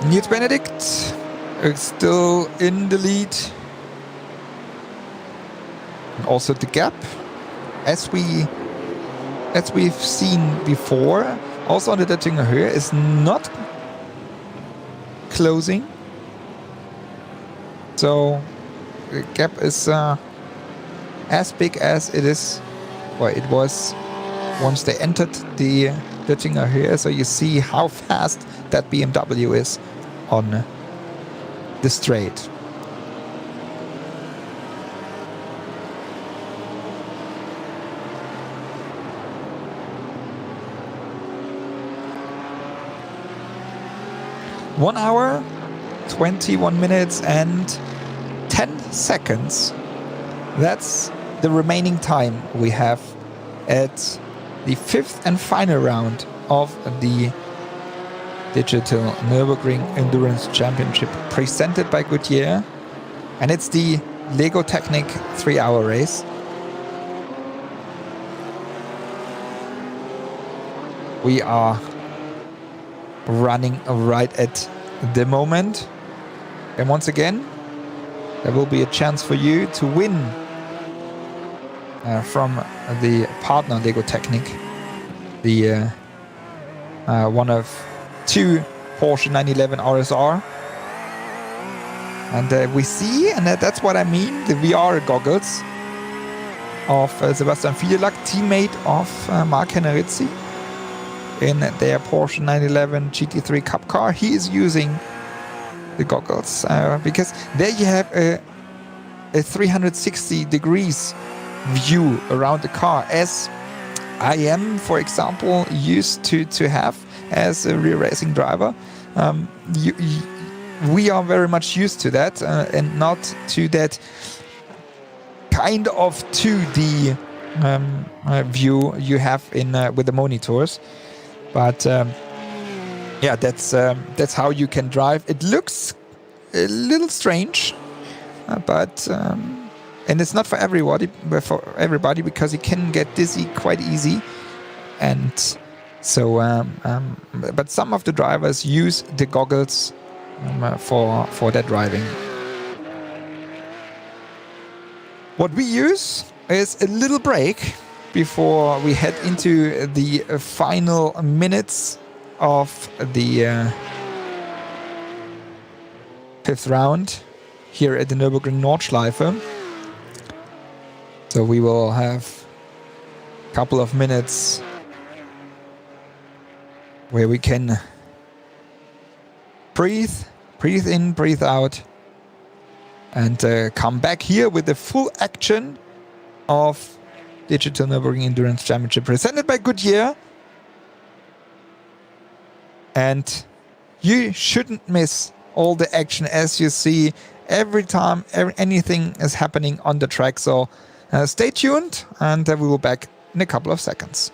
A: Niels Benedikt is still in the lead. And also the gap, as we've seen before, also on the Oettinger Höhe, is not closing. So the gap is as big as it is, or it was once they entered the Oettinger Höhe. So you see how fast that BMW is on the straight. One hour, 21 minutes and 10 seconds. That's the remaining time we have at the 5th and final round of the Digital Nürburgring Endurance Championship presented by Goodyear. And it's the Lego Technic 3-hour race. We are running right at the moment. And once again, there will be a chance for you to win from the partner Lego Technic, the one of 2 Porsche 911 RSR. And we see, and that's what I mean, the VR goggles of Sebastian Fiedelak, teammate of Marc Hennerizzi, in their Porsche 911 GT3 Cup car. He is using the goggles because there you have a 360 degrees view around the car, as I am, for example, used to have as a real racing driver. We are very much used to that and not to that kind of 2D view you have in with the monitors. But yeah, that's how you can drive. It looks a little strange, but and it's not for everybody, because you can get dizzy quite easy. And So, but some of the drivers use the goggles for their driving. What we use is a little break before we head into the final minutes of the fifth round here at the Nürburgring Nordschleife. So we will have a couple of minutes where we can breathe in, breathe out, and come back here with the full action of Digital Nürburgring Endurance Championship presented by Goodyear. And you shouldn't miss all the action, as you see every time anything is happening on the track. So stay tuned, and we will be back in a couple of seconds.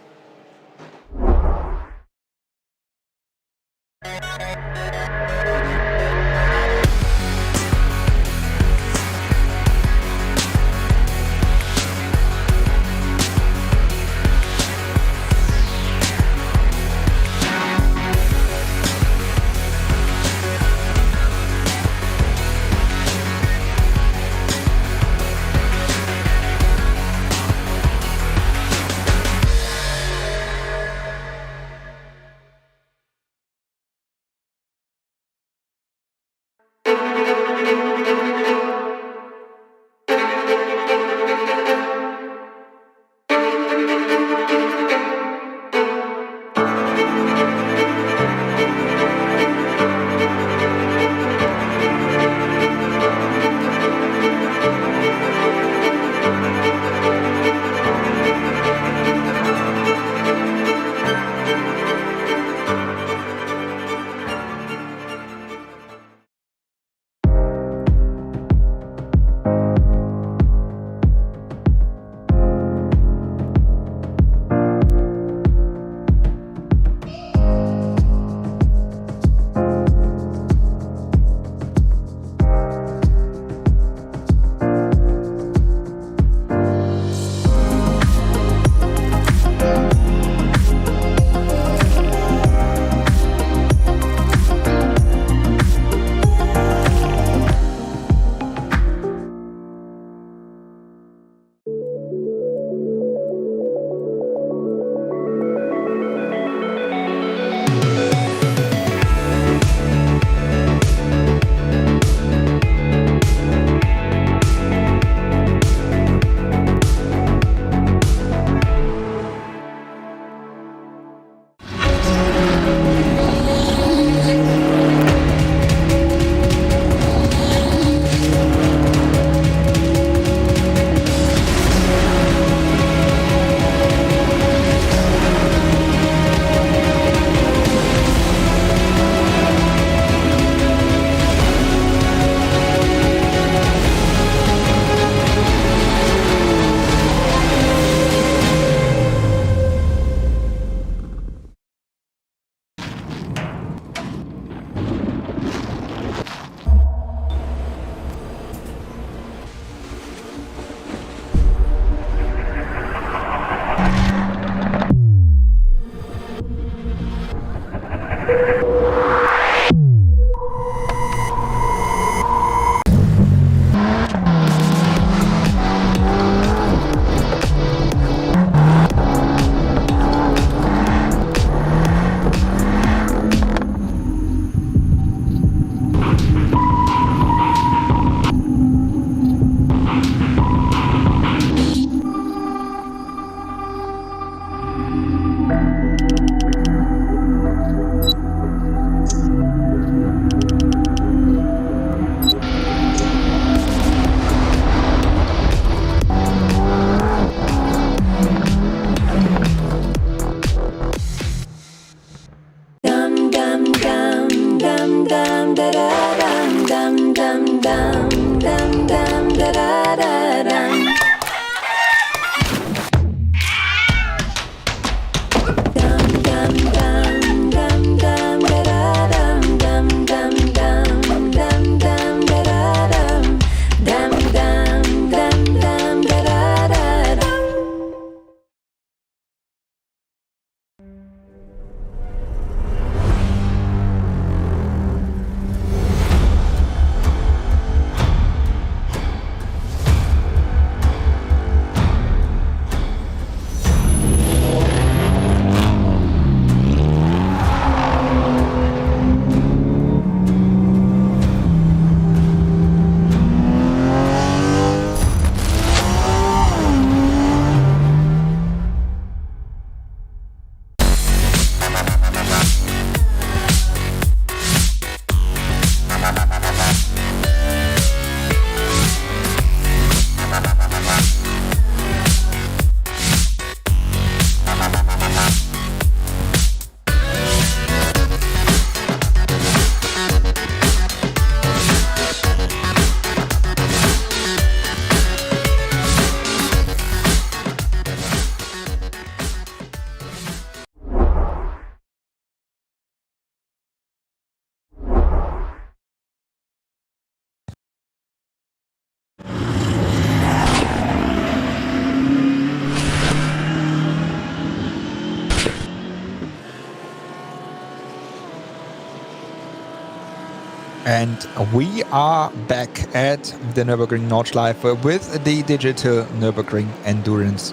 A: And we are back at the Nürburgring Nordschleife with the digital Nürburgring Endurance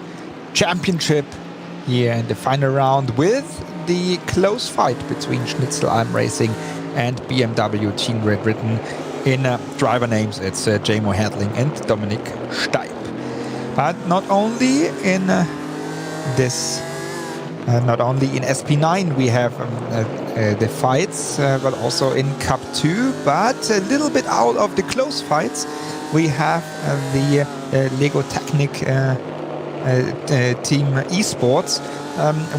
A: Championship here in the final round with the close fight between Schnitzel Alm Racing and BMW Team Great Britain. In driver names, it's Jamo Hadling and Dominic Steib. But not only in not only in SP9 we have the fights, but also in Cup 2. But a little bit out of the close fights, we have the Lego Technic team esports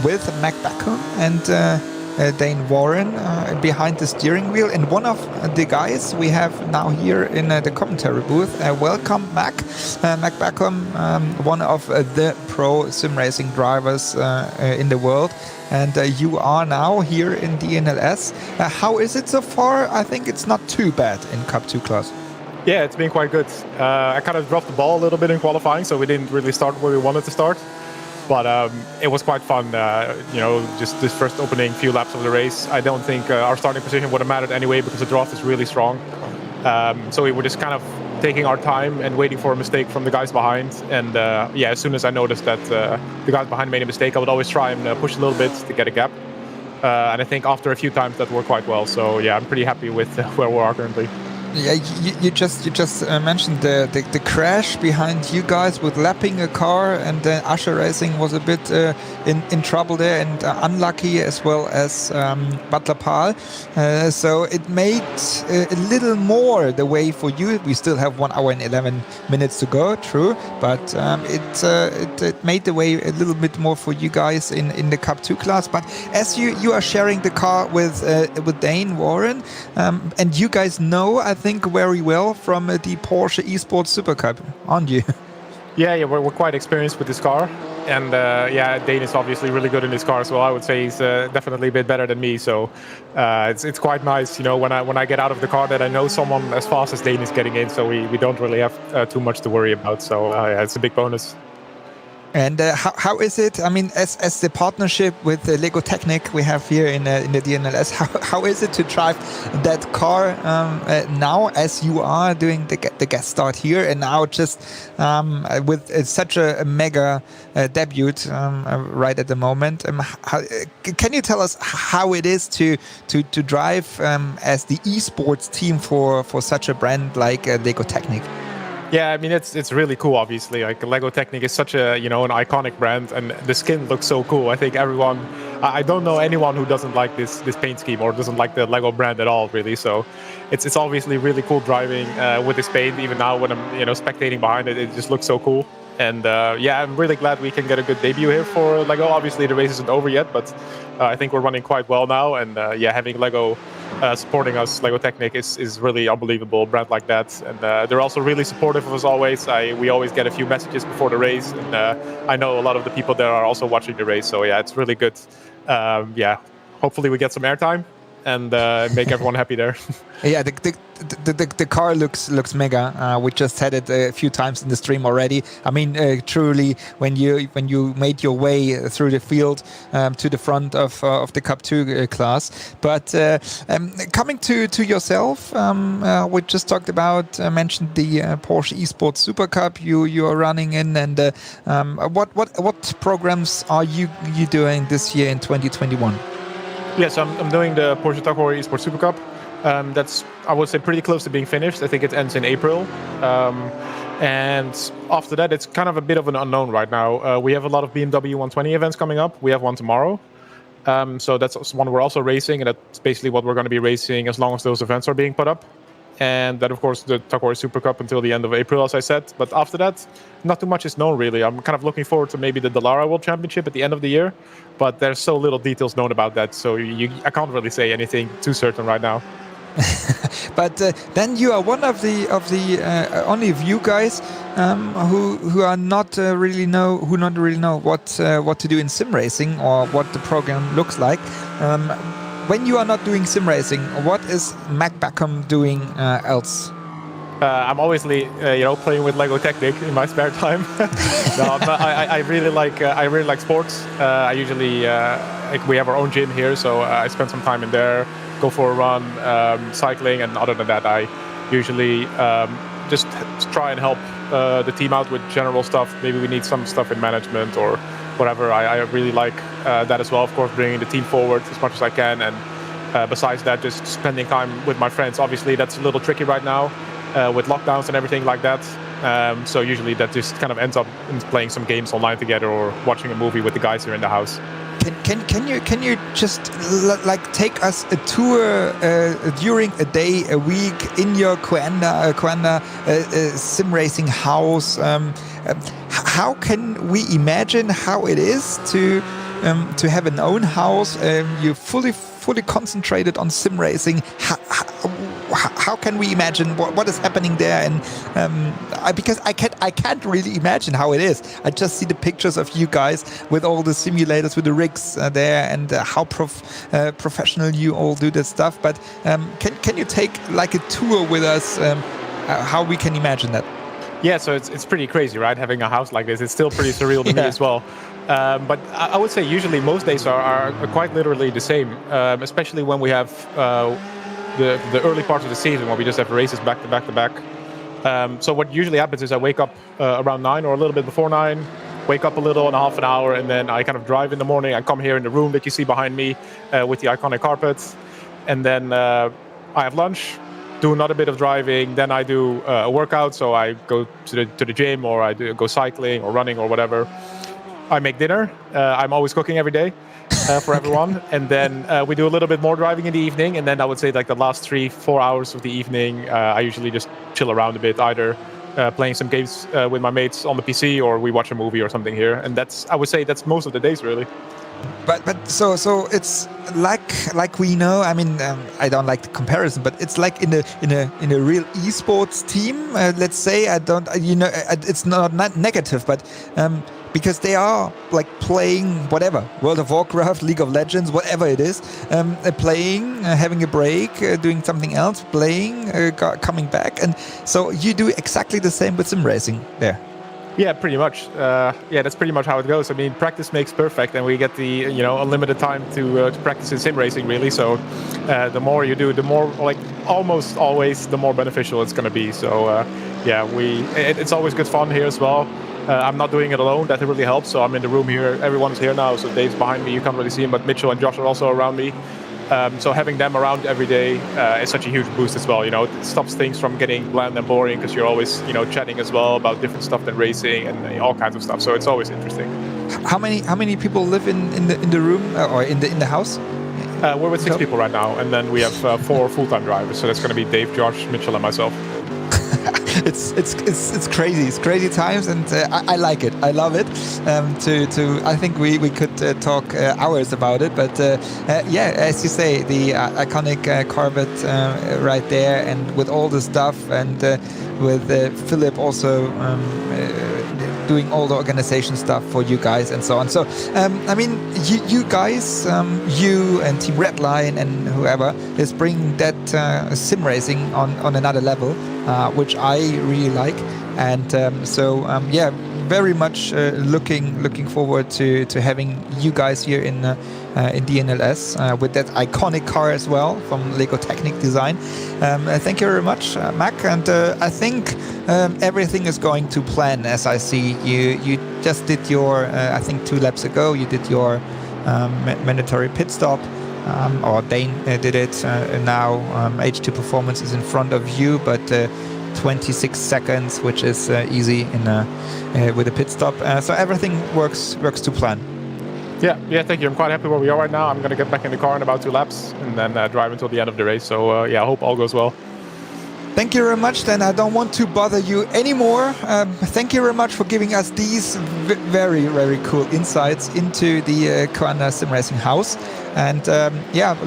A: with Mac Backham and Dane Warren behind the steering wheel. And one of the guys we have now here in the commentary booth, welcome Mac. Mac Backham, one of the pro sim racing drivers in the world. And you are now here in the NLS. How is it so far? I think it's not too bad in Cup 2 class.
G: Yeah, it's been quite good. I kind of dropped the ball a little bit in qualifying, so we didn't really start where we wanted to start. But it was quite fun, just this first opening few laps of the race. I don't think our starting position would have mattered anyway because the draft is really strong. So we were just kind of taking our time and waiting for a mistake from the guys behind. And as soon as I noticed that the guys behind made a mistake, I would always try and push a little bit to get a gap. And I think after a few times that worked quite well. So yeah, I'm pretty happy with where we are currently.
A: Yeah, you just mentioned the crash behind you guys with lapping a car, and then Usher Racing was a bit in trouble there and unlucky, as well as Butler Pahl. So it made a little more the way for you. We still have 1 hour and 11 minutes to go, true, but it made the way a little bit more for you guys in the Cup 2 class. But as you are sharing the car with Dane Warren, and you guys know, I think, very well from the Porsche Esports Super Cup, aren't you?
G: Yeah, we're quite experienced with this car, and Dane is obviously really good in this car as well. I would say he's definitely a bit better than me, so it's quite nice, when I get out of the car that I know someone as fast as Dane is getting in, so we don't really have too much to worry about. So it's a big bonus.
A: And how is it? I mean, as the partnership with Lego Technic we have here in the DNLS, how is it to drive that car now, as you are doing the guest start here, and now just with such a mega debut right at the moment? Can you tell us how it is to drive as the esports team for such a brand like Lego Technic?
G: Yeah, I mean, it's really cool, obviously. Like, Lego Technic is such a, an iconic brand, and the skin looks so cool. I think I don't know anyone who doesn't like this paint scheme or doesn't like the Lego brand at all, really. So it's obviously really cool driving with this paint. Even now when I'm, spectating behind it, it just looks so cool. And I'm really glad we can get a good debut here for Lego. Obviously, the race isn't over yet, but I think we're running quite well now. And having Lego supporting us, Lego Technic, is really unbelievable. A brand like that, and they're also really supportive of us always. We always get a few messages before the race, and I know a lot of the people there are also watching the race. So yeah, it's really good. Hopefully we get some airtime and make everyone happy there.
A: Yeah, the car looks mega. We just had it a few times in the stream already. I mean, truly, when you made your way through the field to the front of the Cup 2 class. But coming to yourself, we just talked about, mentioned the Porsche Esports Super Cup you are running in, and what programs are you doing this year in 2021?
G: Yes, I'm doing the Porsche TUV Esports Super Cup. That's, I would say, pretty close to being finished. I think it ends in April. And after that, it's kind of a bit of an unknown right now. We have a lot of BMW 120 events coming up. We have one tomorrow. So that's one we're also racing, and that's basically what we're going to be racing as long as those events are being put up. And then, of course, the TUV Super Cup until the end of April, as I said. But after that, not too much is known, really. I'm kind of looking forward to maybe the Dallara World Championship at the end of the year. But there's so little details known about that, so I can't really say anything too certain right now.
A: But then you are one of the only of you guys who are not really know what to do in sim racing or what the program looks like. When you are not doing sim racing, what is Mac Backham doing else?
G: I'm always, playing with Lego Technic in my spare time. I really like sports. I usually we have our own gym here, so I spend some time in there. go for a run, cycling, and other than that, I usually just try and help the team out with general stuff. Maybe we need some stuff in management or whatever. I really like that as well, of course, bringing the team forward as much as I can. And besides that, just spending time with my friends. Obviously, that's a little tricky right now with lockdowns and everything like that. So usually that just kind of ends up in playing some games online together or watching a movie with the guys here in the house.
A: Can you just like take us a tour during a day, a week in your Coanda sim racing house? How can we imagine how it is to have an own house? You're fully concentrated on sim racing. How can we imagine what is happening there? And because I can't really imagine how it is. I just see the pictures of you guys with all the simulators, with the rigs there, and how professional you all do this stuff. But can you take like a tour with us? How we can imagine that?
G: Yeah, so it's pretty crazy, right? Having a house like this, it's still pretty surreal to me as well. But I would say usually most days are quite literally the same, especially when we have the early parts of the season where we just have races back to back to back. So what usually happens is I wake up around 9 or a little bit before 9, wake up a little in half an hour, and then I kind of drive in the morning. I come here in the room that you see behind me with the iconic carpets, and then I have lunch, do another bit of driving, then I do a workout. So I go to the gym, or I go cycling or running or whatever. I make dinner. I'm always cooking every day for everyone. And then we do a little bit more driving in the evening. And then I would say like the last 3-4 hours of the evening, I usually just chill around a bit, either playing some games with my mates on the PC, or we watch a movie or something here. And I would say that's most of the days, really.
A: But so it's like we know. I mean, I don't like the comparison, but it's like in a real esports team. Let's say it's not negative, but because they are like playing whatever, World of Warcraft, League of Legends, whatever it is, playing, having a break, doing something else, playing, coming back, and so you do exactly the same with sim racing there.
G: Yeah, pretty much. That's pretty much how it goes. I mean, practice makes perfect, and we get the unlimited time to practice in sim racing, really. So the more you do, the more, like, almost always, the more beneficial it's going to be. So it's always good fun here as well. I'm not doing it alone. That really helps. So I'm in the room here. Everyone's here now. So Dave's behind me. You can't really see him, but Mitchell and Josh are also around me. So having them around every day is such a huge boost as well. It stops things from getting bland and boring, because you're always chatting as well about different stuff than racing and all kinds of stuff. So it's always interesting.
A: How many people live in the room or in the house?
G: We're with 6 people right now, and then we have 4 full-time drivers. So that's going to be Dave, Josh, Mitchell, and myself.
A: It's crazy. It's crazy times, and I like it. I love it. I think we could talk hours about it, but as you say, the iconic Corvette right there, and with all the stuff, and with Philip also doing all the organization stuff for you guys and so on. So I mean, you guys, you and Team Redline and whoever is bringing that sim racing on another level, which I really like, and very much looking forward to having you guys here in DNLS with that iconic car as well from Lego Technic design. Thank you very much, Mac, and I think everything is going to plan. As I see, you just did your I think 2 laps ago you did your mandatory pit stop. Or Dane did it. Now H2 Performance is in front of you, but 26 seconds, which is easy with a pit stop. So everything works to plan.
G: Yeah, thank you. I'm quite happy where we are right now. I'm going to get back in the car in about 2 laps and then drive until the end of the race. So I hope all goes well.
A: Thank you very much. Then I don't want to bother you anymore. Thank you very much for giving us these very, very cool insights into the Coanda Sim Racing House. And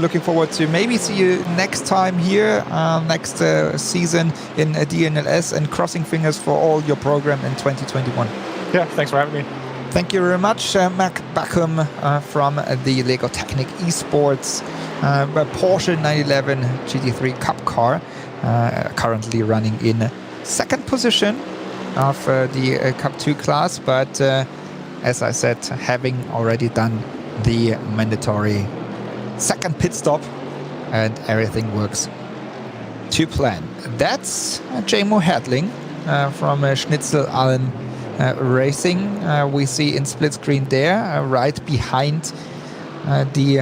A: looking forward to maybe see you next time here, next season in DNLS, and crossing fingers for all your program in 2021.
G: Yeah, thanks for having me.
A: Thank you very much, Mac Backham from the Lego Technic Esports Porsche 911 GT3 Cup car, currently running in 2nd position of the Cup 2 class, but as I said, having already done the mandatory 2nd pit stop and everything works to plan. That's Jamo Hadling from Schnitzel Allen Racing. We see in split screen there, right behind the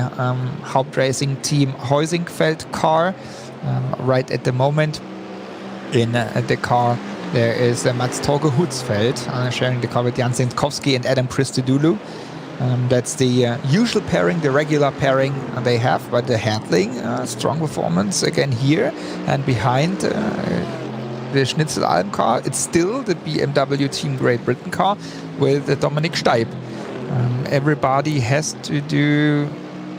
A: Hauptracing Team Heusingfeld car. Right at the moment in the car there is Mats Torge Hutzfeld sharing the car with Jan Zinkowski and Adam Christodoulou. That's the usual pairing, the regular pairing they have, but the Hadling, strong performance again here. And behind the Schnitzel Allen car, it's still the BMW Team Great Britain car with Dominik Steib. Everybody has to do,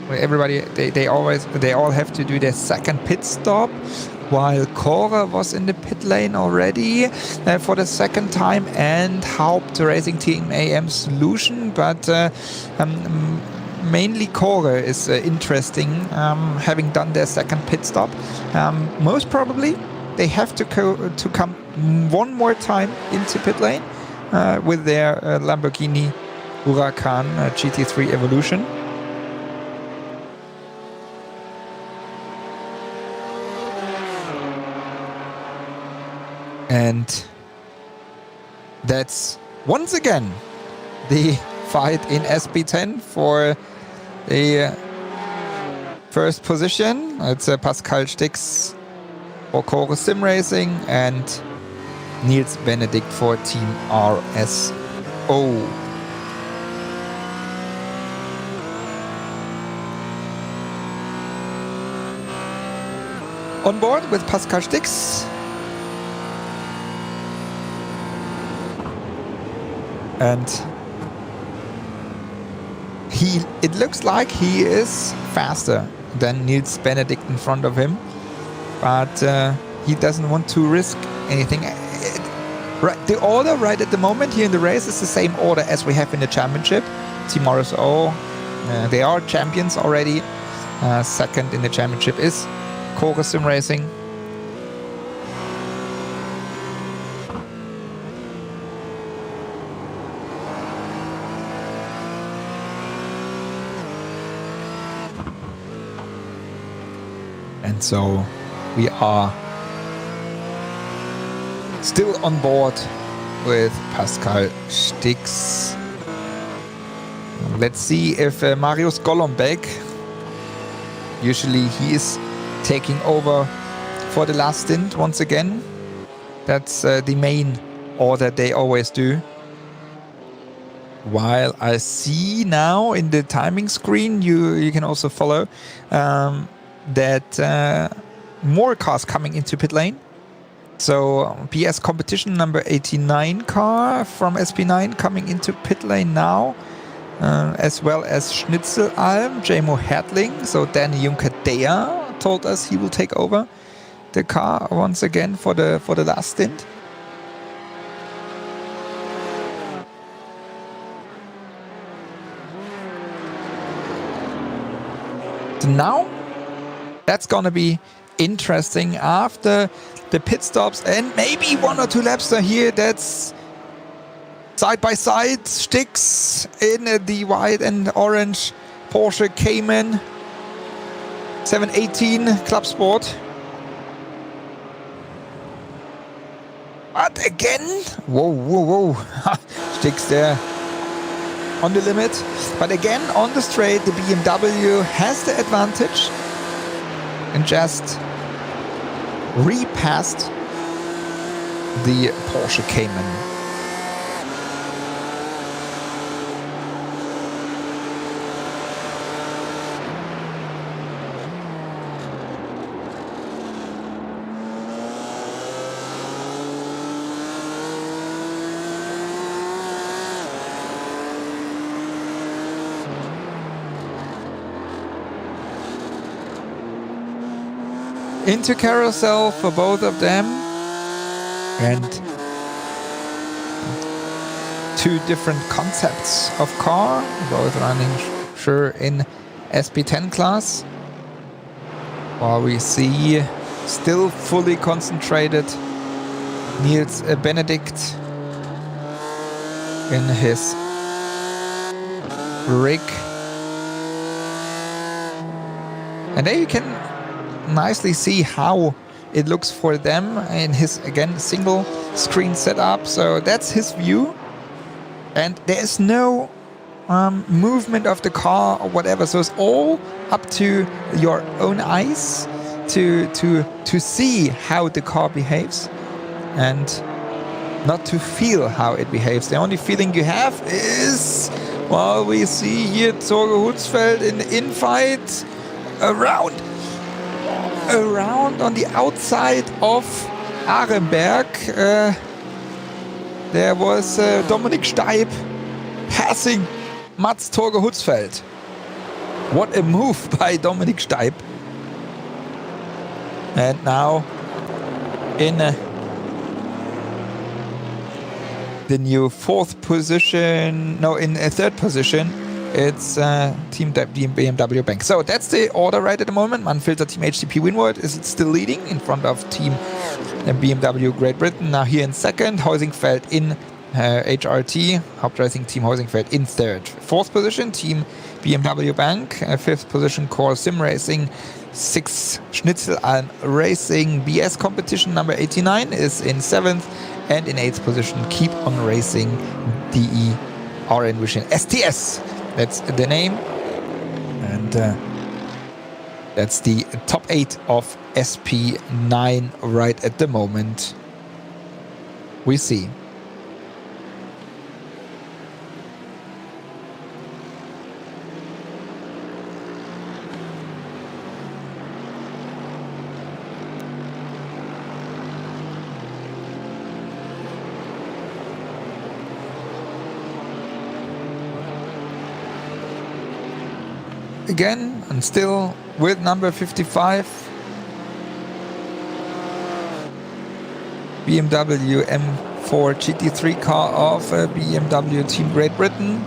A: they all have to do their second pit stop, while Cora was in the pit lane already for the second time, and Haupt Racing Team AM Solution, but mainly Cora is interesting, having done their second pit stop. Most probably they have to come one more time into pit lane with their Lamborghini Huracan GT3 Evolution. And that's once again the fight in SP10 for the first position. It's Pascal Stix for Core Sim Racing and Niels Benedikt for Team RSO. On board with Pascal Stix. And it looks like he is faster than Niels Benedikt in front of him, but he doesn't want to risk anything. The order right at the moment here in the race is the same order as we have in the championship. Team RSO, they are champions already. Second in the championship is Core Sim Racing. And so we are still on board with Pascal Stix. Let's see if Marius Golombek, usually he is taking over for the last stint once again. That's the main order they always do. While I see now in the timing screen, you can also follow that more cars coming into pit lane. So PS competition number 89 car from SP9 coming into pit lane now, as well as Schnitzel Alm, Jamo Hadling. So Danny Juncker-Dea told us he will take over the car once again for the last stint. So now that's gonna be interesting after the pit stops and maybe one or two laps are here. That's side by side Stix in the white and orange Porsche Cayman 718 Club Sport. But again, whoa. Stix there on the limit. But again, on the straight, the BMW has the advantage and just repassed the Porsche Cayman. Into carousel for both of them, and two different concepts of car, both running sure in SP10 class, while we see still fully concentrated Niels Benedikt in his rig. And there you can nicely see how it looks for them in his, again, single screen setup. So that's his view. And there's no movement of the car or whatever. So it's all up to your own eyes to see how the car behaves and not to feel how it behaves. The only feeling you have is, well, we see here Torge Hutzfeld in the infight around on the outside of Arenberg. There was Dominik Steib passing Mats Torge Hutzfeld. What a move by Dominik Steib. And now in the new third position, it's Team BMW Bank. So that's the order right at the moment. Manfilter Team HTP Winward is still leading in front of Team BMW Great Britain. Now here in second, Heusingfeld in HRT, Hauptracing Team Heusingfeld in third. Fourth position, Team BMW Bank. Fifth position, Core Sim Racing. Sixth, Schnitzelalm Racing BS Competition number 89 is in seventh. And in eighth position, Keep On Racing DE RN Vision STS. That's the name. And that's the top 8 of SP9 right at the moment. We see. Again, and still with number 55, BMW M4 GT3 car of BMW Team Great Britain.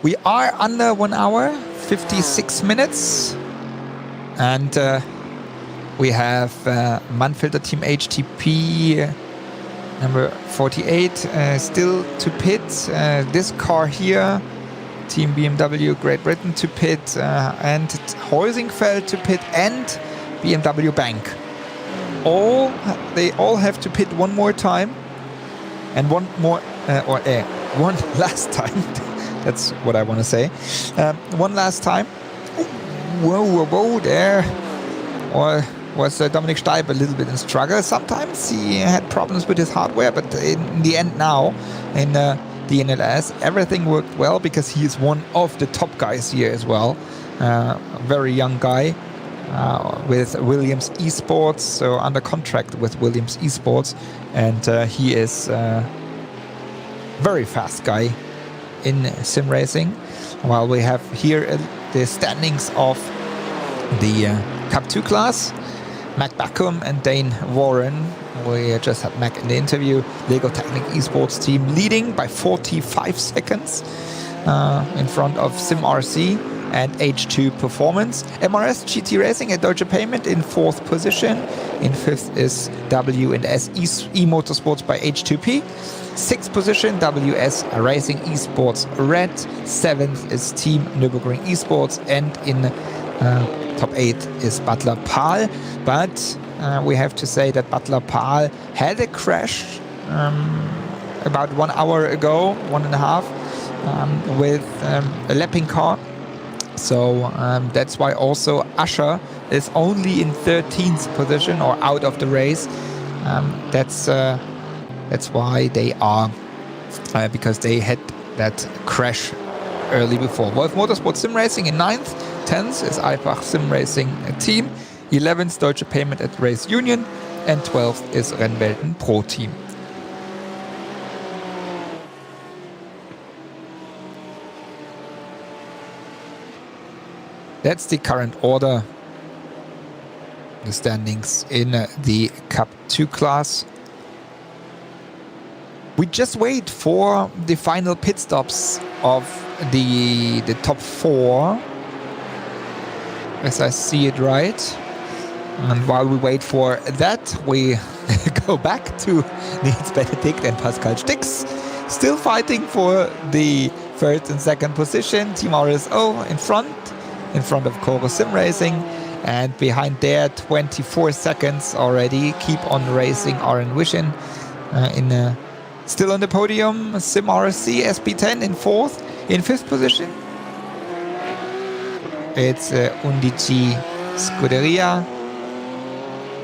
A: We are under 1 hour, 56 minutes, and we have Manfilter Team HTP number 48 still to pit. This car here, Team BMW Great Britain to pit, and Heusingfeld to pit, and BMW Bank. They all have to pit one more time, and one last time. That's what I want to say. One last time. Whoa, there. Or was Dominik Steib a little bit in struggle? Sometimes he had problems with his hardware, but in the end now, in the NLS, everything worked well because he is one of the top guys here as well. A very young guy with Williams Esports, so under contract with Williams Esports, and he is a very fast guy in sim racing. While we have here the standings of the Cup 2 class, Mac Backum and Dane Warren. We just had Mac in the interview. Lego Technic Esports team leading by 45 seconds in front of SimRC and H2 Performance. MRS GT Racing at Deutsche Payment in fourth position. In fifth is W&S E Motorsports by H2P. Sixth position, WS Racing Esports Red. Seventh is Team Nürburgring Esports. And in top 8 is Butler Pahl. But we have to say that Butler Pahl had a crash about 1 hour ago, 1.5, with a lapping car. So that's why also Usher is only in 13th position or out of the race. That's why they are, because they had that crash early before. Wolf Motorsport Sim Racing in 9th, 10th is Eifach Sim Racing Team, 11th Deutsche Payment at Race Union, and 12th is Rennwelten Pro Team. That's the current order, the standings in the Cup 2 class. We just wait for the final pit stops of the top 4, as I see it right. And while we wait for that, we go back to Nils Benedikt and Pascal Stix, still fighting for the first and second position. Team RSO in front of Coro Sim Racing, And behind there, 24 seconds already. Keep on racing Aaron Wishin still on the podium. Sim RC SP10 in fourth. In fifth position, it's Undici Scuderia.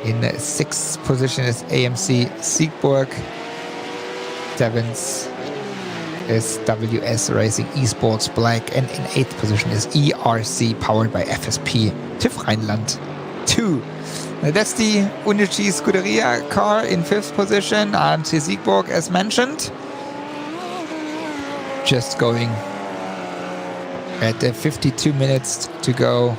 A: In sixth position is AMC Siegburg. Seventh is WS Racing Esports Black, and in eighth position is ERC powered by FSP TÜV Rheinland 2. That's the Undici Scuderia car in fifth position. AMC Siegburg, as mentioned, just going at 52 minutes to go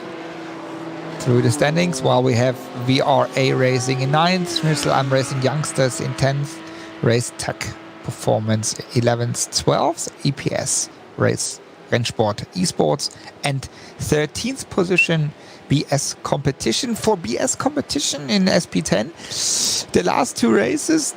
A: through the standings, while we have VRA Racing in 9th, Schnitzel Racing Youngsters in 10th, Race Tech Performance 11th, 12th, EPS Race Rennsport Esports, and 13th position BS Competition. For BS Competition in SP10, the last two races,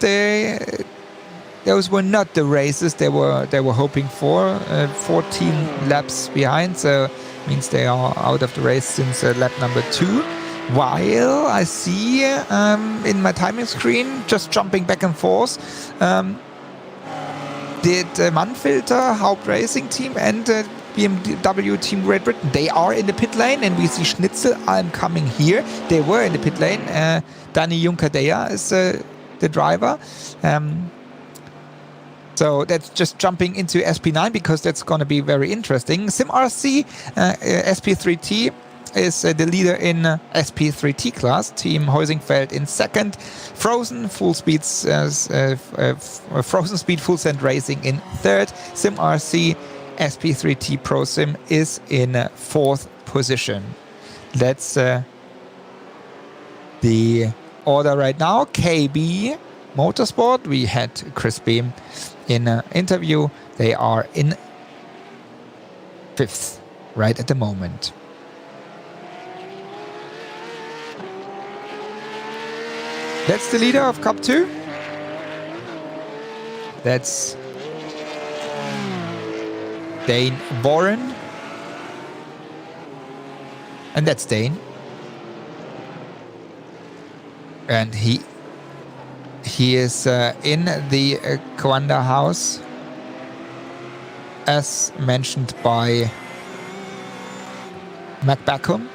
A: those were not the races they were hoping for. 14 laps behind, so means they are out of the race since lap number 2. While I see in my timing screen, just jumping back and forth, did Mannfilter, Haupt Racing Team, and BMW Team Great Britain, they are in the pit lane, and we see Schnitzel coming here. They were in the pit lane. Danny Junkadea is the driver. So that's just jumping into SP9, because that's going to be very interesting. SimRC SP3T is the leader in SP3T class. Team Heusingfeld in second. Frozen Speed Full Send Racing in third. SimRC SP3T Pro Sim is in fourth position. That's the order right now. KB Motorsport, we had Chris Beam in an interview. They are in fifth right at the moment. That's the leader of Cup 2. That's Dane Warren. And that's Dane. And he is in the Kawanda house, as mentioned by Mac Backham,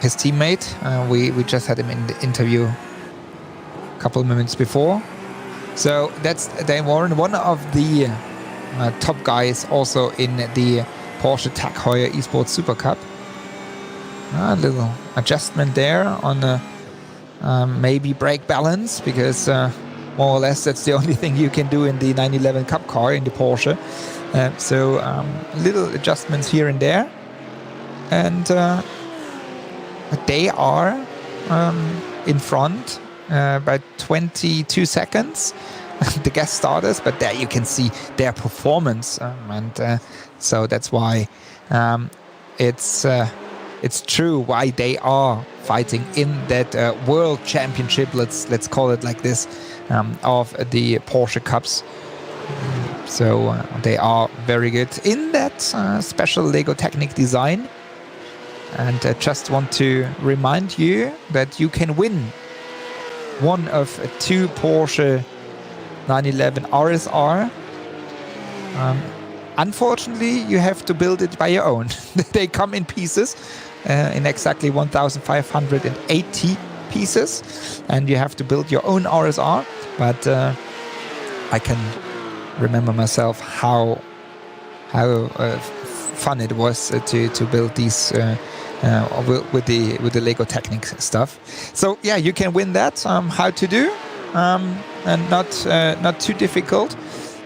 A: his teammate. We just had him in the interview a couple of minutes before. So that's Dane Warren, one of the top guys also in the Porsche Tag Heuer Esports Super Cup. A little adjustment there on maybe brake balance, because more or less that's the only thing you can do in the 911 Cup car in the Porsche. So little adjustments here and there. And they are in front by 22 seconds, the guest starters, but there you can see their performance. And so that's why it's true why they are fighting in that world championship, let's call it like this, of the Porsche Cups. So they are very good in that special Lego Technic design. And I just want to remind you that you can win one of two Porsche 911 RSR. Unfortunately, you have to build it by your own. They come in pieces, in exactly 1,580 pieces, and you have to build your own RSR. But I can remember myself how fun it was to build these with the Lego Technic stuff. So yeah, you can win that. How to do, and not too difficult.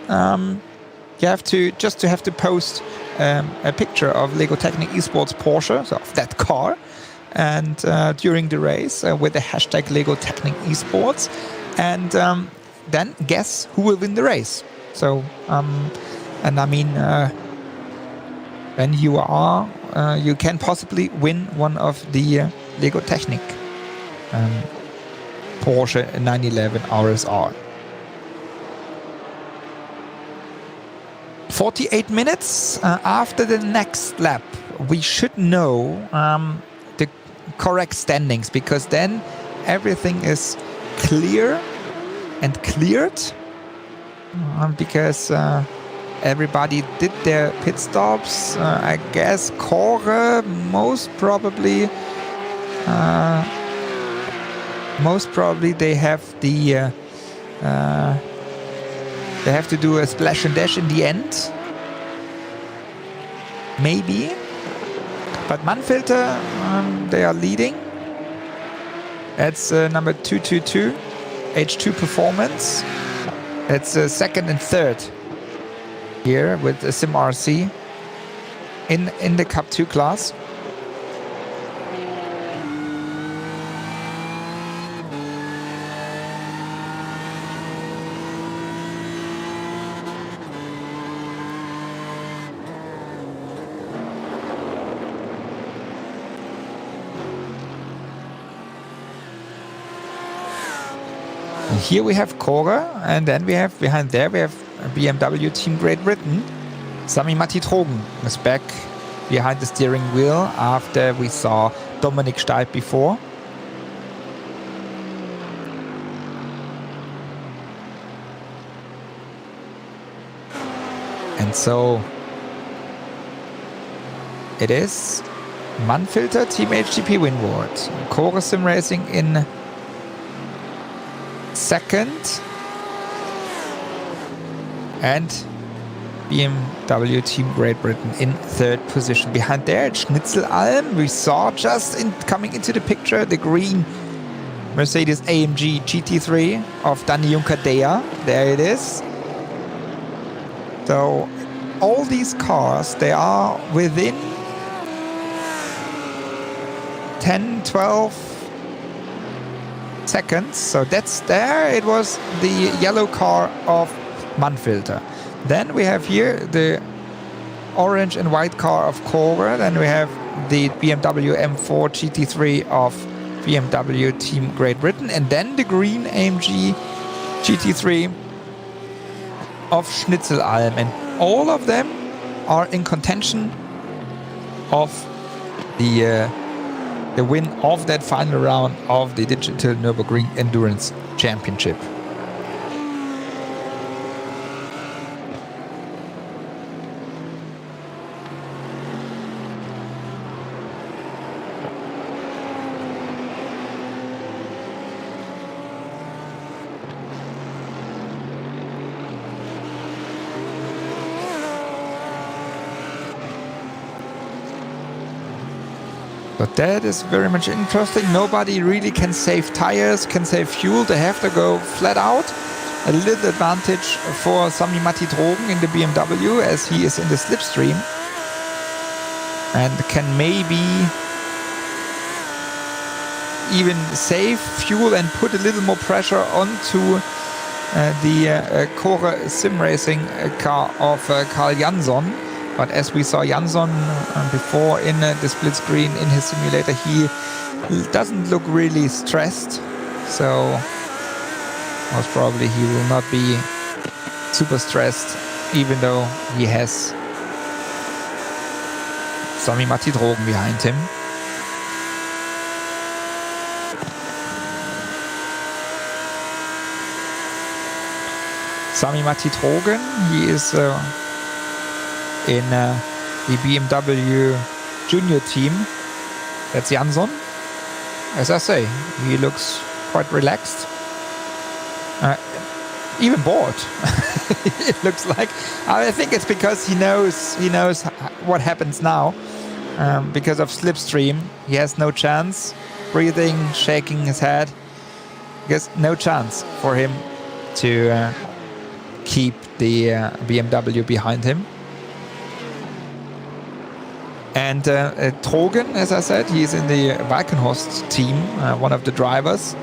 A: You have to post a picture of Lego Technic Esports Porsche, so of that car, and during the race with the hashtag Lego Technic Esports, and then guess who will win the race. So and I mean, when you can possibly win one of the Lego Technic Porsche 911 RSR. 48 minutes after the next lap, we should know correct standings, because then everything is clear and cleared, because everybody did their pit stops. I guess Kore most probably they have the they have to do a splash and dash in the end, maybe. But Mannfilter, they are leading. That's number 222, H2 Performance. That's second and third here with the Sim RC in the Cup 2 class. Here we have Kore, and then we have behind there we have BMW Team Great Britain. Sami Matti-Trogen is back behind the steering wheel after we saw Dominik Steib before. And so it is Mannfilter Team HTP Winward, Kore Sim Racing in second, and BMW Team Great Britain in third position. Behind there at Schnitzelalm, we saw just coming into the picture the green Mercedes AMG GT3 of Danny Juncker-Dea. There it is. So all these cars, they are within 10, 12 seconds. So that's there. It was the yellow car of Mannfilter. Then we have here the orange and white car of Kore. Then we have the BMW M4 GT3 of BMW Team Great Britain. And then the green AMG GT3 of Schnitzelalm. And all of them are in contention of the win of that final round of the Digital Nürburgring Endurance Championship. But that is very much interesting. Nobody really can save tires, can save fuel. They have to go flat out. A little advantage for Sami Matti-Trogen in the BMW, as he is in the slipstream and can maybe even save fuel and put a little more pressure onto the Kore Sim Racing car of Carl Jansson. But as we saw Jansson before in the split screen in his simulator, he doesn't look really stressed. So most probably he will not be super stressed, even though he has Sami Matti-Trogen behind him. Sami Matti-Trogen, he is in the BMW junior team. That's Jansson. As I say, he looks quite relaxed. Even bored. It looks like. I think it's because he knows what happens now. Because of slipstream, he has no chance. Breathing, shaking his head. Because no chance for him to keep the BMW behind him. And Trogen, as I said, he's in the Walkenhorst team, one of the drivers,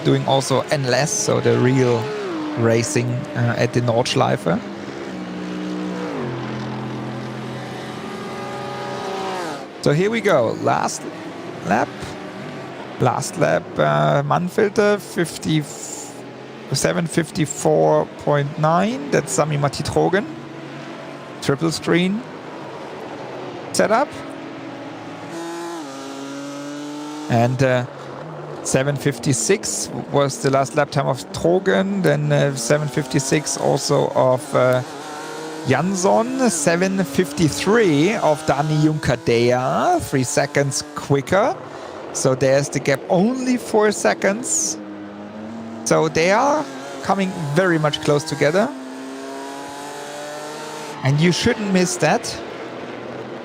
A: doing also NLS, so the real racing at the Nordschleife. So here we go. Last lap, Mannfilter 7:54.9. That's Sami Matti-Trogen. Triple screen setup. And 7:56 was the last lap time of Trogen, then 7:56 also of Jansson, 7:53 of Dani Juncadea, 3 seconds quicker. So there's the gap, only 4 seconds. So they are coming very much close together. And you shouldn't miss that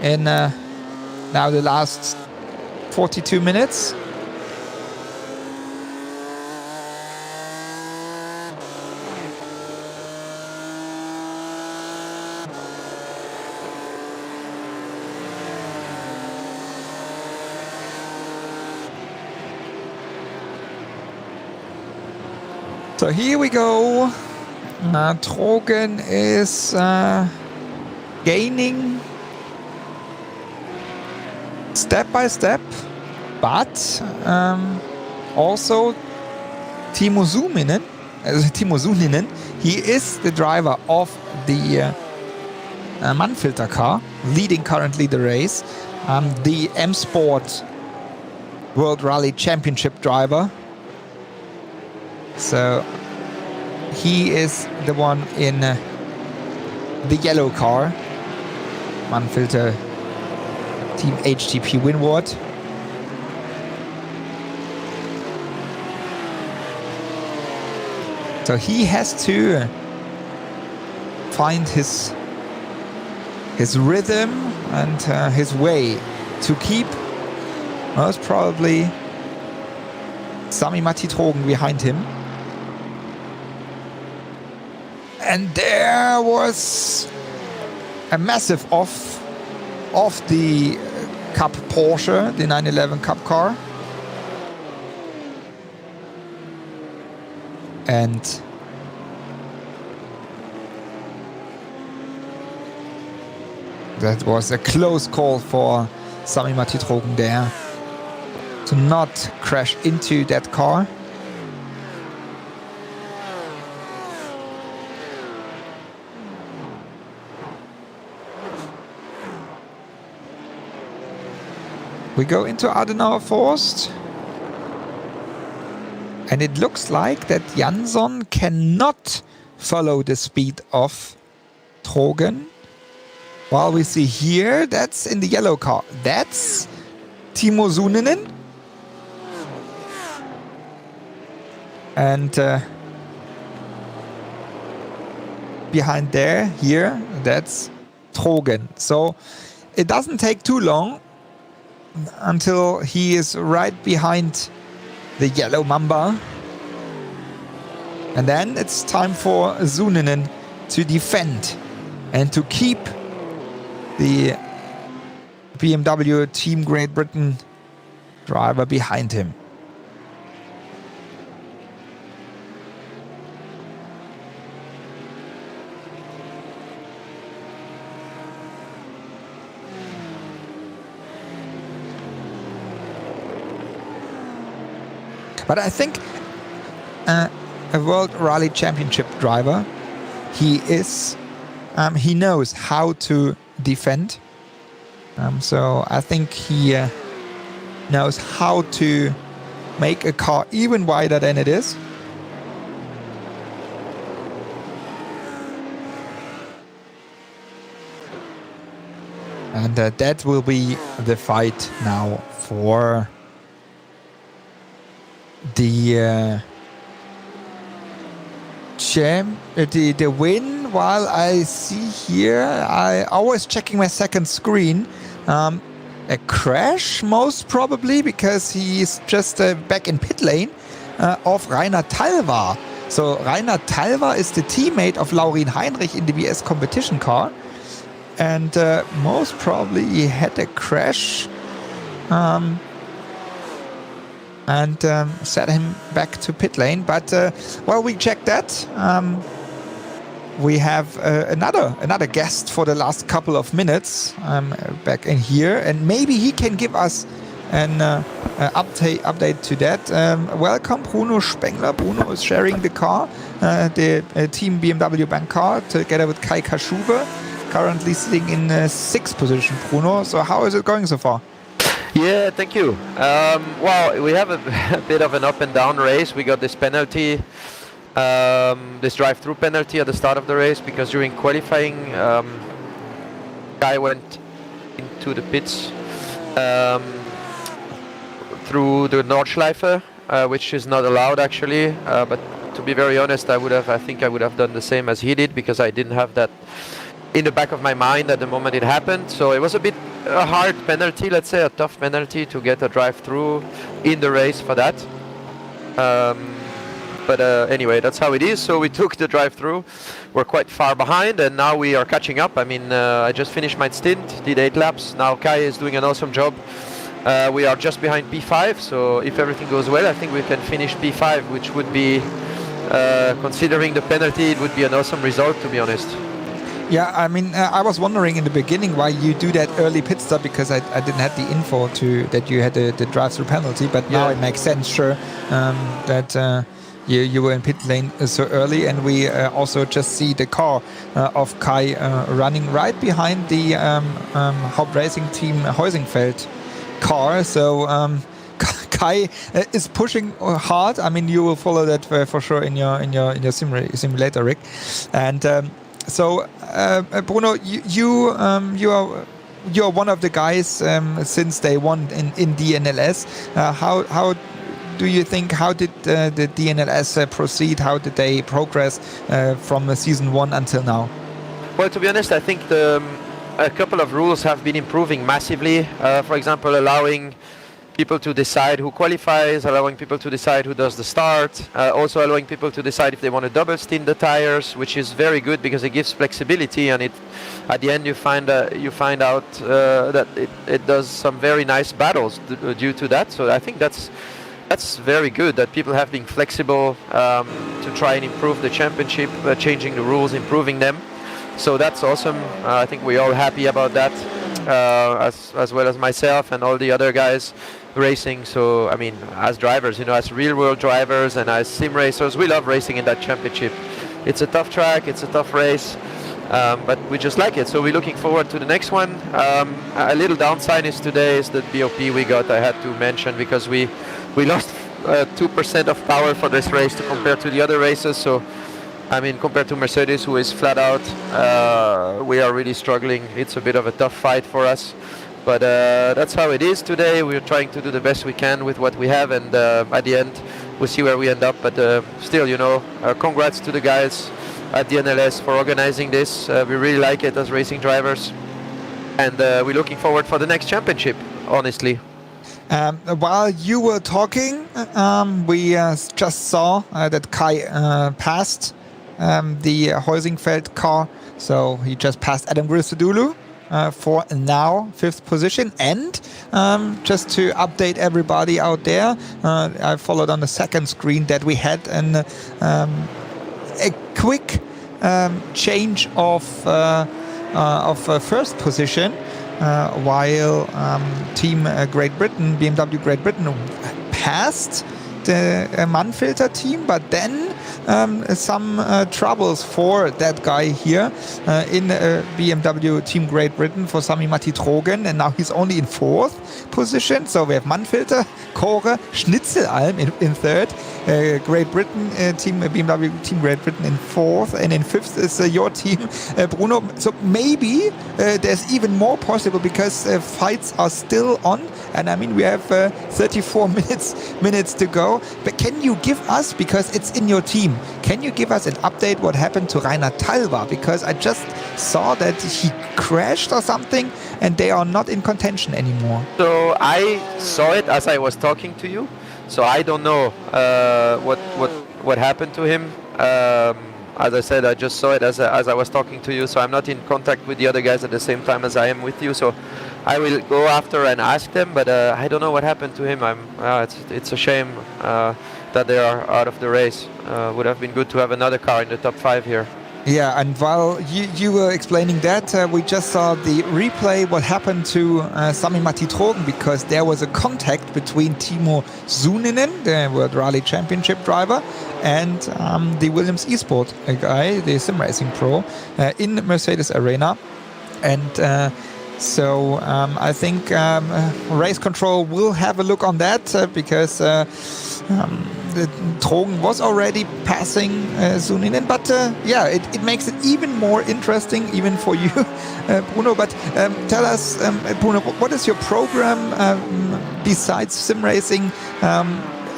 A: in now the last 42 minutes. So here we go. Trogen is gaining step by step, but also Timo Sunninen, he is the driver of the Mannfilter car, leading currently the race. The M Sport World Rally Championship driver. So he is the one in the yellow car, Mannfilter Team HTP Winward. So he has to find his rhythm and his way to keep most probably Sami-Matti Trogen behind him. And there was a massive off the Cup Porsche, the 911 Cup car. And that was a close call for Sami-Matti Trogen there to not crash into that car. We go into Adenauer Forst. And it looks like that Jansson cannot follow the speed of Trogen. While we see here, that's in the yellow car. That's Timo Sunninen. And behind there, here, that's Trogen. So it doesn't take too long until he is right behind the yellow Mamba. And then it's time for Sunninen to defend and to keep the BMW Team Great Britain driver behind him. But I think a World Rally Championship driver, he knows how to defend. So I think he knows how to make a car even wider than it is. And that will be the fight now for the the win. While I see here, I always checking my second screen, a crash most probably, because he's just back in pit lane of Rainer Talvar. So Rainer Talvar is the teammate of Laurin Heinrich in the BS competition car, and most probably he had a crash and set him back to pit lane. But while we check that, we have another guest for the last couple of minutes back in here, and maybe he can give us an update to that. Welcome, Bruno Spengler. Bruno is sharing the car, the Team BMW Bank car, together with Kai Kaschube, currently sitting in 6th position. Bruno, so how is it going so far?
H: Yeah, thank you. Well, we have a bit of an up and down race. We got this penalty, this drive-through penalty at the start of the race, because during qualifying, guy went into the pits through the Nordschleife, which is not allowed actually. But to be very honest, I think I would have done the same as he did, because I didn't have that in the back of my mind at the moment it happened. So it was a bit a hard penalty, let's say a tough penalty to get a drive-through in the race for that. But anyway, that's how it is. So we took the drive-through. We're quite far behind, and now we are catching up. I mean, I just finished my stint, did 8 laps. Now Kai is doing an awesome job. We are just behind P5, so if everything goes well, I think we can finish P5, which would be, considering the penalty, it would be an awesome result, to be honest.
A: Yeah, I mean, I was wondering in the beginning why you do that early pit stop, because I didn't have the info that you had the drive-through penalty, but now it makes sense, sure, that you were in pit lane so early, and we also just see the car of Kai running right behind the Haupt Racing Team Heusingfeld car. So Kai is pushing hard. I mean, you will follow that for sure in your simulator, Rick. And so Bruno, you are one of the guys since day one in DNLS. How do you think, how did the DNLS proceed? How did they progress from season 1 until now?
H: Well, to be honest, I think a couple of rules have been improving massively. For example, allowing people to decide who qualifies, allowing people to decide who does the start, also allowing people to decide if they want to double stint the tires, which is very good because it gives flexibility, and at the end you find out that it does some very nice battles due to that. So I think that's very good that people have been flexible to try and improve the championship, changing the rules, improving them. So that's awesome. I think we're all happy about that, as well as myself and all the other guys racing. So I mean, as drivers, as real-world drivers and as sim racers, we love racing in that championship. It's a tough track, it's a tough race, but we just like it. So we're looking forward to the next one. A little downside is today is the BOP we got. I had to mention, because we lost 2% of power for this race to compare to the other races. So I mean, compared to Mercedes, who is flat out, we are really struggling. It's a bit of a tough fight for us, but that's how it is today. We're trying to do the best we can with what we have, and at the end, we'll see where we end up. But still, congrats to the guys at the NLS for organizing this. We really like it as racing drivers, and we're looking forward for the next championship, honestly.
A: While you were talking, we just saw that Kai passed the Heusingfeld car, so he just passed Adam Grisodulu for now 5th position. And just to update everybody out there, I followed on the second screen that we had a quick change of first position, while Team Great Britain, BMW Great Britain, passed the Mannfilter team, but then some troubles for that guy here in BMW Team Great Britain for Sami Matti-Trogen, and now he's only in 4th position. So we have Mannfilter, Kore, Schnitzelalm in 3rd, Great Britain team, BMW Team Great Britain in 4th, and in 5th is your team, Bruno. So maybe there's even more possible, because fights are still on, and I mean we have 34 minutes to go. But can you give us, because it's in your team, can you give us an update what happened to Rainer Talva? Because I just saw that he crashed or something, and they are not in contention anymore.
H: So I saw it as I was talking to you. So I don't know what happened to him. As I said, I just saw it as I was talking to you. So I'm not in contact with the other guys at the same time as I am with you. So I will go after and ask them, but I don't know what happened to him. It's a shame that they are out of the race. Would have been good to have another car in the top 5 here.
A: Yeah, and while you were explaining that, we just saw the replay what happened to Sami Matti-Trogen, because there was a contact between Timo Sunninen, the World Rally Championship driver, and the Williams Esport guy, the sim racing pro, in Mercedes Arena. And So I think race control will have a look on that because the Drogen was already passing soon in. But yeah, it makes it even more interesting, even for you, Bruno. But tell us, Bruno, what is your program besides sim racing?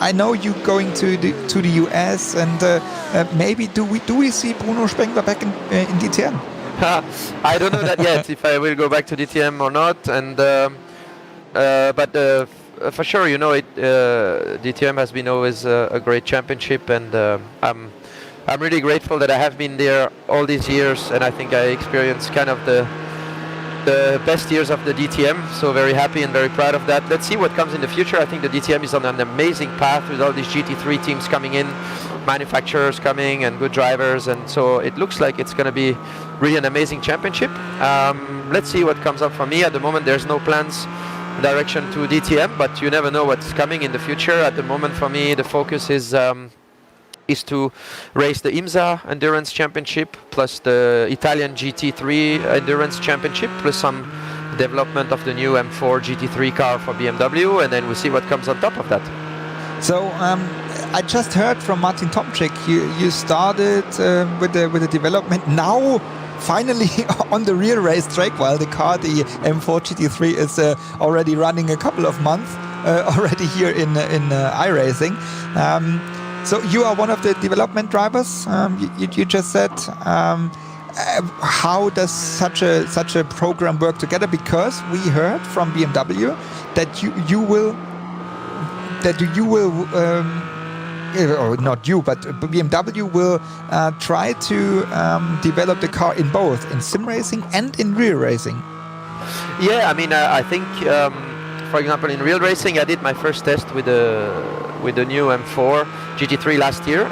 A: I know you going to the US, and maybe do we see Bruno Spengler back in DTM?
H: I don't know that yet, if I will go back to DTM or not. And but for sure, you know, DTM has been always a great championship, and I'm really grateful that I have been there all these years, and I think I experienced kind of the best years of the DTM, so very happy and very proud of that. Let's see what comes in the future. I think the DTM is on an amazing path with all these GT3 teams coming in, manufacturers coming, and good drivers, and so it looks like it's going to be really an amazing championship. Let's see what comes up for me. At the moment there's no plans direction to DTM, but you never know what's coming in the future. At the moment for me the focus is to race the IMSA Endurance Championship plus the Italian GT3 Endurance Championship plus some development of the new M4 GT3 car for BMW, and then we'll see what comes on top of that.
A: So I just heard from Martin Tomczyk you started with the development now finally on the real racetrack, while the car, the M4 GT3, is already running a couple of months already here in iRacing. So you are one of the development drivers. You just said, how does such a program work together? Because we heard from BMW that you will, or not you, but BMW will try to develop the car in both, in sim racing and in real racing.
H: Yeah, I mean, I think, for example, in real racing, I did my first test with the new M4 GT3 last year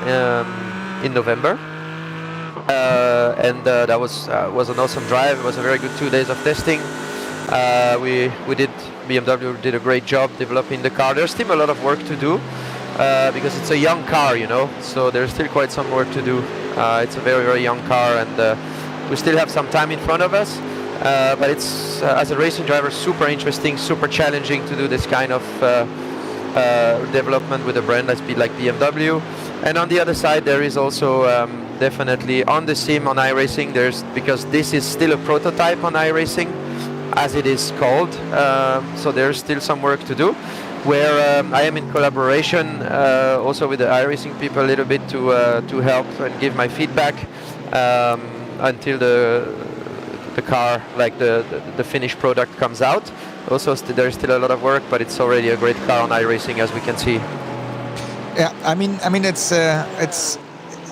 H: in November, and that was an awesome drive. It was a very good 2 days of testing. BMW did a great job developing the car. There's still a lot of work to do because it's a young car, you know, so there's still quite some work to do. It's a very, very young car, and we still have some time in front of us. But it's, as a racing driver, super interesting, super challenging to do this kind of development with a brand like BMW. And on the other side, there is also definitely on the sim, on iRacing, because this is still a prototype on iRacing, as it is called. So there's still some work to do, where I am in collaboration also with the iRacing people a little bit to help and give my feedback until the car, like the finished product, comes out. Also, there's still a lot of work, but it's already a great car on iRacing, as we can see.
A: Yeah, I mean, it's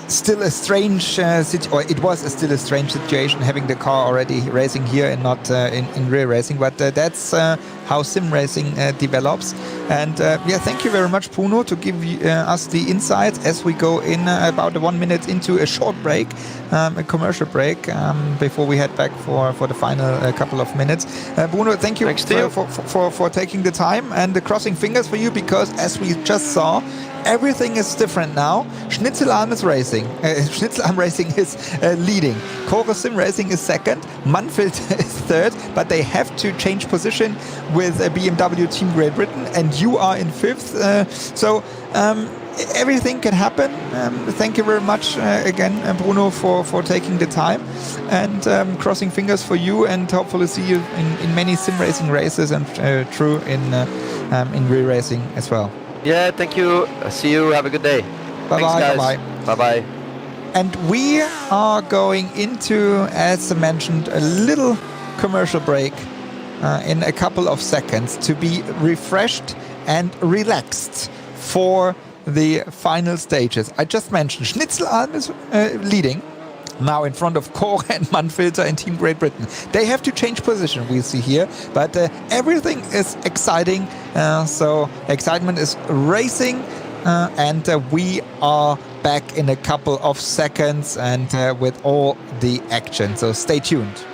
A: still a strange it was still a strange situation having the car already racing here and not in real racing, but that's how sim racing develops. And yeah, thank you very much, Bruno, to give us the insights as we go in about 1 minute into a short break, a commercial break, before we head back for the final couple of minutes. Bruno, thank you for taking the time, and crossing fingers for you, because as we just saw, everything is different now. Schnitzelarm is racing. Schnitzelarm Racing is leading. Chorus Sim Racing is second. Manfred is third, but they have to change position with BMW Team Great Britain, and you are in fifth. So everything can happen. Thank you very much again, Bruno, for taking the time, and crossing fingers for you, and hopefully see you in many sim racing races, and true in real racing as well.
H: Yeah, thank you. See you. Have a good day.
A: Bye-bye.
H: Thanks, guys.
A: Bye-bye.
H: Bye-bye.
A: And we are going into, as mentioned, a little commercial break in a couple of seconds to be refreshed and relaxed for the final stages. I just mentioned Schnitzelarm is leading now in front of Core and Manfilter and Team Great Britain. They have to change position, we see here, but everything is exciting. So excitement is racing, and we are back in a couple of seconds, and with all the action. So stay tuned.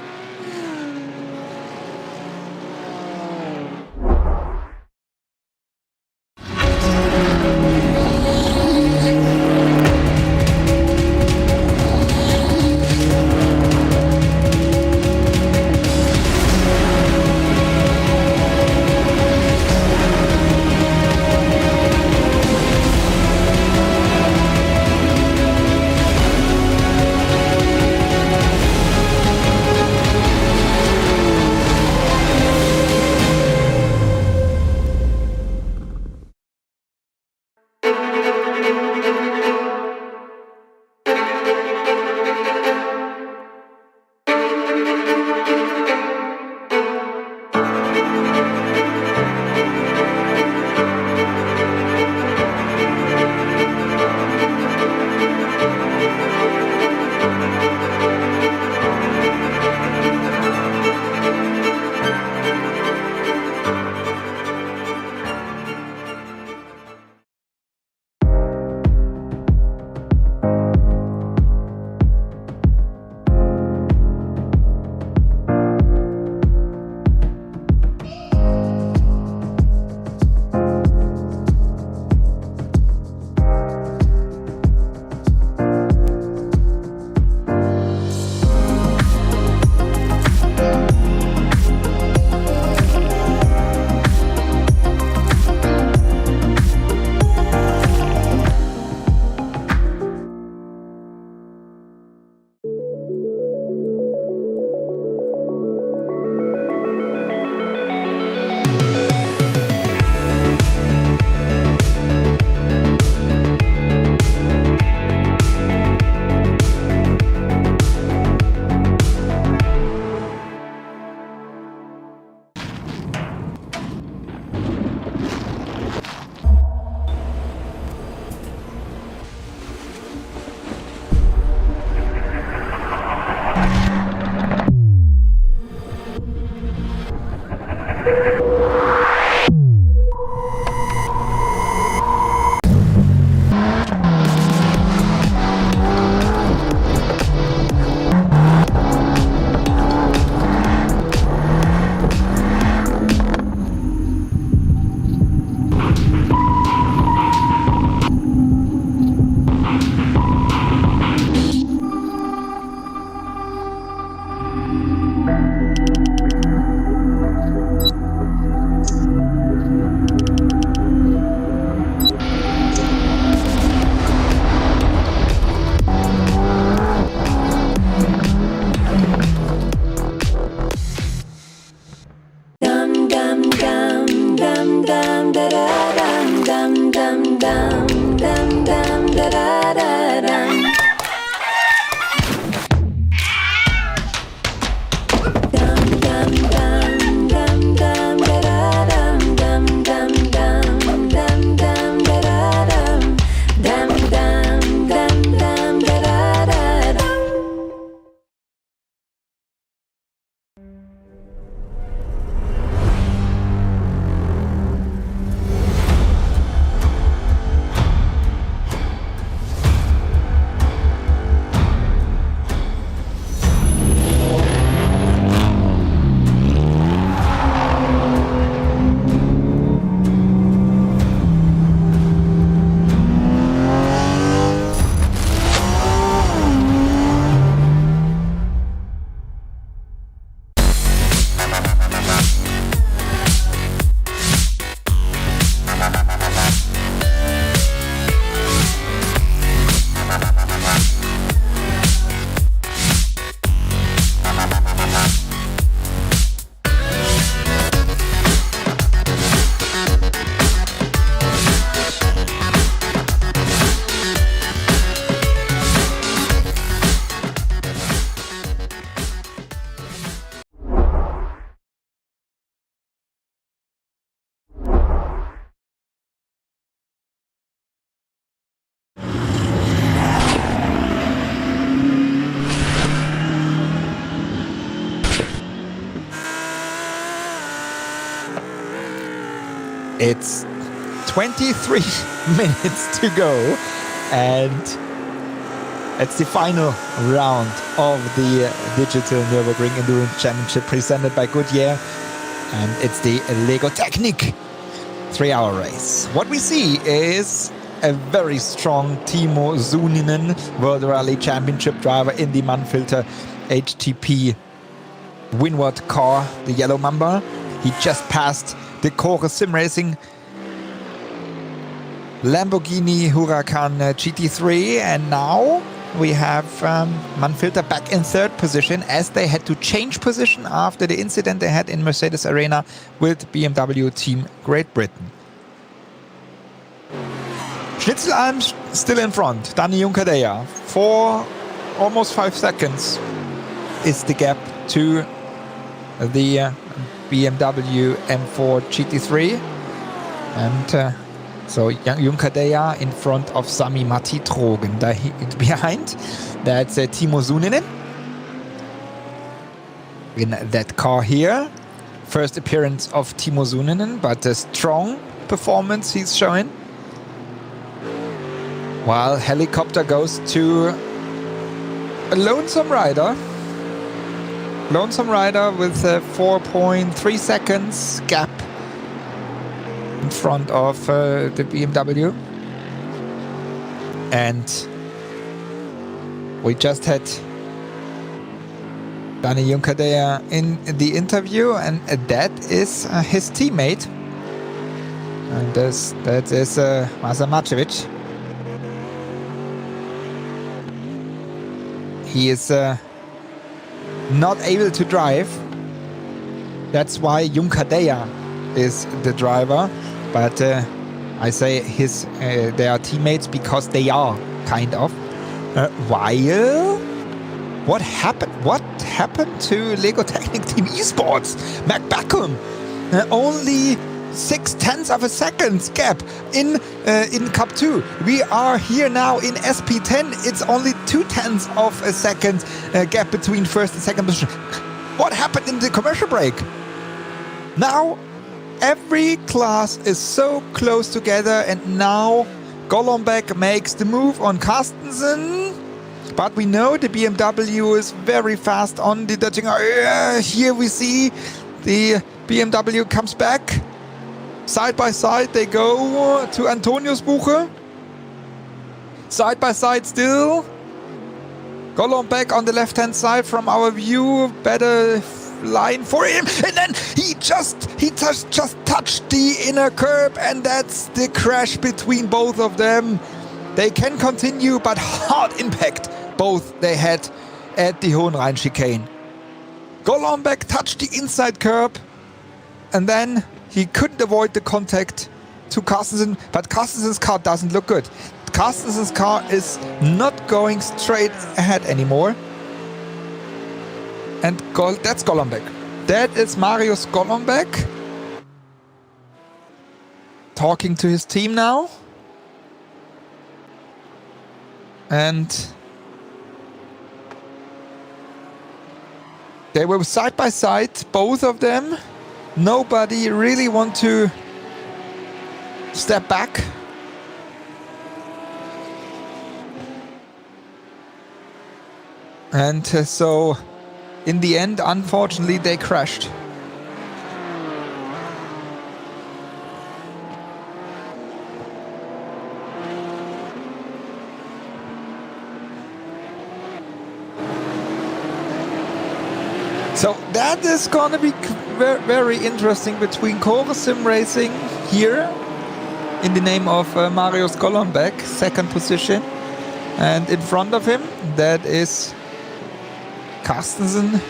A: It's 23 minutes to go, and it's the final round of the Digital Nürburgring Endurance Championship presented by Goodyear, and it's the Lego Technic 3-hour race. What we see is a very strong Timo Sunninen, World Rally Championship driver in the Manfilter HTP Windward car, the yellow Mamba. He just passed the Core Sim Racing Lamborghini Huracan GT3, and now we have Manfilter back in third position as they had to change position after the incident they had in Mercedes Arena with BMW Team Great Britain. Schnitzelalm still in front. Dani Juncadella for almost 5 seconds is the gap to the BMW M4 GT3, and so Juncadella in front of Sami Matitrogen. Behind, that's Timo Sunninen in that car here. First appearance of Timo Sunninen, but a strong performance he's showing. While helicopter goes to a Lonesome Rider. Lonesome Rider with a 4.3 seconds gap in front of the BMW. And we just had Dani Juncadella in the interview, and that is his teammate. And that is Mazamacevic. He is not able to drive. That's why Juncadella is the driver. But I say they are teammates because they are kind of. While what happened to Lego Technic Team Esports? Mac Backham, only 0.6 of a second gap in Cup 2. We are here now in SP10. It's only 0.2 of a second gap between first and second position. What happened in the commercial break? Now every class is so close together, and now Golombek makes the move on Carstensen. But we know the BMW is very fast on the Dutching. Here we see the BMW comes back. Side by side they go to Antonius Buche. Side by side still. Golombek on the left hand side from our view. Better line for him. And then he just touched the inner curb, and that's the crash between both of them. They can continue, but hard impact both they had at the Hohenrhein chicane. Golombek touched the inside curb, and then he couldn't avoid the contact to Carstensen, but Carstensen's car doesn't look good. Carstensen's car is not going straight ahead anymore. And that's Golombek. That is Marius Golombek talking to his team now. And they were side by side, both of them. Nobody really want to step back. And so in the end, unfortunately, they crashed. So that is going to be very interesting between Core Sim Racing here in the name of Marius Golombek, second position. And in front of him, that is Carstensen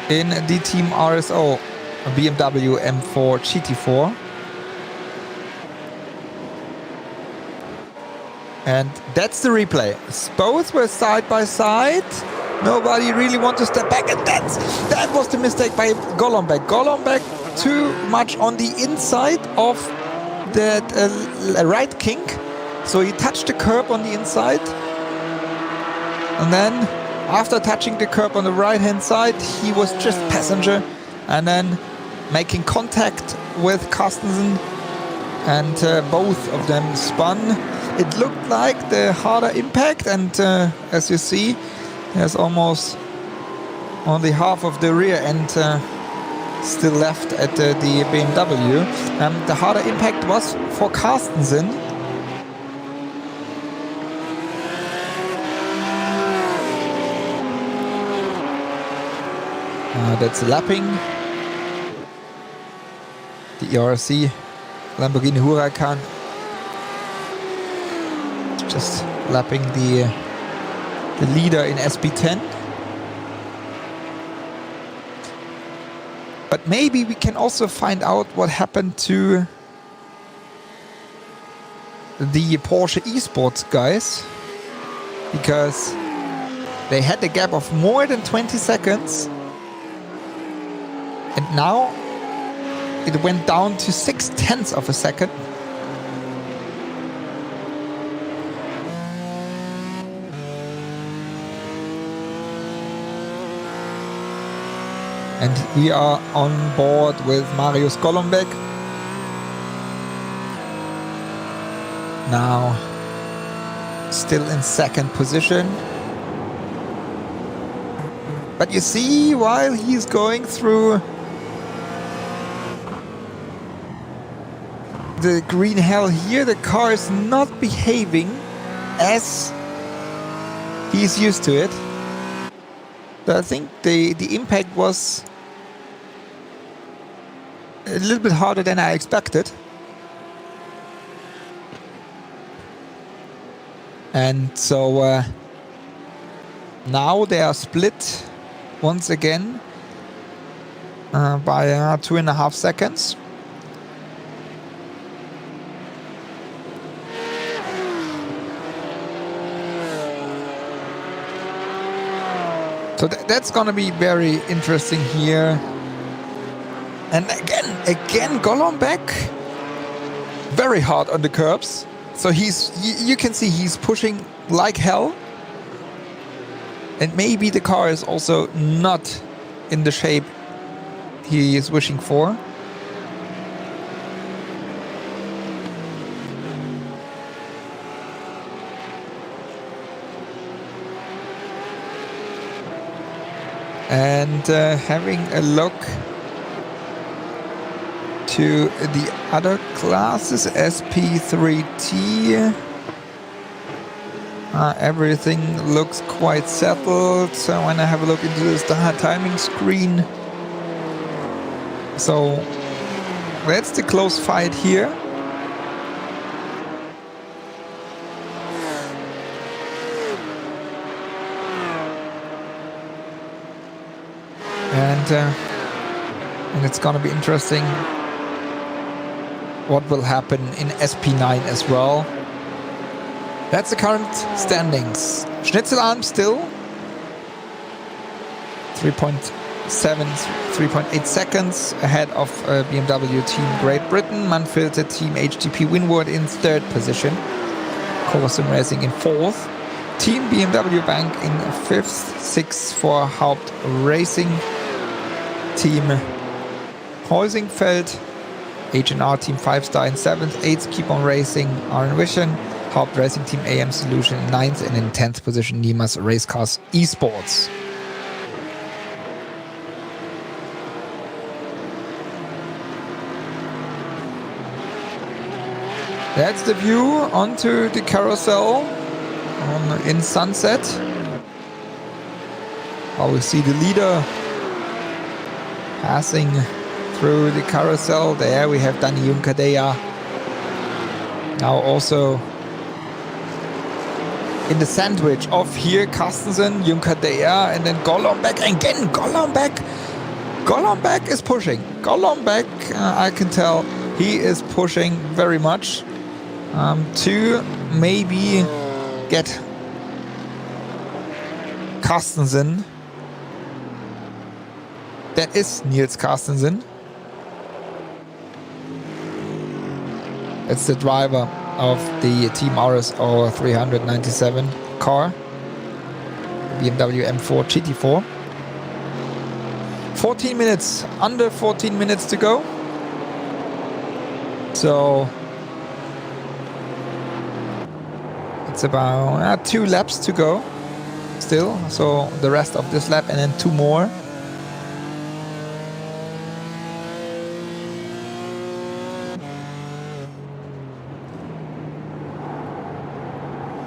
A: in the Team RSO BMW M4 GT4. And that's the replay. Both were side by side. Nobody really wants to step back, and that was the mistake by Golombek. Golombek too much on the inside of that right kink, so he touched the curb on the inside, and then after touching the curb on the right hand side, he was just passenger, and then making contact with Carstensen, and both of them spun. It looked like the harder impact, and as you see, there's almost only half of the rear end still left at the BMW. The harder impact was for Carstensen. That's lapping the ERC Lamborghini Huracan. Just lapping the leader in SP10. But maybe we can also find out what happened to the Porsche eSports guys, because they had a gap of more than 20 seconds. And now it went down to 0.6 of a second. And we are on board with Marius Golombek. Now still in second position. But you see, while he's going through the green hell here, the car is not behaving as he's used to it. So I think the impact was a little bit harder than I expected. And so now they are split once again by 2.5 seconds. So that's gonna be very interesting here. And again, Golombek very hard on the curbs. So you can see he's pushing like hell. And maybe the car is also not in the shape he is wishing for. And having a look to the other classes, SP3T, everything looks quite settled. So when I have a look into this timing screen, so that's the close fight here. And it's gonna be interesting what will happen in SP9 as well. That's the current standings. Schnitzelarm still 3.8 seconds ahead of BMW Team Great Britain. Manfilter Team HTP Winward in third position. Corson Racing in fourth. Team BMW Bank in fifth. Sixth for Haupt Racing. Team Heusingfeld, H&R Team 5-star in 7th, 8th Keep On Racing, RN Vision, Haupt Racing Team AM Solution in 9th, and in 10th position NIMEX Racecars Esports. That's the view onto the carousel in sunset. We see the leader passing through the carousel. There we have Dani Juncadella. Now also in the sandwich of here, Carstensen, Juncadella, and then Golombek. Again, Golombek is pushing. Golombek, I can tell he is pushing very much to maybe get Carstensen. That is Niels Carstensen. It's the driver of the Team RSO 397 car, BMW M4 GT4. 14 minutes, under 14 minutes to go. So it's about 2 laps to go still. So the rest of this lap and then 2 more.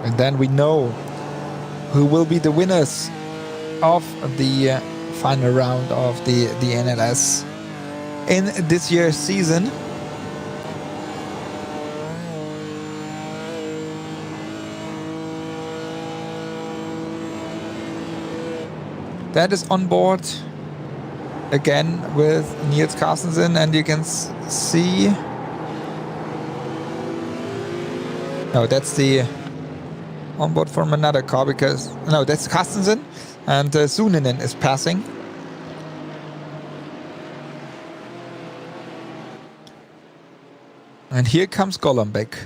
A: And then we know who will be the winners of the final round of the NLS in this year's season. That is on board again with Niels Carstensen, and you can see. No, that's the on board from another car, because no, that's Carstensen, and Suninen is passing. And here comes Golombek,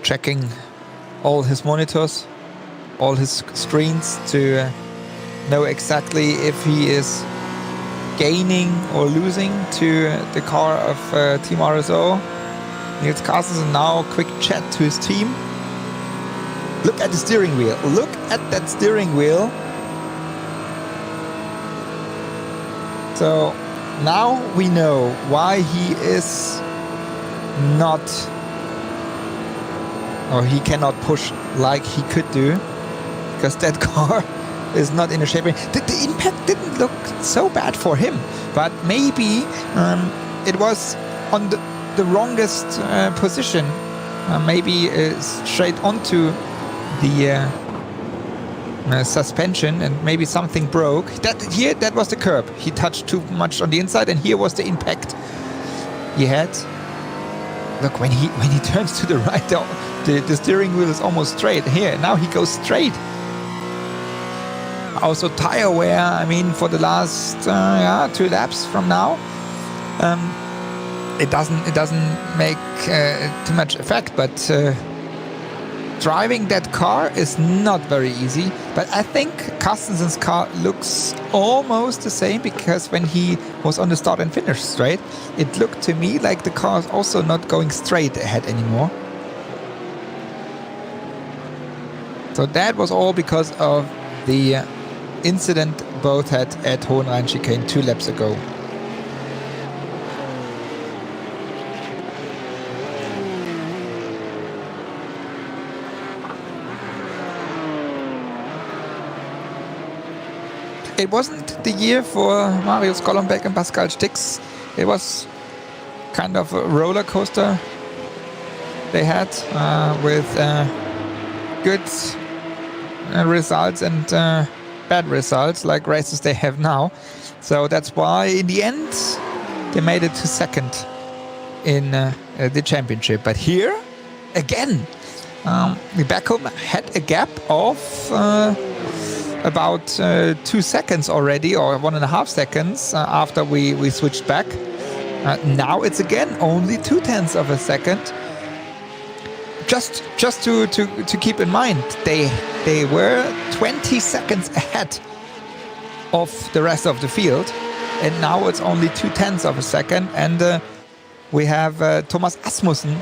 A: checking all his monitors, all his screens to know exactly if he is gaining or losing to the car of Team RSO. Niels Carstensen now, quick chat to his team. Look at the steering wheel. Look at that steering wheel. So now we know why he is not, or he cannot push like he could do, because that car is not in a shape. The impact didn't look so bad for him, but maybe it was on the wrongest position. Maybe straight onto the suspension, and maybe something broke. That was the curb. He touched too much on the inside, and here was the impact he had. Look, when he turns to the right, the steering wheel is almost straight. Here, now he goes straight. Also tire wear, I mean, for the last 2 laps from now, it doesn't make too much effect, but driving that car is not very easy. But I think Carstensen's car looks almost the same, because when he was on the start and finish straight, it looked to me like the car is also not going straight ahead anymore. So that was all because of the incident both had at Hohenrhein chicane 2 laps ago. It wasn't the year for Marius Golombek and Pascal Stix. It was kind of a roller coaster they had with good results and bad results, like races they have now. So that's why in the end they made it to second in the championship. But here again, the Beckham had a gap of about 2 seconds already, or 1.5 seconds after we switched back. Now it's again only 0.2 of a second. Just to keep in mind, they were 20 seconds ahead of the rest of the field, and now it's only 0.2 of a second. And we have Thomas Asmussen.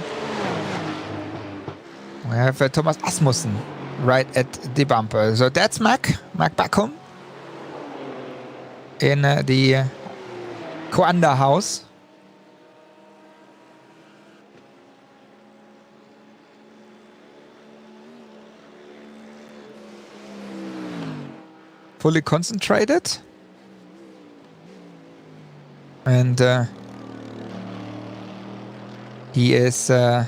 A: We have Thomas Asmussen right at the bumper. So that's Mac Beckham in the Coanda house. Fully concentrated. And he is the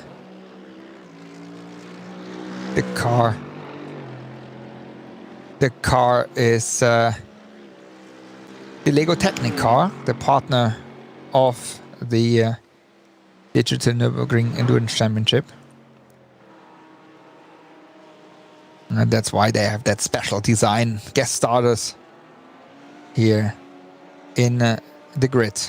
A: car. The car is the Lego Technic car, the partner of the Digital Nürburgring Endurance Championship. And that's why they have that special design guest starters here in the grid.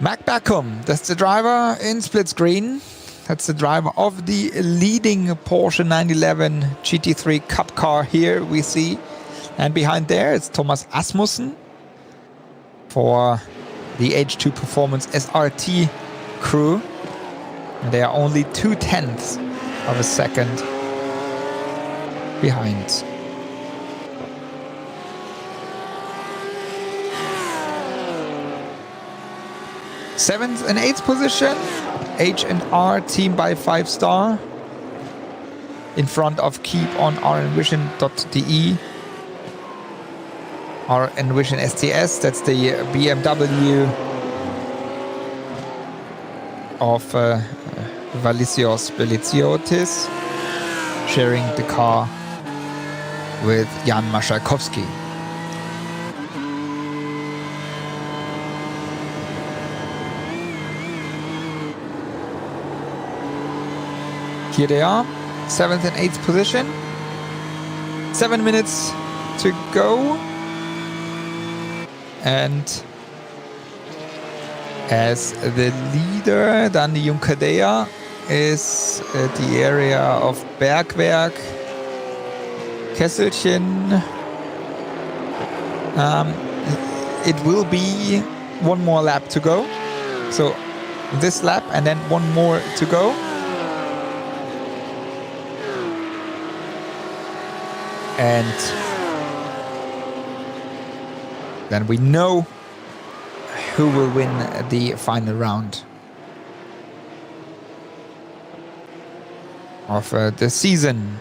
A: Mac Backum, that's the driver in split screen. That's the driver of the leading Porsche 911 GT3 Cup car here we see. And behind there it's Thomas Asmussen for the H2 Performance SRT crew. And they are only 0.2 of a second behind. Seventh and eighth position, H&R team by 5-star. In front of keeponrnvision.de. RNvision STS, that's the BMW of Valisios Beliziotis, sharing the car with Jan Maszalkowski. Here they are, 7th and 8th position. 7 minutes to go. And as the leader, Dani Juncadea is at the area of Bergwerk, Kesselchen. It will be one more lap to go. So this lap and then one more to go. And then we know who will win the final round of the season.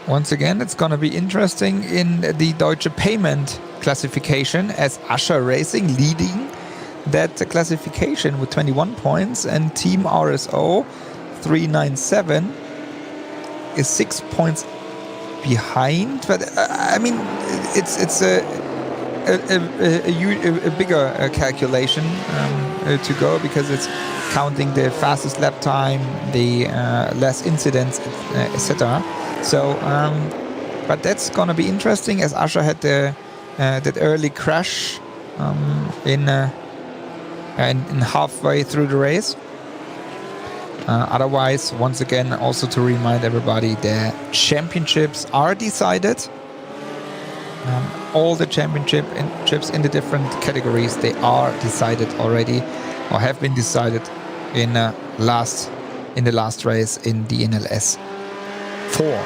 A: Once again, it's going to be interesting in the Deutsche Payment classification as Ascher Racing leading that classification with 21 points, and Team RSO 397 is 6 points behind. But I mean, it's a bigger calculation to go, because it's counting the fastest lap time, the less incidents, etc. So, but that's gonna be interesting, as Ascher had that early crash in halfway through the race. Otherwise, once again, also to remind everybody, the championships are decided. All the championships in the different categories, they are decided already, or have been decided in the last race in the NLS 4.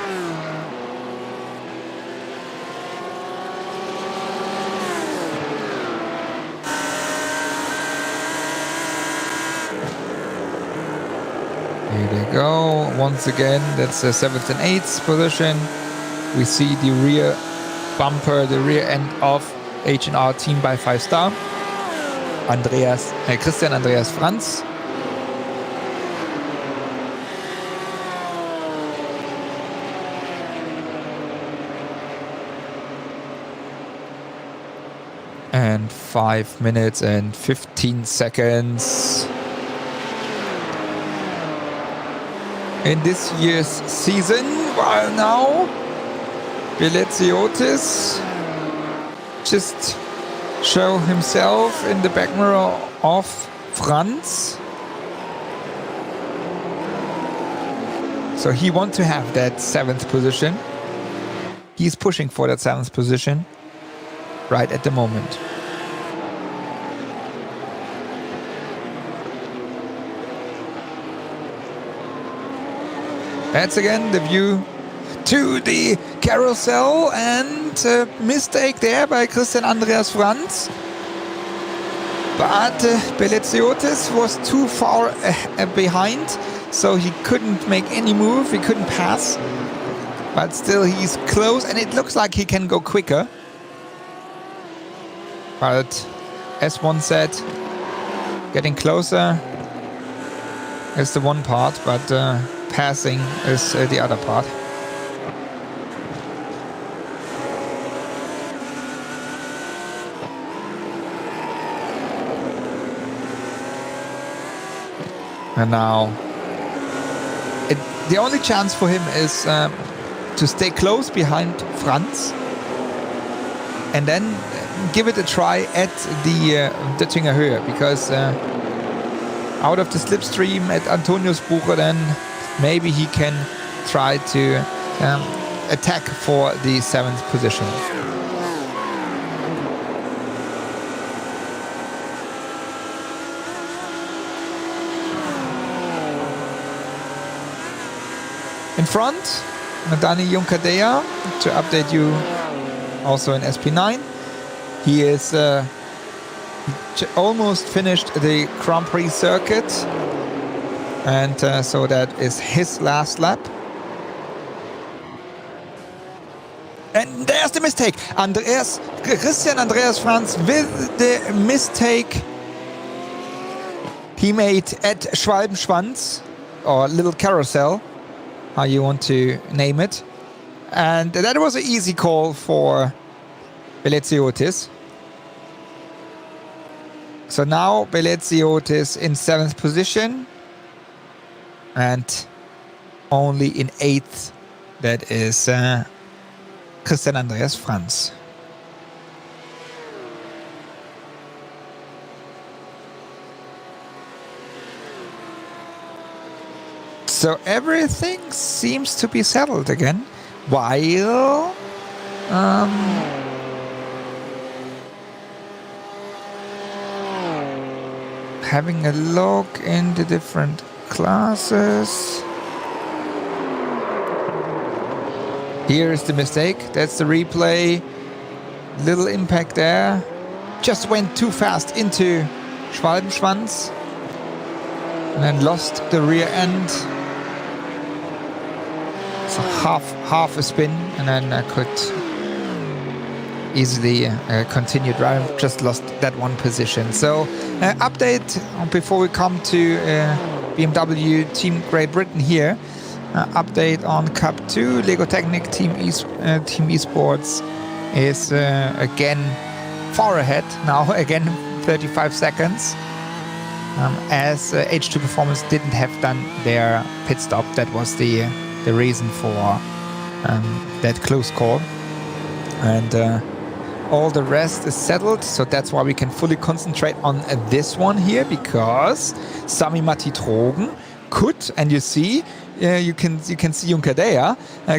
A: Here they go. Once again, that's the 7th and 8th position. We see the rear bumper, the rear end of H&R team by 5-star. Christian Andreas Franz. And 5 minutes and 15 seconds. In this year's season, while now Beliziotis just show himself in the back mirror of Franz. So he wants to have that 7th position. He's pushing for that 7th position right at the moment. That's again the view to the carousel, and a mistake there by Christian Andreas Franz. But Beliziotis was too far behind, so he couldn't make any move, he couldn't pass. But still he's close, and it looks like he can go quicker. But as one said, getting closer is the one part, but passing is the other part. And now the only chance for him is to stay close behind Franz and then give it a try at the Döttinger Höhe, because out of the slipstream at Antoniusbuche, then maybe he can try to attack for the 7th position. In front, Dani Juncadella, to update you, also in SP9. He is almost finished the Grand Prix circuit, and so that is his last lap. And there's the mistake. Christian Andreas Franz with the mistake he made at Schwalbenschwanz, or Little Carousel, how you want to name it. And that was an easy call for Beleziotis. So now Beleziotis in 7th position, and only in 8th, that is Christian Andreas Franz. So everything seems to be settled again, while having a look in the different classes. Here is the mistake. That's the replay. Little impact there. Just went too fast into Schwalbenschwanz and then lost the rear end. So half a spin, and then I could easily continue driving. Just lost that one position. So update before we come to BMW Team Great Britain here. Update on Cup 2. Lego Technic Team Esports is again far ahead now, again 35 seconds, as H2 Performance didn't have done their pit stop. That was the reason for that close call, and all the rest is settled, so that's why we can fully concentrate on this one here, because Sami Matti Trogen could, and you see, you can see Juncadella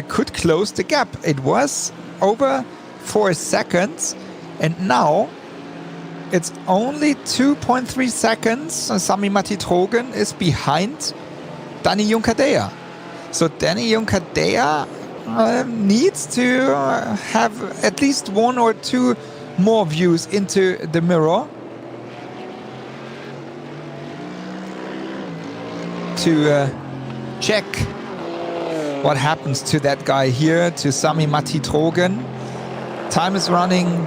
A: could close the gap. It was over 4 seconds, and now it's only 2.3 seconds. Sami Matti Trogen is behind Dani Juncadella. So Dani Juncadella needs to have at least 1 or 2 more views into the mirror to check what happens to that guy here, to Sami Matti Trogen. Time is running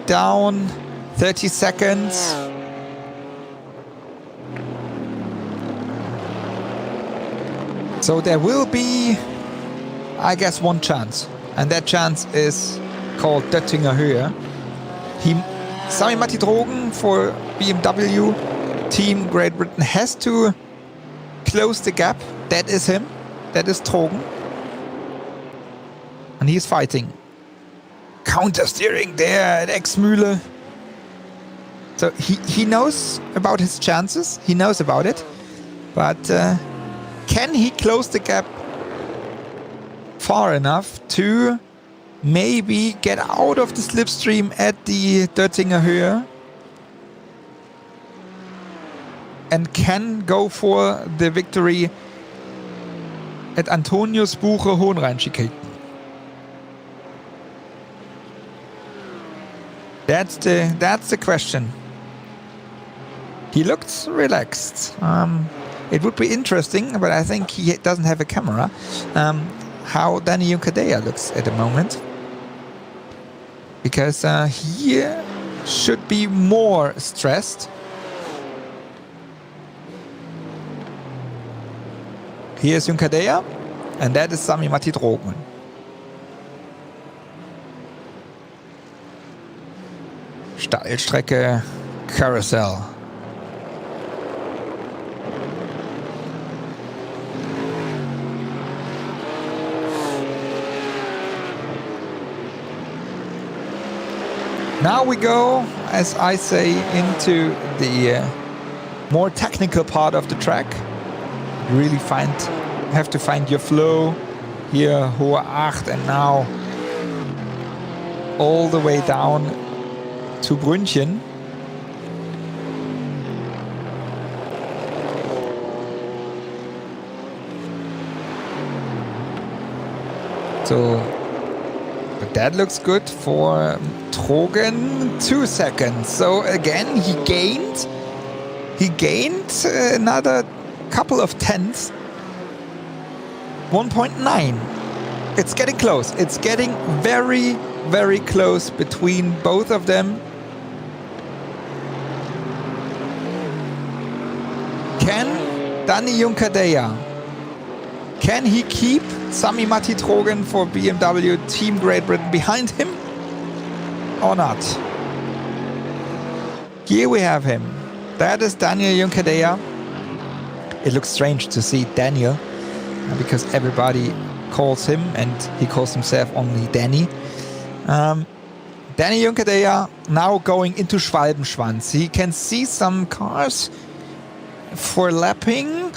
A: down, 30 seconds. So there will be, I guess, one chance, and that chance is called Döttinger Höhe. Sami Matti Trogen for BMW Team Great Britain has to close the gap. That is him. That is Trogen. And he's fighting. Counter steering there at Exmühle. So he knows about his chances. He knows about it. But can he close the gap far enough to maybe get out of the slipstream at the Döttinger Höhe and can go for the victory at Antoniusbuche Hohenrheinschicke? That's the question. He looks relaxed. It would be interesting, but I think he doesn't have a camera, how Dani Juncadella looks at the moment. Because he should be more stressed. Here's Juncadella, and that is Sami Matti Trogen. Steilstrecke Carousel. Now we go, as I say, into the more technical part of the track. You really have to find your flow here, Hohe Acht, and now all the way down to Brünnchen. So that looks good for Trogen, 2 seconds. So again, he gained another couple of tenths. 1.9. It's getting close. It's getting very, very close between both of them. Can Dani Juncadella, can he keep Sami Matti Trogen for BMW Team Great Britain behind him or not? Here we have him. That is Daniel Juncadella. It looks strange to see Daniel because everybody calls him and he calls himself only Danny. Danny Juncadella now going into Schwalbenschwanz. He can see some cars for lapping.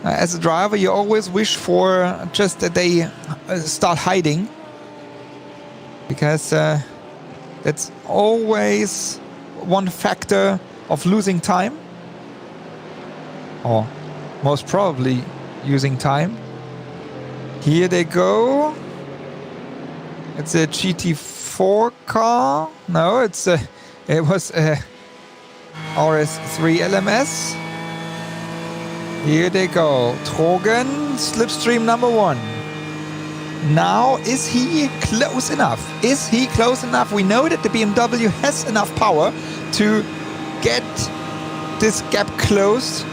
A: As a driver, you always wish for just that they start hiding, because that's always one factor of losing time, or most probably using time. Here they go. It's a GT4 car. No, it was a RS3 LMS. Here they go. Trogen, slipstream number 1. Now, is he close enough? Is he close enough? We know that the BMW has enough power to get this gap closed.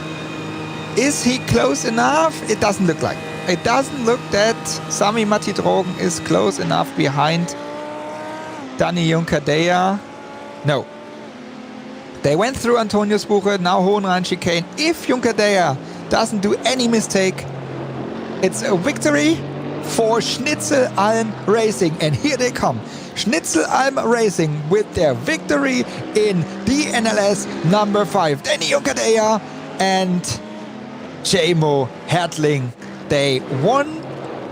A: Is he close enough? It doesn't look like. It doesn't look that Sami Matti Trogen is close enough behind Dani Juncadella. No. They went through Antoniusbuche, now Hohenrhein chicane. If Juncadella doesn't do any mistake, it's a victory for Schnitzel Alm Racing. And here they come. Schnitzel Alm Racing with their victory in DNLS number 5. Danny Juncadella and Jamo Hertling. They won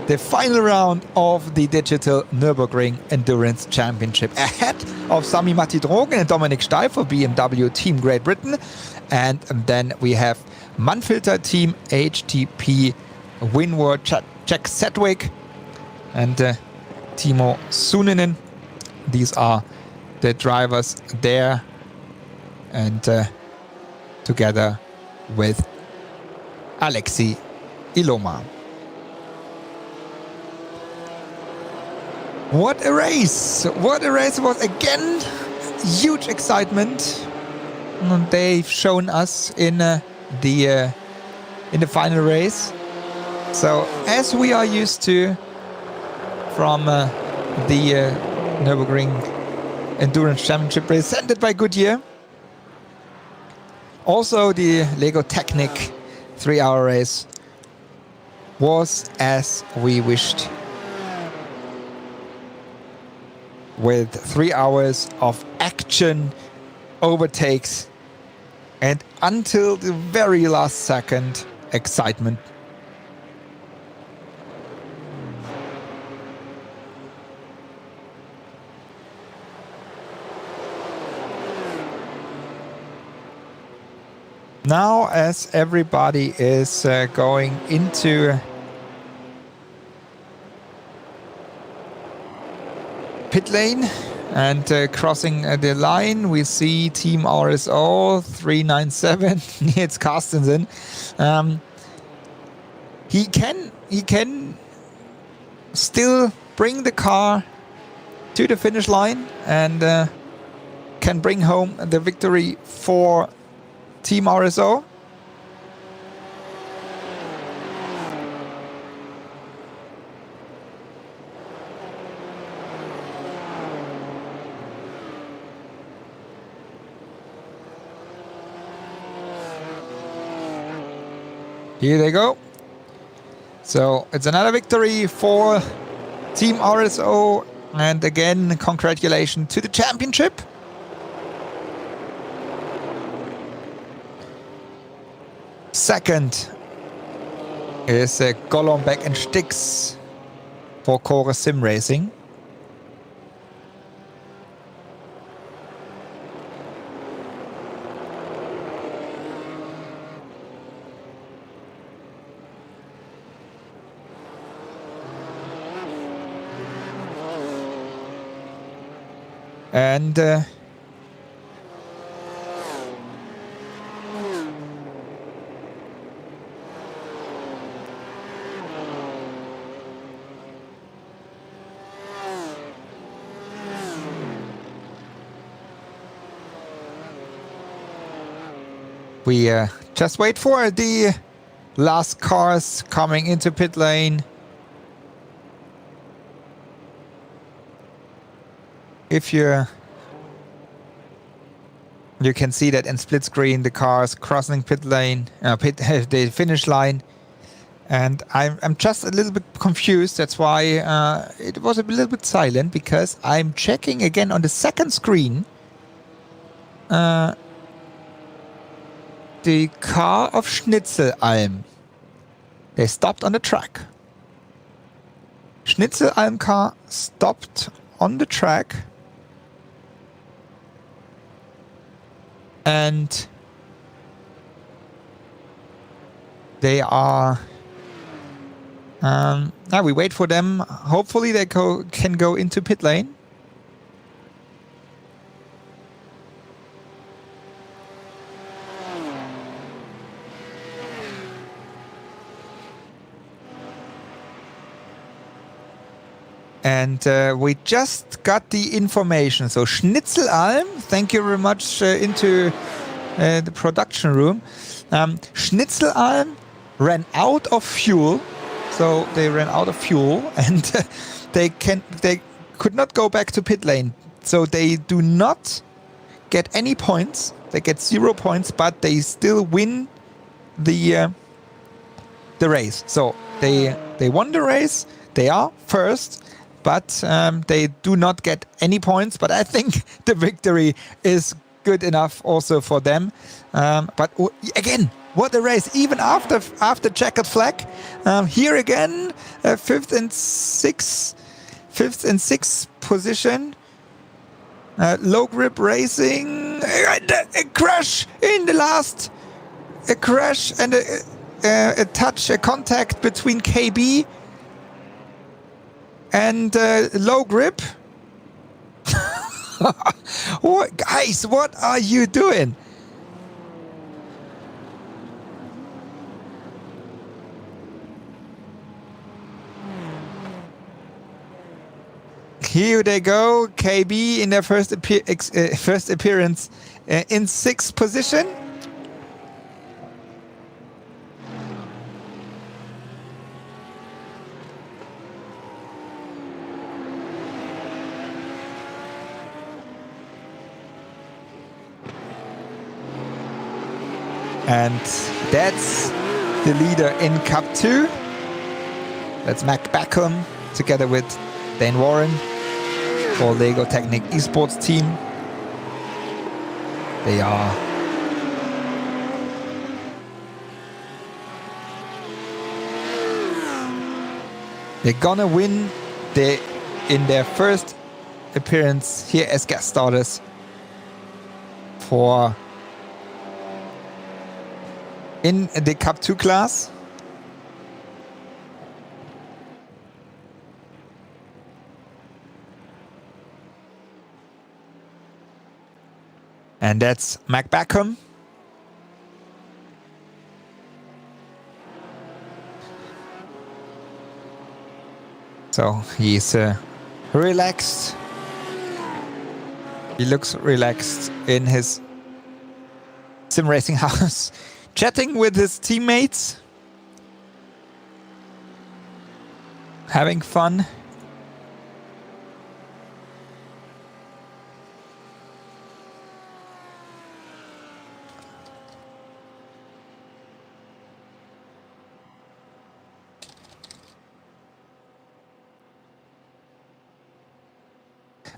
A: the final round of the Digital Nürburgring Endurance Championship ahead of Sami Matti Trogen and Dominik Steil for BMW Team Great Britain. And then we have Manfilter Team HTP Winward Jack Sedgwick and Timo Suninen. These are the drivers there, and together with Alexi Iloma. What a race! What a race it was. Again, huge excitement. They've shown us in the final race. So, as we are used to from the Nürburgring Endurance Championship presented by Goodyear, also the Lego Technic 3-hour race was as we wished, with 3 hours of action, overtakes, and until the very last second, excitement. Now, as everybody is going into pit lane and crossing the line, we see Team RSO 397. It's Carstensen. He can still bring the car to the finish line and can bring home the victory for Team RSO. Here they go. So it's another victory for Team RSO, and again, congratulations to the championship. Second is Golombek and Stix for Core Sim Racing. And we just wait for the last cars coming into pit lane. If you can see that in split screen, the cars crossing pit lane, the finish line, and I'm just a little bit confused. That's why it was a little bit silent, because I'm checking again on the second screen the car of Schnitzelalm. They stopped on the track. Schnitzelalm car stopped on the track. And they are, we wait for them. Hopefully they can go into pit lane. And we just got the information. So Schnitzelalm, thank you very much into the production room. Schnitzelalm ran out of fuel. So they ran out of fuel, and they could not go back to pit lane. So they do not get any points. They get 0 points, but they still win the race. So they won the race. They are first. But they do not get any points. But I think the victory is good enough also for them. But again, what a race! Even after checkered flag, here again, fifth and sixth position. Low grip racing, a crash in the last, a crash and a touch, a contact between KB and low grip. What, guys, what are you doing? Here they go, KB in their first appearance in 6th position. And that's the leader in Cup 2. That's Mac Backham together with Dan Warren for Lego Technic esports team. They're gonna win in their first appearance here as guest starters in the Cup 2 class. And that's Mac Backham. So he's relaxed. He looks relaxed in his sim racing house, chatting with his teammates, having fun.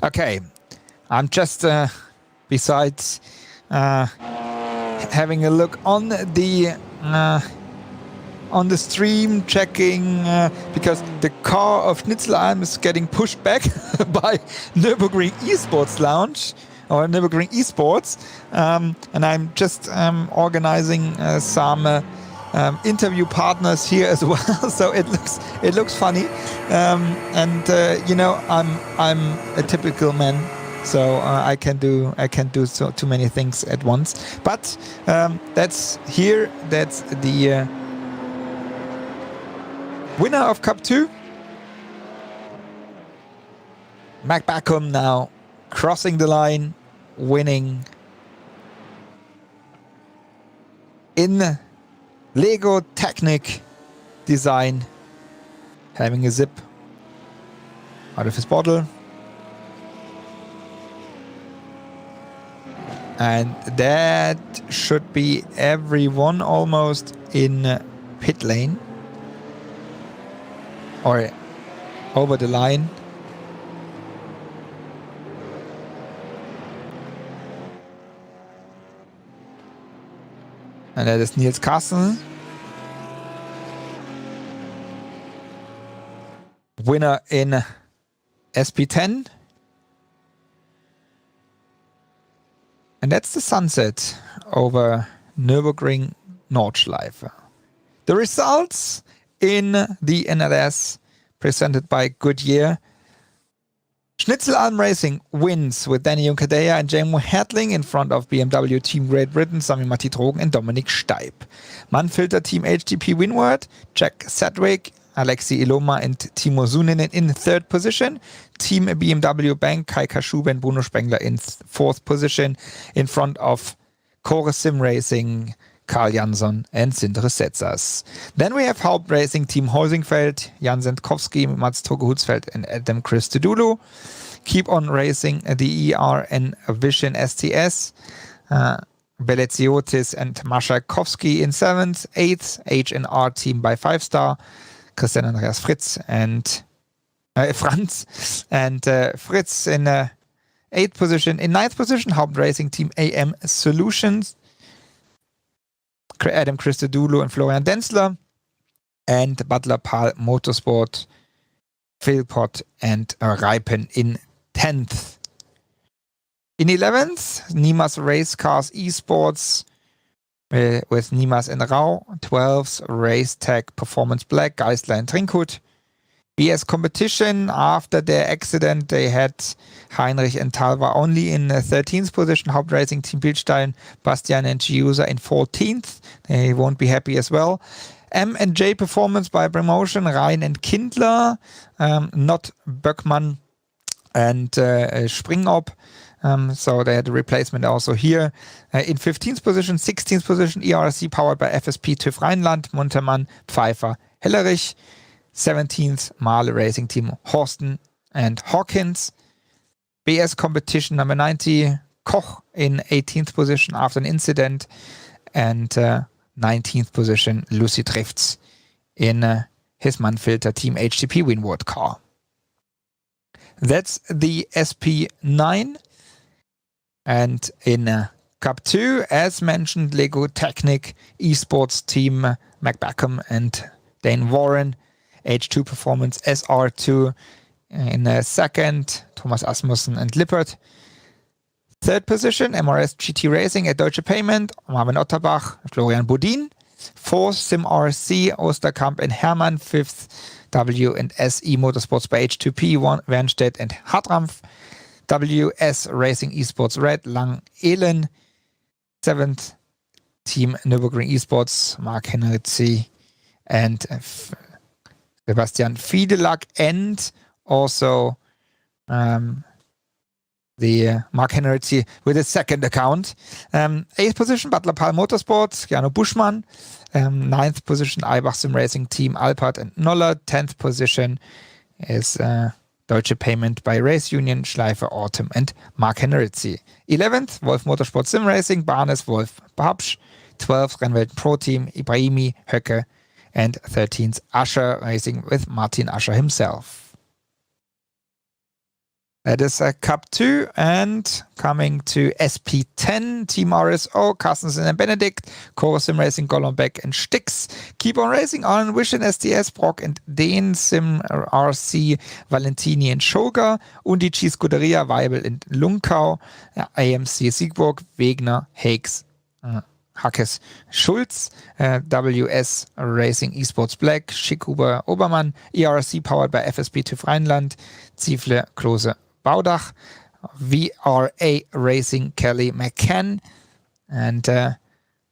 A: Okay, I'm just besides having a look on the on the stream checking because the car of Schnitzelalm is getting pushed back by Nürburgring Esports Lounge or Nürburgring Esports, and I'm just organizing some interview partners here as well. So it looks funny, and you know, I'm a typical man. So I can do so too many things at once. But that's the winner of Cup 2. Mac Backham now crossing the line, winning in Lego Technic design, having a zip out of his bottle. And that should be everyone almost in pit lane or over the line. And that is Niels Carsten, winner in SP10. And that's the sunset over Nürburgring Nordschleife. The results in the NLS presented by Goodyear. Schnitzelalm Racing wins with Danny Juncadella and Jamo Hadling in front of BMW Team Great Britain, Sami Matti Drogen and Dominik Steib. Mannfilter Team HTP Winward, Jack Sedgwick, Alexi Iloma and Timo Suninen in third position. Team BMW Bank, Kai Kaschuba and Bruno Spengler in fourth position in front of Core Sim Racing, Karl Jansson and Sindre Setzers. Then we have Haupt Racing Team Hoisingfeld, Jan Sendkowski, Mats Toge-Hutzfeld and Adam Christodoulou. Keep on Racing, the ER and Vision STS, Beleziotis and Maszakowski in seventh, eighth, H&R Team by 5-star, Christian Andreas Fritz and Franz and Fritz in 8th position. In 9th position, Haupt Racing Team AM Solutions, Adam Christodoulou and Florian Denzler, and Butler Pal Motorsport, Philpott and Reipen in 10th. In 11th, Nimas Race Cars Esports with Nimas and Rau. 12th, Race Tech Performance Black, Geisler and Trinkhut. BS Competition, after their accident, they had Heinrich and Talva only in 13th position. Haupt Racing Team Bildstein, Bastian and Giusa in 14th. They won't be happy as well. M&J Performance by Promotion, Rhein and Kindler, not Böckmann and Springop. So they had a replacement also here. In 15th position, 16th position, ERC powered by FSP TÜV Rheinland, Muntermann, Pfeiffer, Hellerich. 17th, MAHLE Racing Team, Horsten and Hawkins. BS Competition number 90, Koch in 18th position after an incident. And 19th position, Lucy Drifts in his Mannfilter Team HTP Winward car. That's the SP9. And in Cup 2, as mentioned, Lego Technic Esports Team Mac Backham and Dane Warren. H2 Performance SR2 in second, Thomas Asmussen and Lippert. Third position, MRS GT Racing at Deutsche Payment, Marvin Otterbach, Florian Bodin. Fourth, Sim RC, Osterkamp and Hermann. Fifth, W and SE Motorsports by H2P, Wernstedt and Hartrampf. WS Racing Esports Red, Lang Elen. Seventh, Team Nürburgring Esports, Mark Henrizi and Sebastian Fiedelak, and also the Mark Henrizi with his second account. 8th position, Butler Pal Motorsport, Jano Buschmann. 9th position, Eibach Sim Racing Team, Alpert and Noller. 10th position is Deutsche Payment by Race Union, Schleifer, Autumn and Mark Henrizi. 11th, Wolf Motorsport Sim Racing, Barnes, Wolf, Babsch. 12th, Rennwelt Pro Team, Ibrahimi, Höcke. And 13th, Ascher Racing with Martin Ascher himself. That is Cup 2, and coming to SP10, Team RSO, Carstensen and Benedikt, Chorus Sim Racing, Golombek and Stix, Keep on Racing, Arlen Wish and STS, Brock and Dehn, Sim RC, Valentini and Schoger, Undici Scuderia, Weibel and Lunkau, AMC Siegburg, Wegner, Hakes, Hackes Schulz, WS Racing Esports Black, Schickhuber Obermann, ERC powered by FSB TÜV Rheinland, Ziefle Klose Baudach, VRA Racing Kelly McCann, and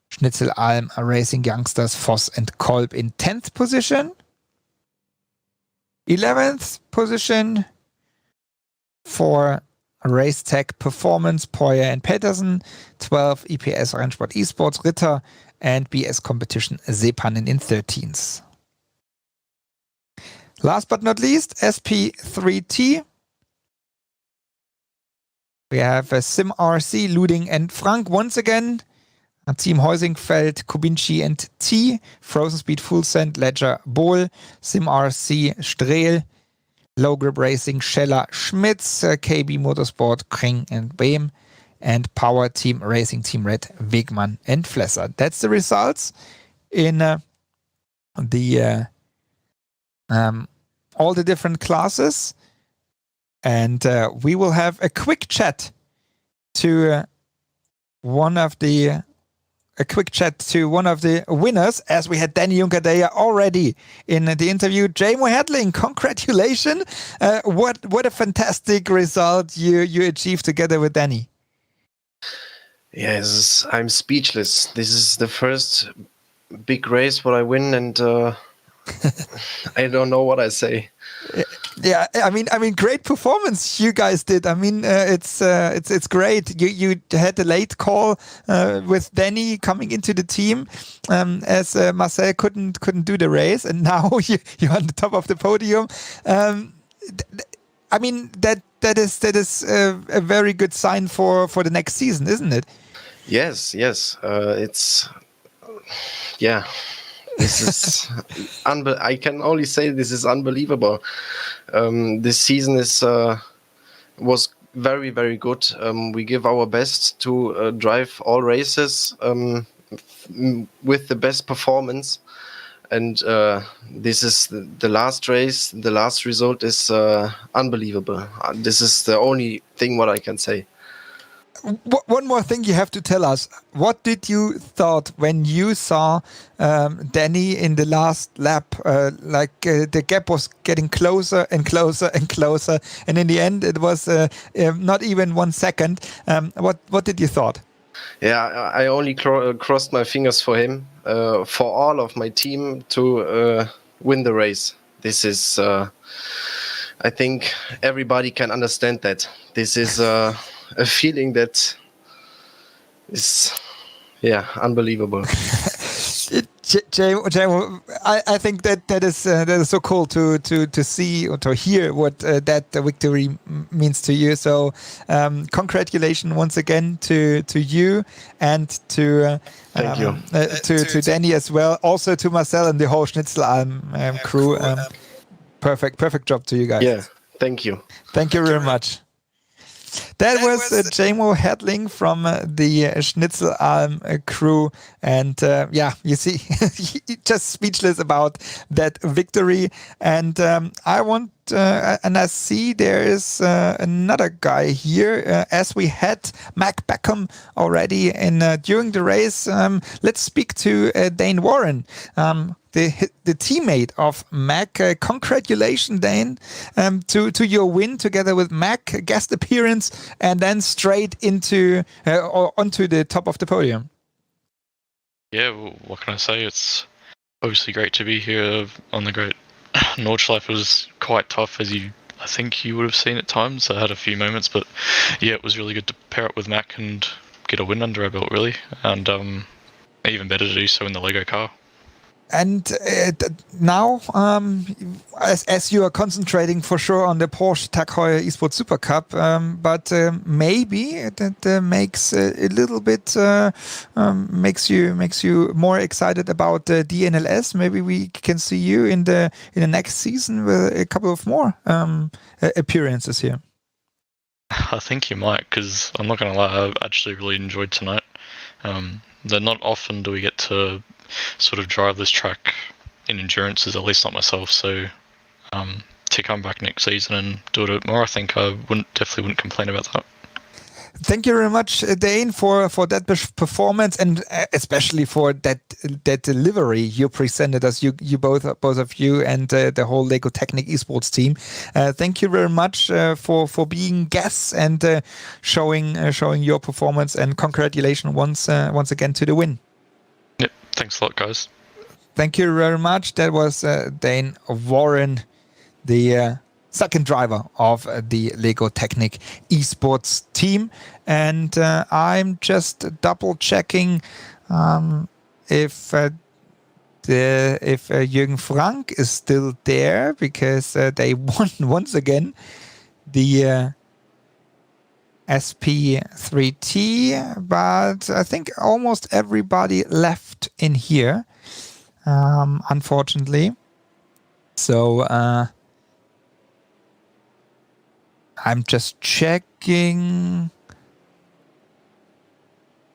A: Schnitzel Alm Racing Youngsters Voss and Kolb in 10th position. 11th position for Race Tech Performance, Poyer and Petersen. 12 EPS Rennsport Esports, Ritter, and BS Competition Sepanen in 13th. Last but not least, SP3T. We have Sim RC, Luding and Frank once again. Team Heusingfeld, Kubinci and T. Frozen Speed, Full Send, Ledger, Bohl. Sim RC, Strehl. Low Grip Racing, Scheller, Schmitz. KB Motorsport, Kring and Behm. And Power Team Racing, Team Red, Wegmann and Flesser. That's the results in the all the different classes. And we will have a quick chat to one of the winners, as we had Danny Juncker already in the interview. Jamo Hedling, congratulations! What a fantastic result you achieved together with Danny.
I: Yes, I'm speechless. This is the first big race what I win, and I don't know what I say.
A: Yeah, I mean, great performance you guys did. I mean, it's great. You had a late call with Danny coming into the team, as Marcel couldn't do the race, and now you're on the top of the podium. I mean, that is a very good sign for the next season, isn't it?
I: Yes. It's yeah. This is I can only say this is unbelievable. This season was very, very good. We give our best to drive all races with the best performance. And this is the last race. The last result is unbelievable. This is the only thing what I can say.
A: One more thing you have to tell us. What did you thought when you saw Danny in the last lap? The gap was getting closer and closer and closer, and in the end it was not even 1 second. What did you thought?
I: Yeah, I only crossed my fingers for him, for all of my team to win the race. This is, I think everybody can understand that. This is a feeling that is, unbelievable.
A: Jamo, I think that is so cool to see or to hear what that victory means to you. So congratulations once again to you and to
I: thank you
A: to Danny as well. Also to Marcel and the whole Schnitzelalm crew. Perfect job to you guys.
I: Yeah, thank you.
A: Thank you very much. That was Jamo Hedling from the Schnitzelalm crew, and you see, just speechless about that victory. And I want, and I see there is another guy here, as we had Mac Beckham already during the race. Let's speak to Dane Warren. The teammate of Mac. Congratulations, Dane, to your win together with Mac, guest appearance, and then straight into or onto the top of the podium.
J: Yeah, well, what can I say? It's obviously great to be here on the Great Nordschleife. Was quite tough, as I think you would have seen at times. I had a few moments, but yeah, it was really good to pair up with Mac and get a win under our belt, really, and even better to do so in the Lego car.
A: And now, as you are concentrating for sure on the Porsche Tag Heuer Esports Super Cup, but maybe that makes a little bit makes you more excited about the DNLS. Maybe we can see you in the next season with a couple of more appearances here.
J: I think you might, because I'm not going to lie, I actually really enjoyed tonight. They're not often do we get to sort of drive this track in endurances, at least not myself. So to come back next season and do it a bit more, I think I definitely wouldn't complain about that.
A: Thank you very much, Dane, for that performance, and especially for that delivery you presented us. You both of you and the whole Lego Technic esports team. Thank you very much for being guests and showing your performance. And congratulations once again to the win.
J: Yep, thanks a lot, guys.
A: Thank you very much. That was Dane Warren, the second driver of the Lego Technic esports team. And I'm just double checking if Jürgen Frank is still there, because they won once again the SP3T, but I think almost everybody left in here, unfortunately. So I'm just checking,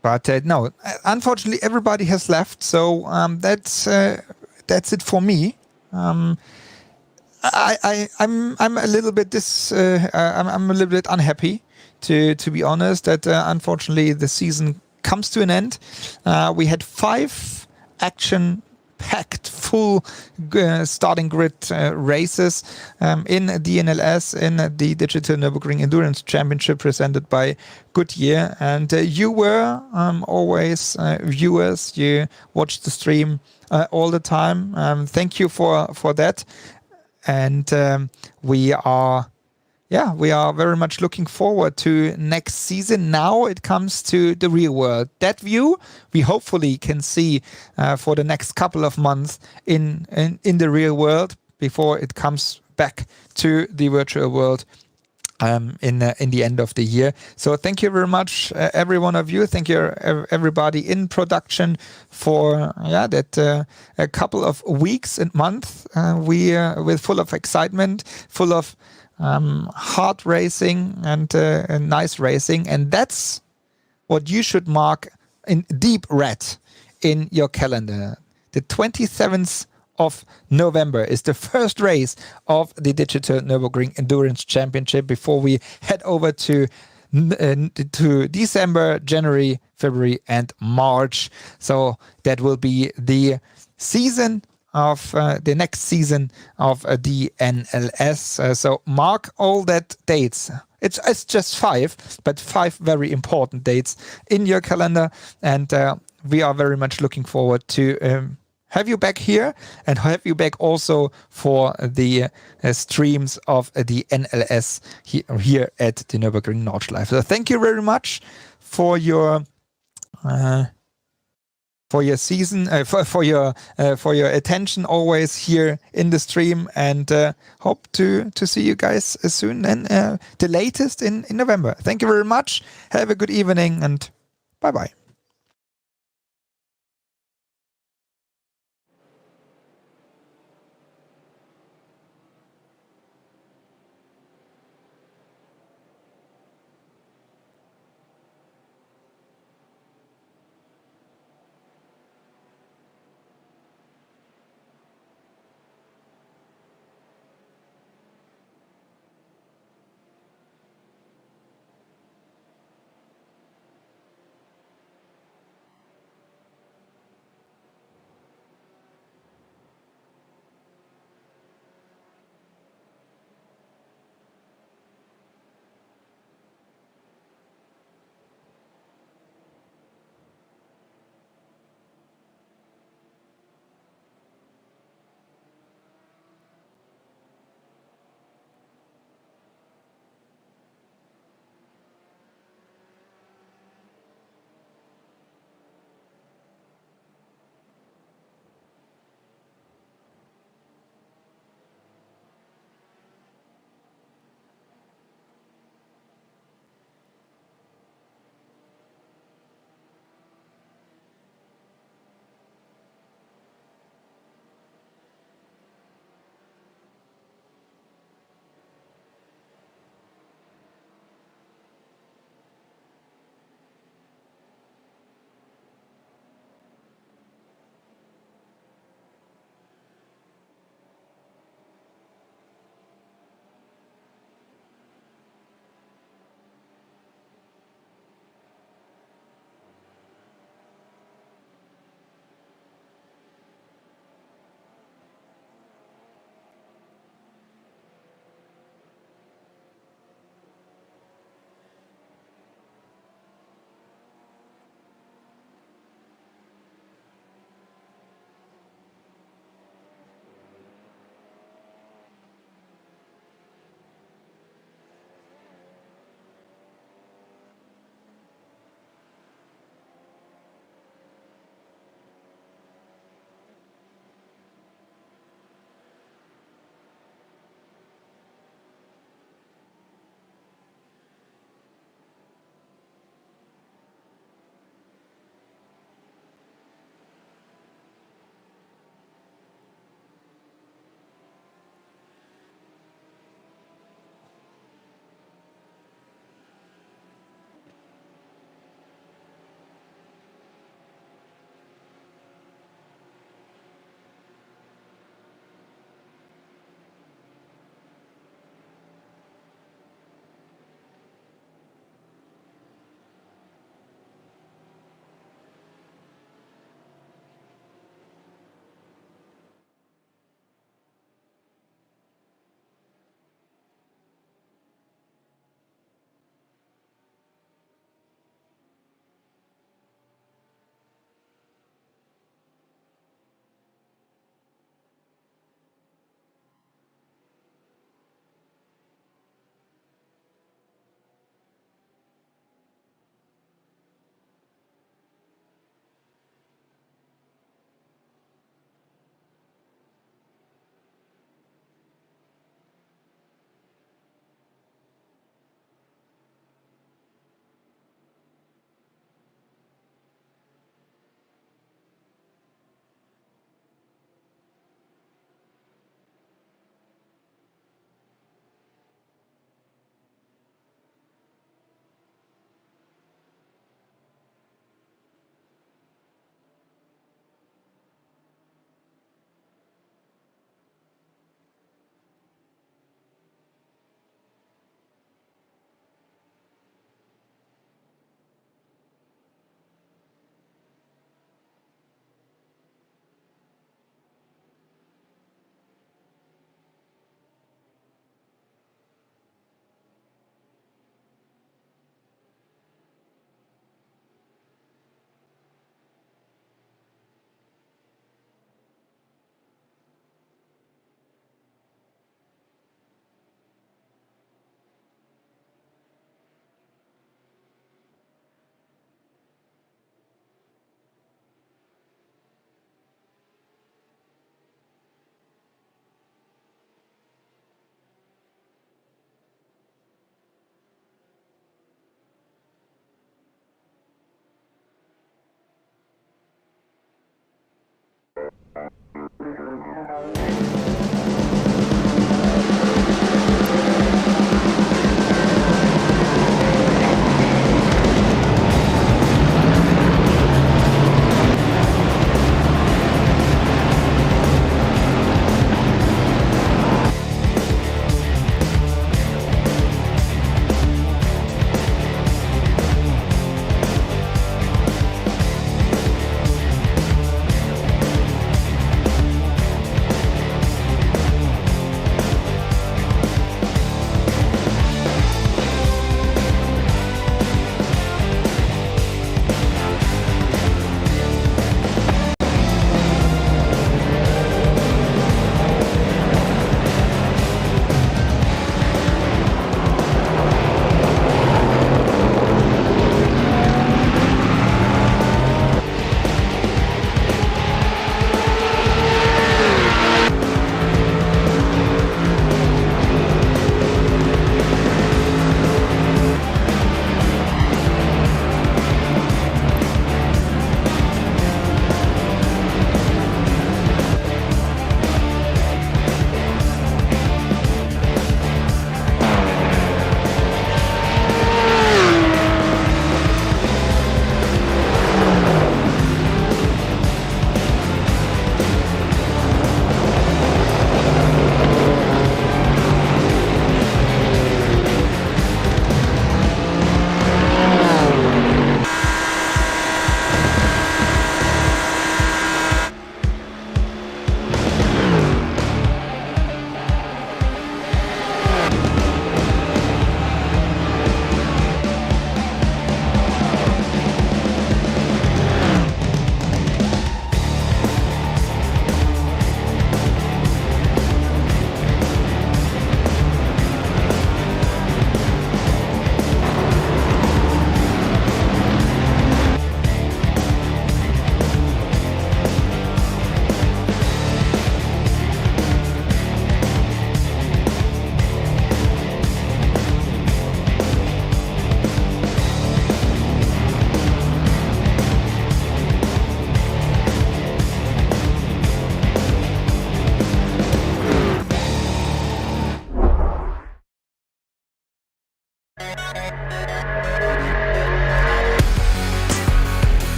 A: but no, unfortunately everybody has left. So that's it for me. I'm a little bit I'm a little bit unhappy, to be honest, that unfortunately the season comes to an end. We had 5 action-packed full starting grid races in DNLS, in the Digital Nürburgring Endurance Championship presented by Goodyear. And you were always viewers. You watched the stream all the time. Thank you for that. And we are very much looking forward to next season. Now it comes to the real world. That view we hopefully can see for the next couple of months in the real world before it comes back to the virtual world in the end of the year. So thank you very much, every one of you. Thank you, everybody in production, for that a couple of weeks and months. We were full of excitement, full of hard racing and nice racing, and that's what you should mark in deep red in your calendar. The 27th of November is the first race of the Digital Nürburgring Endurance Championship before we head over to December, January, February, and March. So that will be the season of the next season of the NLS. So mark all that dates. It's just 5, but 5 very important dates in your calendar, and we are very much looking forward to have you back here and have you back also for the streams of the NLS here at the Nürburgring Nordschleife. So thank you very much for your season, for your attention always here in the stream, and hope to see you guys soon, and the latest in November. Thank you very much. Have a good evening, and bye bye.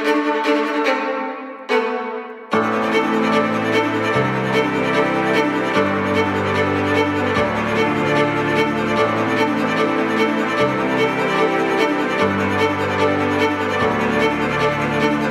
K: you.